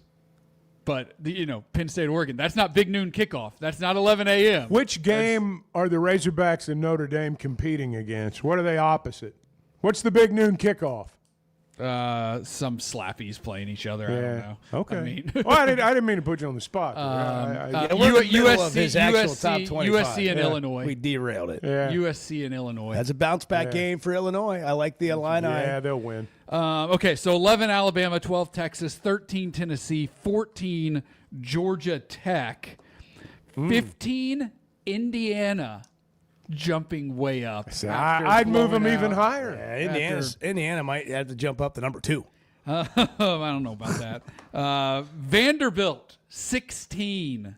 But Penn State, Oregon. That's not big noon kickoff. That's not 11 a.m. Which game are the Razorbacks and Notre Dame competing against? What are they opposite? What's the big noon kickoff? Some slappies playing each other. I don't know. Okay. I mean, well, I didn't mean to put you on the spot. We're in the middle of his actual top 25. USC and Illinois. We derailed it. Yeah. USC and Illinois. That's a bounce-back game for Illinois. I like the Illini. Yeah, they'll win. Okay, so 11 Alabama, 12 Texas, 13 Tennessee, 14 Georgia Tech, 15 Indiana, jumping way up. I'd move them even higher. Yeah, Indiana might have to jump up to number 2. I don't know about that. Vanderbilt, 16.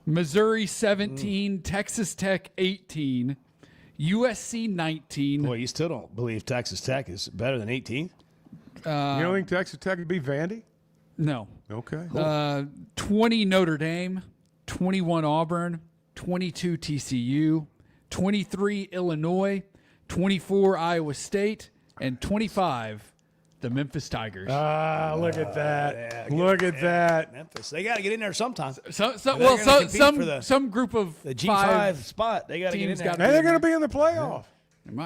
Missouri, 17. Texas Tech, 18. USC, 19. Boy, you still don't believe Texas Tech is better than 18? You don't think Texas Tech would beat Vandy? No. Okay. 20 Notre Dame, 21 Auburn, 22 TCU, 23 Illinois, 24 Iowa State, and 25 the Memphis Tigers. Look at that. Look at that. Memphis. They got to get in there sometime. Some group of the G5 spot. They got to get in there. And they're going to be in the playoff.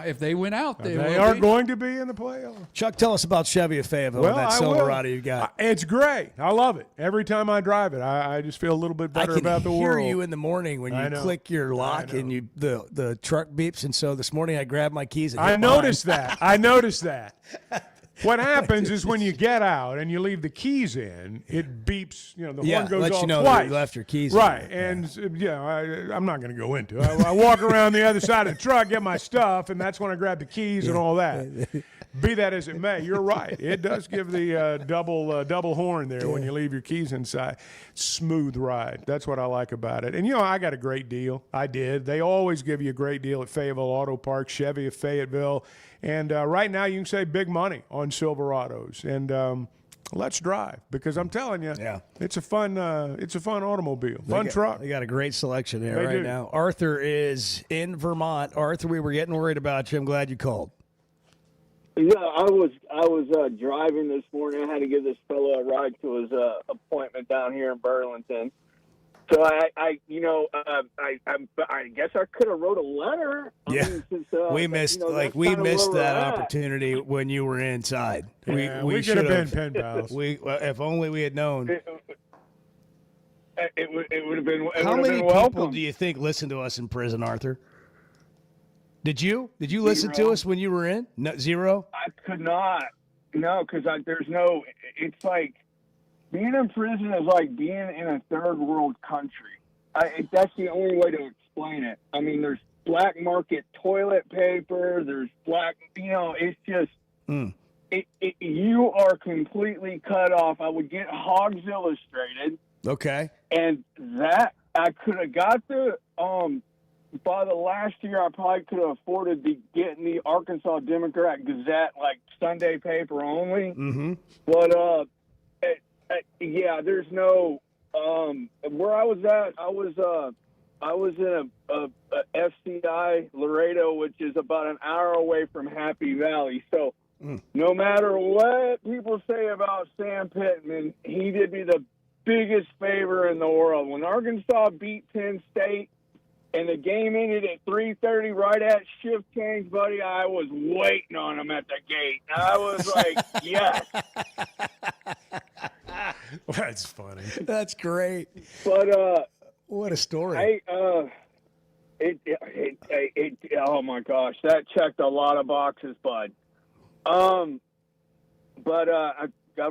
If they win out, they are going to be in the playoff. Chuck, tell us about Chevy of Fayetteville and that Silverado you got. It's great. I love it. Every time I drive it, I just feel a little bit better about the world. I can hear you in the morning when you click your lock and the truck beeps. And so this morning I grabbed my keys. And I noticed that. What happens is when you get out and you leave the keys in, it beeps. The horn goes off twice. You left your keys right. in. And I'm not going to go into it. I walk around the other side of the truck, get my stuff, and that's when I grab the keys and all that. Be that as it may, you're right. It does give the double horn there when you leave your keys inside. Smooth ride. That's what I like about it. And, I got a great deal. I did. They always give you a great deal at Fayetteville Auto Park, Chevy of Fayetteville. And right now you can save big money on Silverados. And let's drive, because I'm telling you, it's a fun automobile, fun truck. They got a great selection there now. Arthur is in Vermont. Arthur, we were getting worried about you. I'm glad you called. Yeah, I was driving this morning. I had to give this fellow a ride to his appointment down here in Burlington. So I guess I could have wrote a letter. We missed that opportunity when you were inside. We could have been pen pals. If only we had known. It would have been. How many people do you think listen to us in prison, Arthur? Did you listen to us when you were in? No, zero? I could not. No, because there's no. It's like being in prison is like being in a third world country. That's the only way to explain it. I mean, there's black market toilet paper. There's black. It's just. You are completely cut off. I would get Hogs Illustrated. Okay. And that I could have got the by the last year, I probably could have afforded getting the Arkansas Democrat Gazette, like Sunday paper only. Mm-hmm. But there's no. Where I was at, I was in a FCI Laredo, which is about an hour away from Happy Valley. So no matter what people say about Sam Pittman, he did me the biggest favor in the world. When Arkansas beat Penn State, and the game ended at 3:30 right at shift change, buddy, I was waiting on him at the gate. I was like, yes. That's funny. That's great. But what a story. oh my gosh, that checked a lot of boxes, bud. God,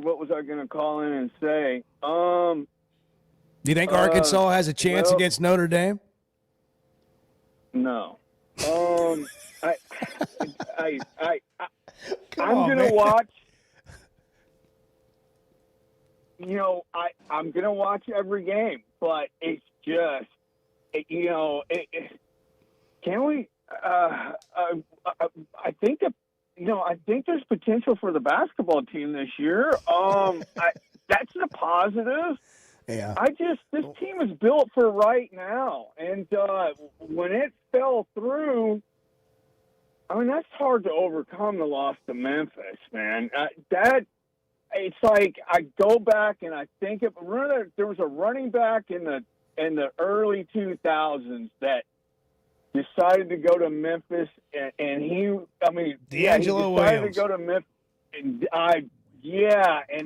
what was I going to call in and say? Do you think Arkansas has a chance against Notre Dame? No. I'm gonna watch. I'm gonna watch every game, but it's just, can we? I think that, I think there's potential for the basketball team this year. That's a positive. Yeah. This team is built for right now. And when it fell through, that's hard to overcome, the loss to Memphis, man. It's like I go back and I think remember there was a running back in the early 2000s that decided to go to Memphis, and he D'Angelo decided Williams. to go to Memphis. and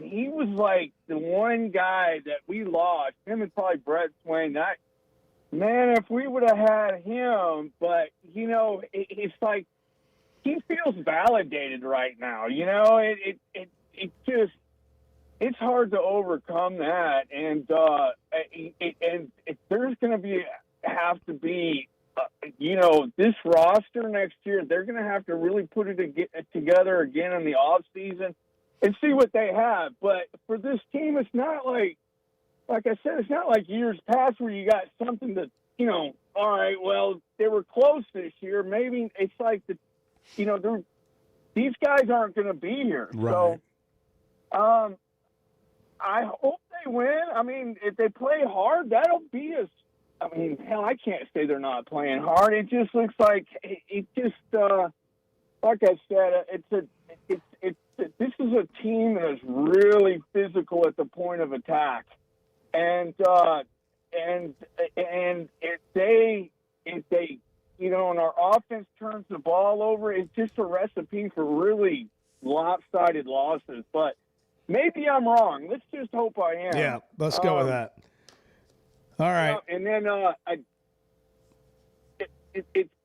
he was like the one guy that we lost. Him and probably Brett Swain. Man, if we would have had him, but it's like he feels validated right now. It's hard to overcome that, and there's going to have to be this roster next year. They're going to have to really put it together again in the off season and see what they have. But for this team, it's not like I said, it's not like years past where you got something that, all right, well, they were close this year. Maybe it's like these guys aren't going to be here. Right. So, I hope they win. I mean, if they play hard, that'll be hell, I can't say they're not playing hard. It just looks like like I said, this is a team that is really physical at the point of attack. And if they and our offense turns the ball over, it's just a recipe for really lopsided losses. But maybe I'm wrong. Let's just hope I am. Yeah, let's go with that. All right. And then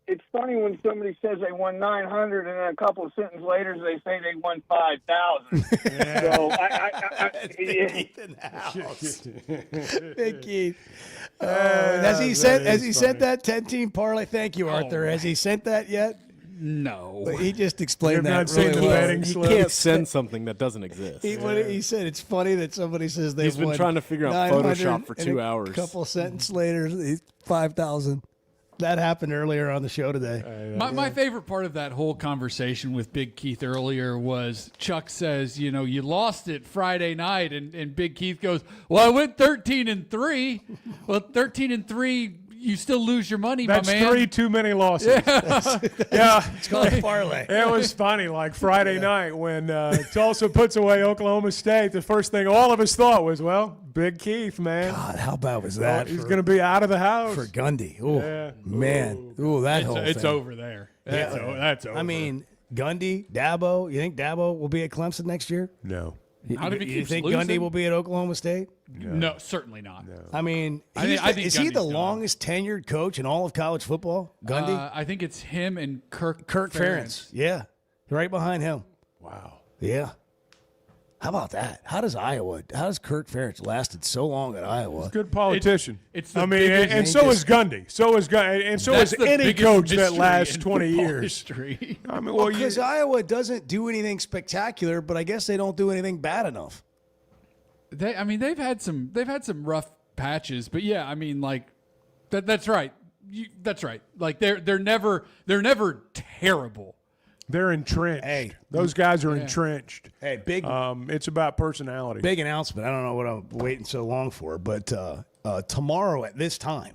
it's funny when somebody says they won 900, and then a couple of sentences later they say they won 5,000. So Keith in the house. Big Keith. Has he sent that 10-team parlay? Thank you, Arthur. Has he sent that yet? No. But he just explained You've that not seen really the well. betting You slip. can't send something that doesn't exist. He said it's funny that somebody says they He's been won trying to figure out 900, Photoshop for 2 and hours. A couple sentences later, 5,000. That happened earlier on the show today. My favorite part of that whole conversation with Big Keith earlier was Chuck says, you lost it Friday night, and Big Keith goes, well, I went 13-3. Well, 13-3, you still lose your money, That's my man. 3 too many losses. Yeah. It's called a parlay. It was funny, like Friday night when Tulsa puts away Oklahoma State, the first thing all of us thought was, well, Big Keith, man. God, how bad was that? He's going to be out of the house. For Gundy. Oh, Yeah. man. Ooh, that whole thing. It's over there. That's over. I mean, Gundy, Dabo, you think Dabo will be at Clemson next year? No. Not if he You keeps think losing? Gundy will be at Oklahoma State? No, certainly not. I mean, I think is he Gundy's the gone. longest tenured coach in all of college football? Gundy? I think it's him and Kirk Ferentz. Yeah. Right behind him. Wow. Yeah. How about that? How does Kirk Ferentz lasted so long at Iowa? Good politician. It's the I mean, biggest- and so is Gundy. So is any biggest coach that mystery lasts in 20 football years. history. I mean, Well, because Iowa doesn't do anything spectacular, but I guess they don't do anything bad enough. They've had some rough patches, but yeah, I mean, like that's right. That's right. Like they're never terrible. They're entrenched. Hey, those guys are entrenched. Hey, big. It's about personality. Big announcement. I don't know what I'm waiting so long for, but tomorrow at this time,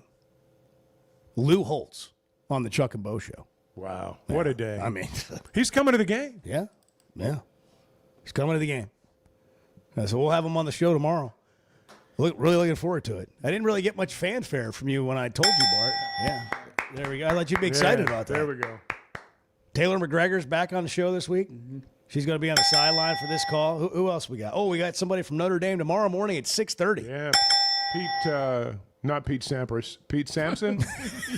Lou Holtz on the Chuck and Bo Show. Wow, what a day! I mean, he's coming to the game. Yeah, he's coming to the game. So we'll have him on the show tomorrow. Really looking forward to it. I didn't really get much fanfare from you when I told you, Bart. Yeah, there we go. I thought you'd be excited about that. There we go. Taylor McGregor's back on the show this week. Mm-hmm. She's going to be on the sideline for this call. Who else we got? Oh, we got somebody from Notre Dame tomorrow morning at 6:30. Yeah, Pete. Not Pete Sampras. Pete Sampson.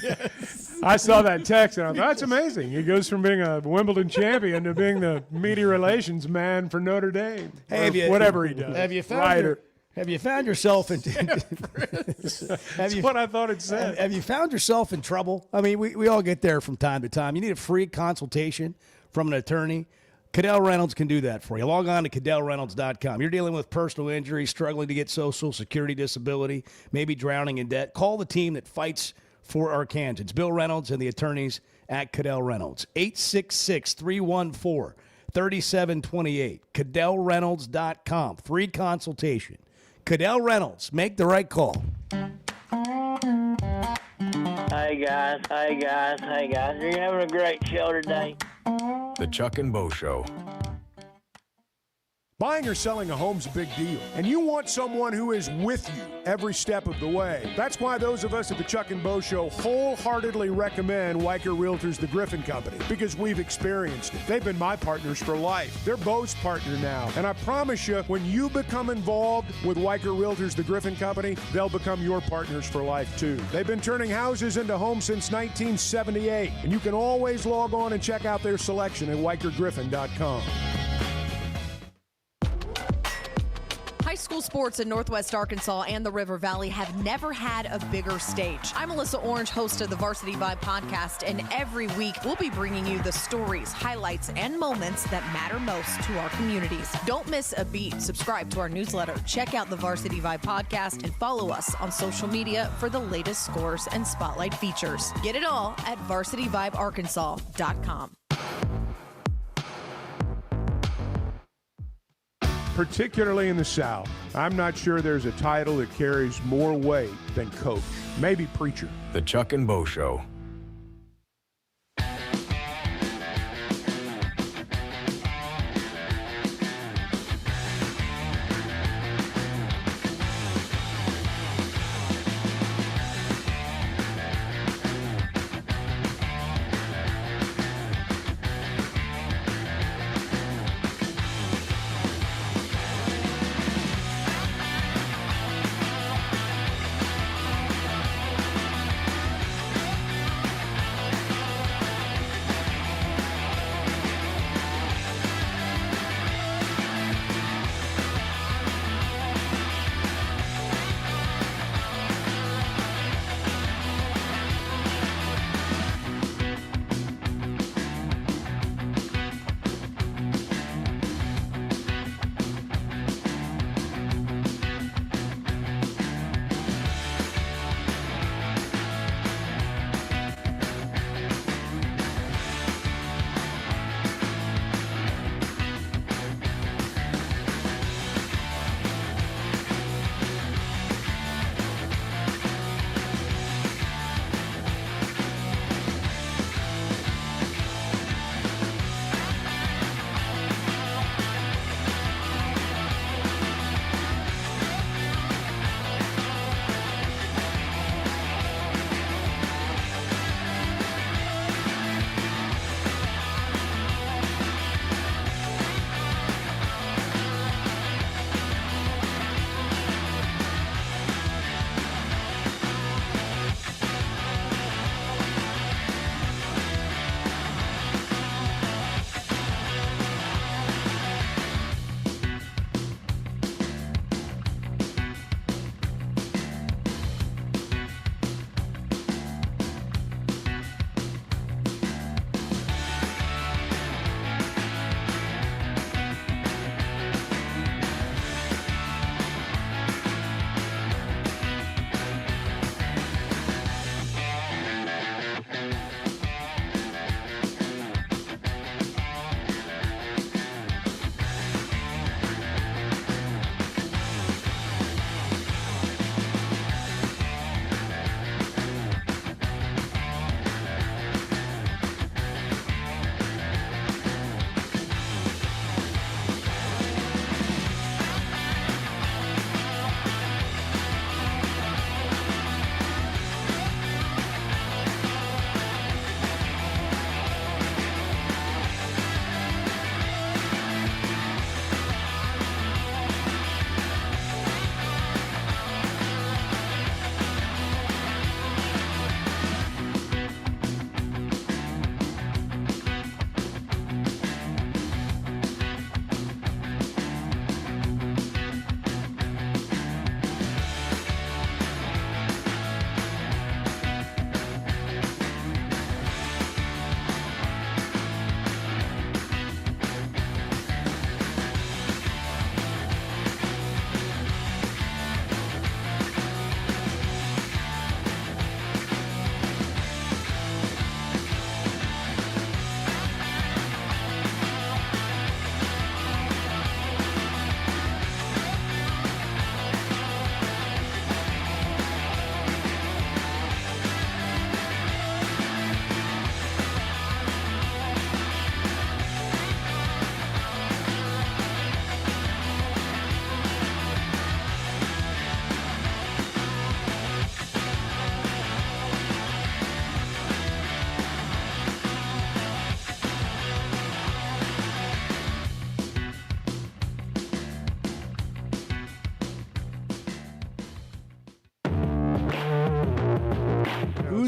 Yes. I saw that text and I thought that's amazing. He goes from being a Wimbledon champion to being the media relations man for Notre Dame. Hey, whatever he does. Have you found Writer. Have you found yourself in? That's what I thought it said. Have you found yourself in trouble? I mean, we all get there from time to time. You need a free consultation from an attorney. Cadell Reynolds can do that for you. Log on to CadellReynolds.com. You're dealing with personal injury, struggling to get Social Security disability, maybe drowning in debt. Call the team that fights for Arkansans. Bill Reynolds and the attorneys at Cadell Reynolds. 866-314-3728. CadellReynolds.com. Free consultation. Cadell Reynolds. Make the right call. Hey guys. You're having a great show today. The Chuck and Bo Show. Buying or selling a home's a big deal, and you want someone who is with you every step of the way. That's why those of us at the Chuck and Bo Show wholeheartedly recommend Weicker Realtors, the Griffin Company, because we've experienced it. They've been my partners for life. They're Bo's partner now, and I promise you, when you become involved with Weicker Realtors, the Griffin Company, they'll become your partners for life too. They've been turning houses into homes since 1978, and you can always log on and check out their selection at WeicherGriffin.com. High school sports in Northwest Arkansas and the River Valley have never had a bigger stage. I'm Alyssa Orange, host of the Varsity Vibe podcast, and every week we'll be bringing you the stories, highlights, and moments that matter most to our communities. Don't miss a beat. Subscribe to our newsletter, check out the Varsity Vibe podcast, and follow us on social media for the latest scores and spotlight features. Get it all at varsityvibearkansas.com. Particularly in the South, I'm not sure there's a title that carries more weight than coach. Maybe preacher. The Chuck and Bo Show.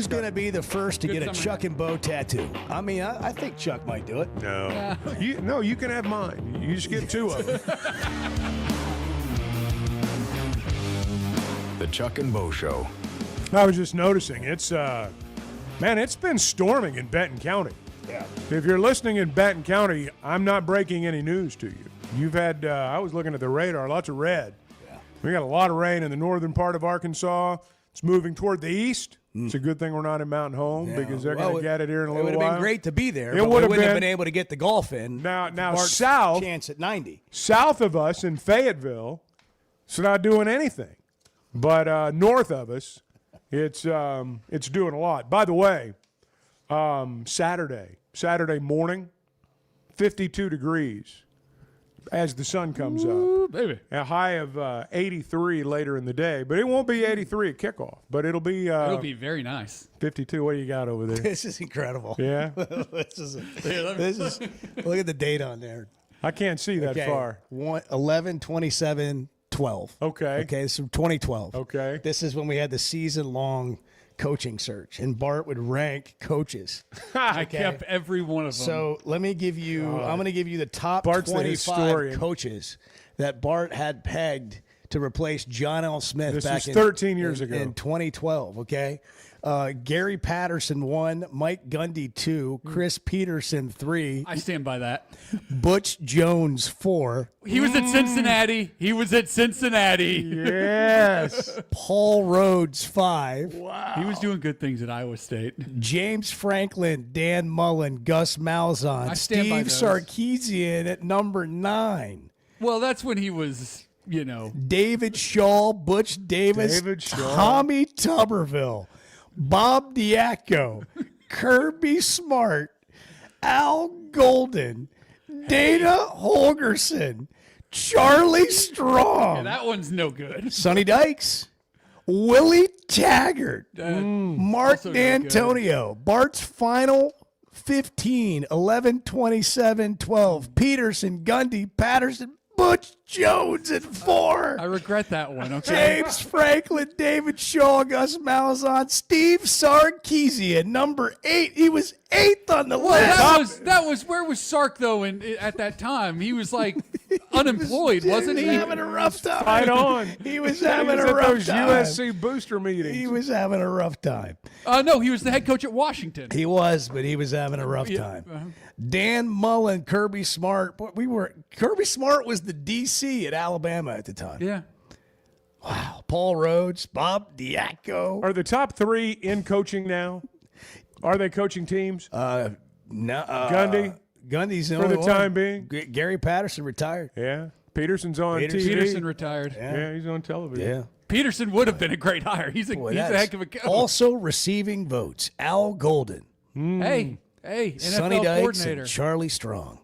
Who's going to be the first to Good get a summer. Chuck and Bo tattoo? I mean, I think Chuck might do it. No. You can have mine. You just get 2 of them. The Chuck and Bo Show. I was just noticing, it's been storming in Benton County. Yeah. If you're listening in Benton County, I'm not breaking any news to you. You've had, I was looking at the radar, lots of red. Yeah. We got a lot of rain in the northern part of Arkansas. It's moving toward the east. It's a good thing we're not in Mountain Home because they're going to get it here in a little while. It would have been great to be there. It but would we have wouldn't have been able to get the golf in. Now Bart's south, chance at 90. South of us in Fayetteville, it's not doing anything. But north of us, it's doing a lot. By the way, Saturday morning, 52 degrees as the sun comes up. Baby. A high of 83 later in the day, but it won't be 83 at kickoff. But it'll be very nice. 52. What do you got over there? This is incredible. Yeah. This is look at the date on there. I can't see that far. 11/27/12. Okay. It's from 2012. Okay. This is when we had the season-long coaching search, and Bart would rank coaches. I kept every one of them. So let me give you. I'm going to give you the top Bart's the 25 historian. coaches that Bart had pegged to replace John L. Smith This back was 13 years ago. in 2012. Okay. Gary Patterson 1, Mike Gundy 2, Chris Peterson 3, I stand by that. Butch Jones 4. He was at Cincinnati. Yes. Paul Rhodes 5. Wow. He was doing good things at Iowa State. James Franklin, Dan Mullen, Gus Malzahn, I stand by Steve those. Sarkisian at number 9. Well, that's when he was, David Shaw, Butch Davis, David Shaw. Tommy Tuberville, Bob Diaco, Kirby Smart, Al Golden, Dana Holgerson, Charlie Strong, Yeah, that one's no good. Sonny Dykes, Willie Taggart, Mark also no good. D'Antonio, Bart's final 15, 11/27/12, Peterson, Gundy, Patterson, Butch Jones at 4. I regret that one. Okay. James Franklin, David Shaw, Gus Malzahn, Steve Sarkisian, number 8. He was 8th on the list. That was where was Sark though? At that time, he was like unemployed, wasn't he? He was having a rough time. Fight on. He was having He was a at rough those time. USC booster meetings. He was having a rough time. No, he was the head coach at Washington. He was, but he was having a rough time. Dan Mullen, Kirby Smart. Kirby Smart was the DC at Alabama at the time. Yeah. Wow. Paul Rhodes, Bob Diaco. Are the top 3 in coaching now? Are they coaching teams? No. Gundy? Gundy's the For only the one. time being? Gary Patterson retired. Yeah. Peterson's on TV. Peterson retired. Yeah, he's on television. Yeah. Peterson would have been a great hire. He's a heck of a coach. Also receiving votes, Al Golden, Hey, NFL Sonny Dykes, coordinator. and Charlie Strong.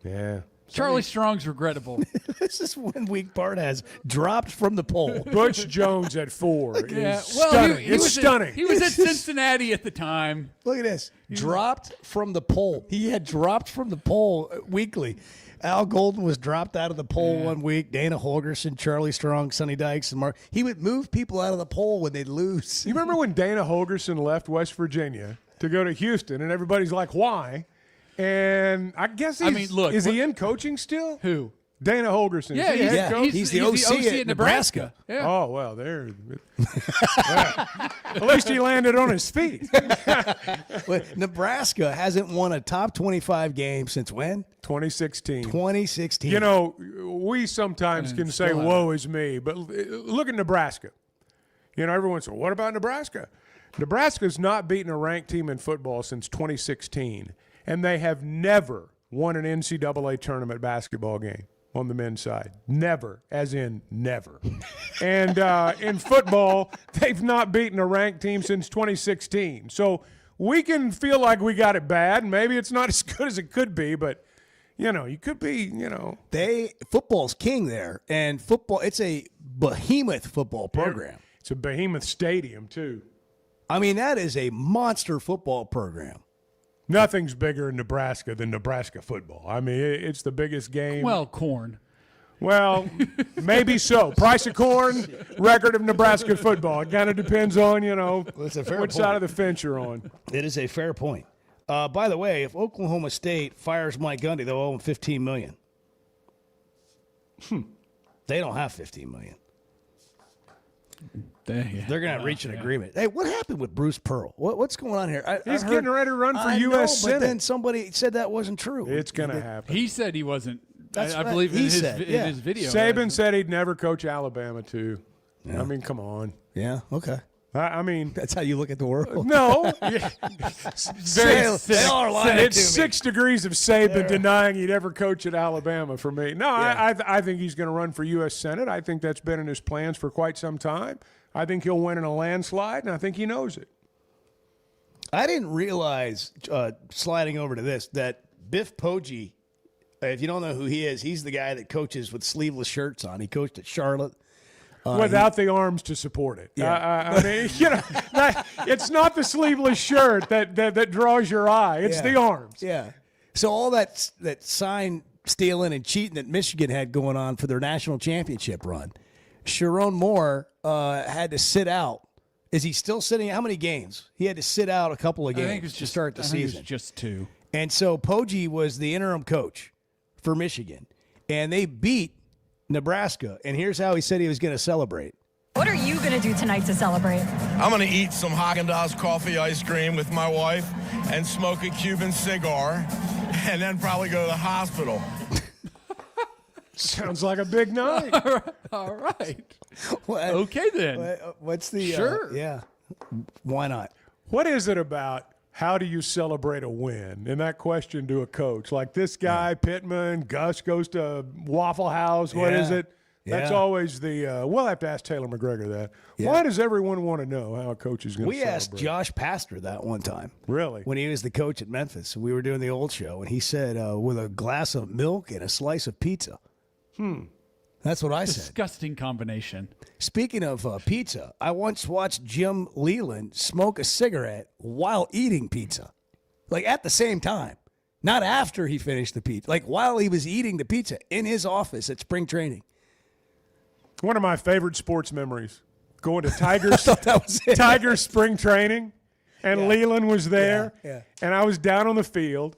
Yeah. Charlie Strong's regrettable. This is when Week Bart has dropped from the poll. Butch Jones at 4 Yeah, is well, stunning. he It's was stunning. He was at Cincinnati at the time. Look at this. Dropped from the poll. He had dropped from the poll weekly. Al Golden was dropped out of the poll one week. Dana Holgerson, Charlie Strong, Sonny Dykes, and Mark. He would move people out of the poll when they'd lose. You remember when Dana Holgerson left West Virginia to go to Houston, and everybody's like, why? And I guess is he in coaching still? Who? Dana Holgerson. Yeah, Is he head coach? he's the OC at Nebraska. Yeah. Oh, well, there. At least he landed on his feet. But Nebraska hasn't won a top 25 game since when? 2016. 2016. You know, we sometimes can say, woe is me, but look at Nebraska. You know, everyone says, what about Nebraska? Nebraska's not beaten a ranked team in football since 2016, and they have never won an NCAA tournament basketball game on the men's side. Never, as in never. And in football, they've not beaten a ranked team since 2016. So we can feel like we got it bad, and maybe it's not as good as it could be, but, you know, you could be, you know. Football's king there, and football, it's a behemoth football program. It's a behemoth stadium, too. I mean, that is a monster football program. Nothing's bigger in Nebraska than Nebraska football. I mean, it's the biggest game. Well, corn. Well, maybe so. Price of corn, record of Nebraska football. It kind of depends on, it's a fair which point. side of the fence you're on. It is a fair point. By the way, if Oklahoma State fires Mike Gundy, they'll owe him $15 million. They don't have $15 million. They're going to reach an agreement. Hey, what happened with Bruce Pearl? What's going on here? He's getting ready to run for U.S. Senate. But then somebody said that wasn't true. It's going to happen. He said he wasn't. That's I what believe he in said, his video. Saban said he'd never coach Alabama, too. Yeah. I mean, come on. Yeah, okay. I mean, that's how you look at the world. No. It's 6 degrees of Saban denying he'd ever coach at Alabama for me. No, I think he's going to run for U.S. Senate. I think that's been in his plans for quite some time. I think he'll win in a landslide, and I think he knows it. I didn't realize, sliding over to this, that Biff Poggi, if you don't know who he is, he's the guy that coaches with sleeveless shirts on. He coached at Charlotte. Without the arms to support it. Yeah. I mean, it's not the sleeveless shirt that draws your eye. It's the arms. Yeah. So all that sign stealing and cheating that Michigan had going on for their national championship run, Sharon Moore had to sit out. Is he still sitting? How many games? He had to sit out a couple of games to start the season. It was just 2. And so Poggi was the interim coach for Michigan, and they beat Nebraska, and here's how he said he was going to celebrate. What are you going to do tonight to celebrate? I'm going to eat some Haagen-Dazs coffee ice cream with my wife and smoke a Cuban cigar and then probably go to the hospital. Sounds like a big night. All right. Okay, then. What's the... Sure. Yeah. Why not? What is it about how do you celebrate a win? And that question to a coach. Like this guy, Pittman, Gus goes to Waffle House. What is it? That's always the we'll have to ask Taylor McGregor that. Yeah. Why does everyone want to know how a coach is going to celebrate? We asked Josh Pastor that one time. Really? When he was the coach at Memphis. We were doing the old show, and he said, with a glass of milk and a slice of pizza. That's what I said. Disgusting combination. Speaking of pizza, I once watched Jim Leland smoke a cigarette while eating pizza. Like at the same time. Not after he finished the pizza. Like while he was eating the pizza in his office at spring training. One of my favorite sports memories. Going to Tigers spring training, and Leland was there, and I was down on the field,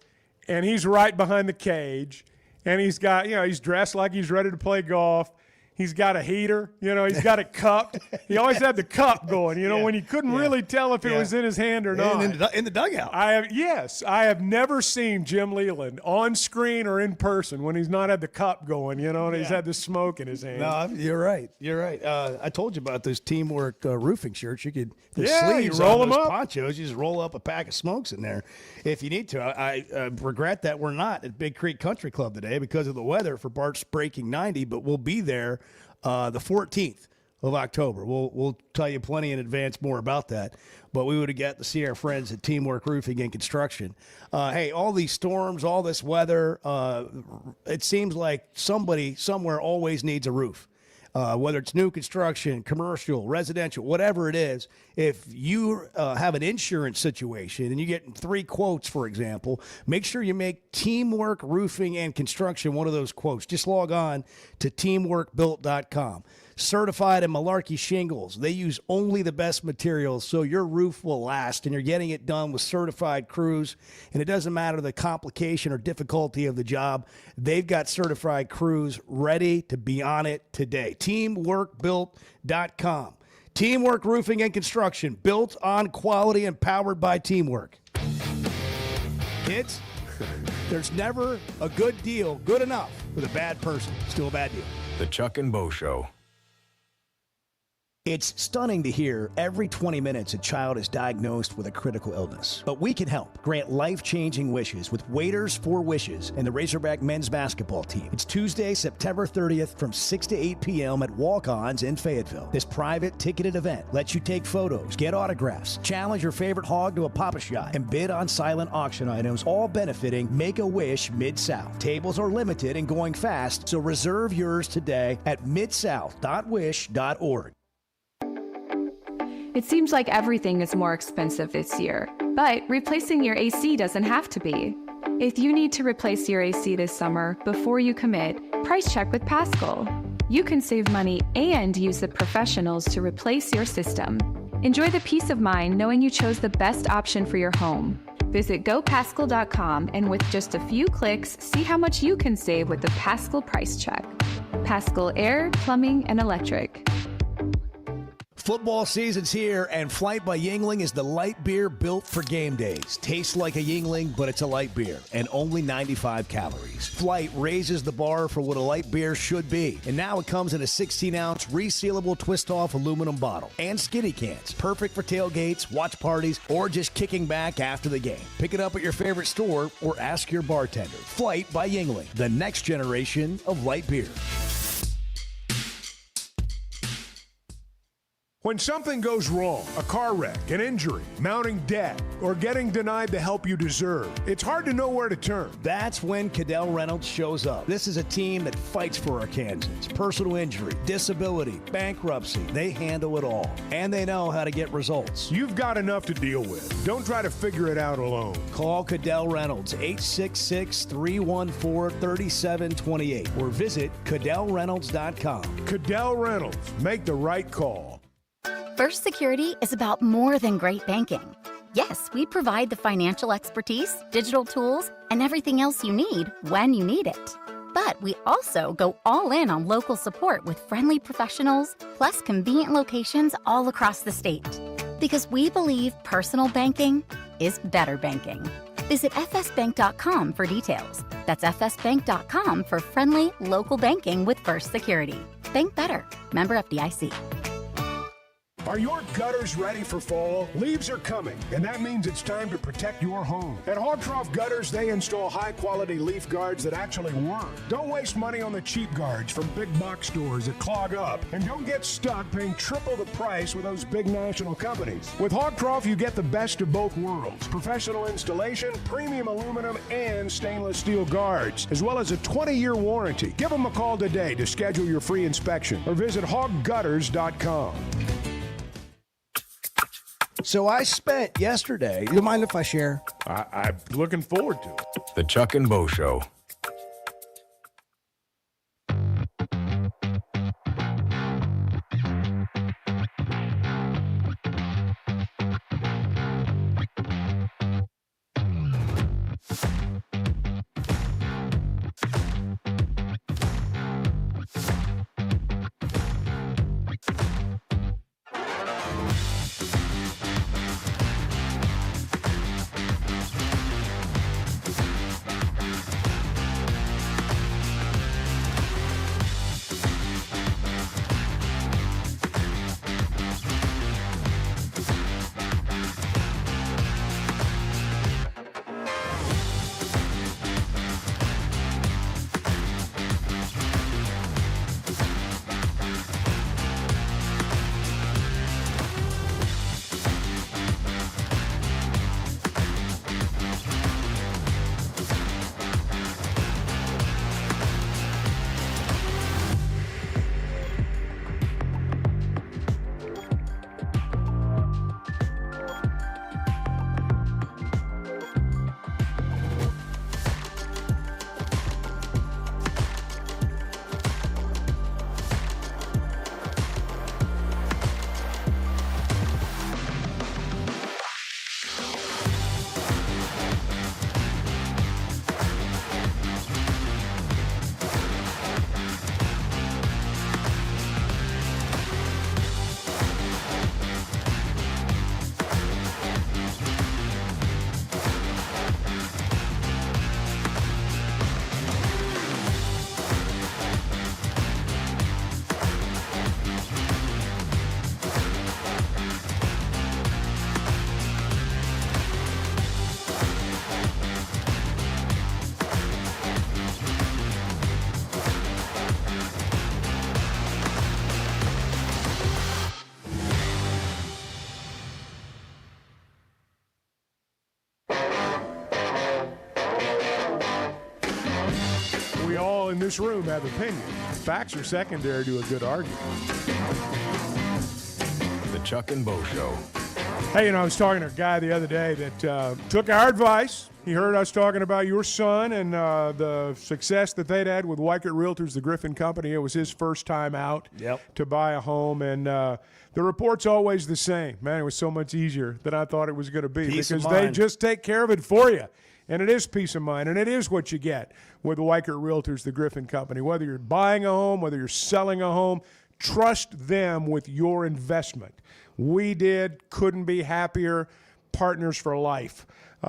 and he's right behind the cage. And he's got, he's dressed like he's ready to play golf. He's got a heater, he's got it cupped. He always had the cup going, when you couldn't really tell if it was in his hand or not. In the dugout. I have never seen Jim Leland on screen or in person when he's not had the cup going, and he's had the smoke in his hand. No, you're right. I told you about those teamwork roofing shirts. You could, the you sleeves roll on them those up. ponchos, you just roll up a pack of smokes in there if you need to. I regret that we're not at Big Creek Country Club today because of the weather for Bart's Breaking 90, but we'll be there the 14th of October. We'll tell you plenty in advance more about that, but we would have got to see our friends at Teamwork Roofing and Construction. Hey, all these storms, all this weather, it seems like somebody somewhere always needs a roof. Whether it's new construction, commercial, residential, whatever it is, if you have an insurance situation and you get 3 quotes, for example, make sure you make Teamwork Roofing and Construction one of those quotes. Just log on to teamworkbuilt.com. Certified in Malarkey shingles. They use only the best materials, so your roof will last, and you're getting it done with certified crews, and it doesn't matter the complication or difficulty of the job. They've got certified crews ready to be on it today. Teamworkbuilt.com. Teamwork Roofing and Construction, built on quality and powered by teamwork. Kids, there's never a good deal good enough with a bad person. Still a bad deal. The Chuck and Bo Show. It's stunning to hear every 20 minutes a child is diagnosed with a critical illness. But we can help. Grant life-changing wishes with Waiters for Wishes and the Razorback men's basketball team. It's Tuesday, September 30th from 6 to 8 p.m. at Walk-Ons in Fayetteville. This private ticketed event lets you take photos, get autographs, challenge your favorite hog to a Pop-A-Shot, and bid on silent auction items, all benefiting Make-A-Wish Mid-South. Tables are limited and going fast, so reserve yours today at midsouth.wish.org. It seems like everything is more expensive this year, but replacing your AC doesn't have to be. If you need to replace your AC this summer, before you commit, Price Check with Paschal. You can save money and use the professionals to replace your system. Enjoy the peace of mind knowing you chose the best option for your home. Visit gopaschal.com and with just a few clicks, see how much you can save with the Paschal Price Check. Paschal Air, Plumbing, and Electric. Football season's here, and Flight by Yuengling is the light beer built for game days. Tastes like a Yuengling, but it's a light beer, and only 95 calories. Flight raises the bar for what a light beer should be, and now it comes in a 16-ounce resealable twist-off aluminum bottle and skinny cans. Perfect for tailgates, watch parties, or just kicking back after the game. Pick it up at your favorite store or ask your bartender. Flight by Yuengling, the next generation of light beer. When something goes wrong, a car wreck, an injury, mounting debt, or getting denied the help you deserve, it's hard to know where to turn. That's when Cadell Reynolds shows up. This is a team that fights for Arkansans. Personal injury, disability, bankruptcy, they handle it all. And they know how to get results. You've got enough to deal with. Don't try to figure it out alone. Call Cadell Reynolds, 866-314-3728, or visit CadellReynolds.com. Cadell Reynolds, make the right call. First Security is about more than great banking. Yes, we provide the financial expertise, digital tools, and everything else you need when you need it. But we also go all in on local support with friendly professionals, plus convenient locations all across the state. Because we believe personal banking is better banking. Visit fsbank.com for details. That's fsbank.com for friendly, local banking with First Security. Bank better. Member FDIC. Are your gutters ready for fall? Leaves are coming, and that means it's time to protect your home. At Hog Trough Gutters, they install high-quality leaf guards that actually work. Don't waste money on the cheap guards from big box stores that clog up, and don't get stuck paying triple the price with those big national companies. With Hog Trough, you get the best of both worlds. Professional installation, premium aluminum, and stainless steel guards, as well as a 20-year warranty. Give them a call today to schedule your free inspection, or visit hoggutters.com. So I spent yesterday. You mind if I share? I'm looking forward to it. The Chuck and Bo Show. In this room have opinions. Facts are secondary to a good argument. The Chuck and Bo Show. Hey, I was talking to a guy the other day that took our advice. He heard us talking about your son and the success that they'd had with Weichert Realtors, the Griffin Company. It was his first time out to buy a home, and the report's always the same. Man, it was so much easier than I thought it was going to be because they just take care of it for you. And it is peace of mind, and it is what you get with Weichert Realtors, the Griffin Company. Whether you're buying a home, whether you're selling a home, trust them with your investment. Couldn't be happier, partners for life.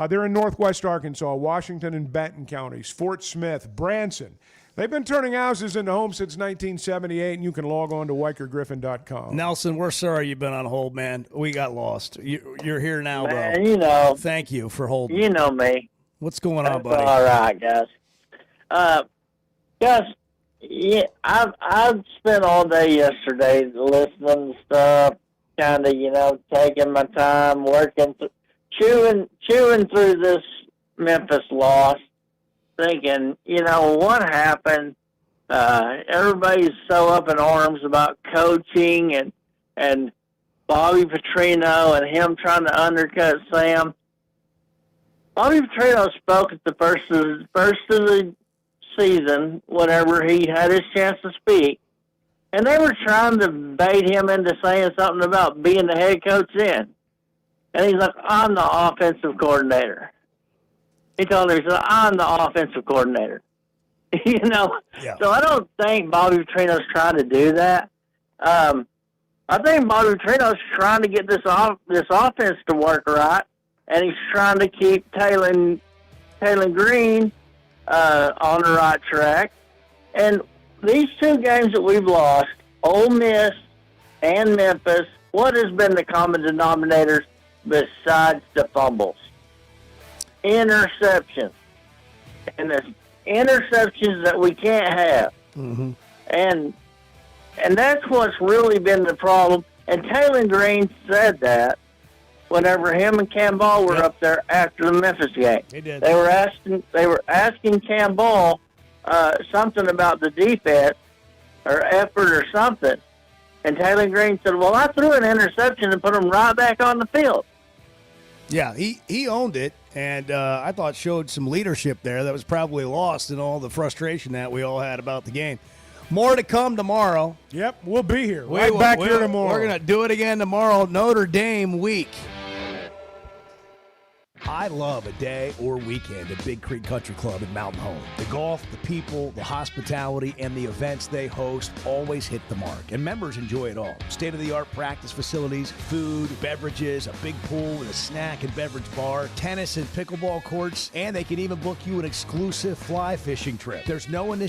They're in Northwest Arkansas, Washington and Benton counties, Fort Smith, Branson. They've been turning houses into homes since 1978, and you can log on to WeichertGriffin.com. Nelson, we're sorry you've been on hold, man. We got lost. You're here now, man, bro. Thank you for holding. You know me. What's going on, buddy? All right, guys. Guys, yeah, I've spent all day yesterday listening to stuff, kind of, taking my time, working, chewing through this Memphis loss, thinking, what happened? Everybody's so up in arms about coaching and Bobby Petrino and him trying to undercut Sam. Bobby Petrino spoke at the first of the season, whenever he had his chance to speak, and they were trying to bait him into saying something about being the head coach then. And he's like, I'm the offensive coordinator. He told her, I'm the offensive coordinator. So I don't think Bobby Petrino's trying to do that. I think Bobby Petrino's trying to get this offense to work right, and he's trying to keep Taylor Green on the right track. And these two games that we've lost, Ole Miss and Memphis, what has been the common denominators besides the fumbles? Interceptions. And the interceptions that we can't have. Mm-hmm. And that's what's really been the problem. And Taylor Green said that whenever him and Cam Ball were up there after the Memphis game. He did. They were asking Cam Ball something about the defense or effort or something. And Taylor Green said, well, I threw an interception and put him right back on the field. Yeah, he owned it, and I thought showed some leadership there that was probably lost in all the frustration that we all had about the game. More to come tomorrow. Yep, we'll be here. Back here tomorrow. We're going to do it again tomorrow, Notre Dame week. I love a day or weekend at Big Creek Country Club in Mountain Home. The golf, the people, the hospitality, and the events they host always hit the mark, and members enjoy it all. State-of-the-art practice facilities, food, beverages, a big pool with a snack and beverage bar, tennis and pickleball courts, and they can even book you an exclusive fly fishing trip. There's no initial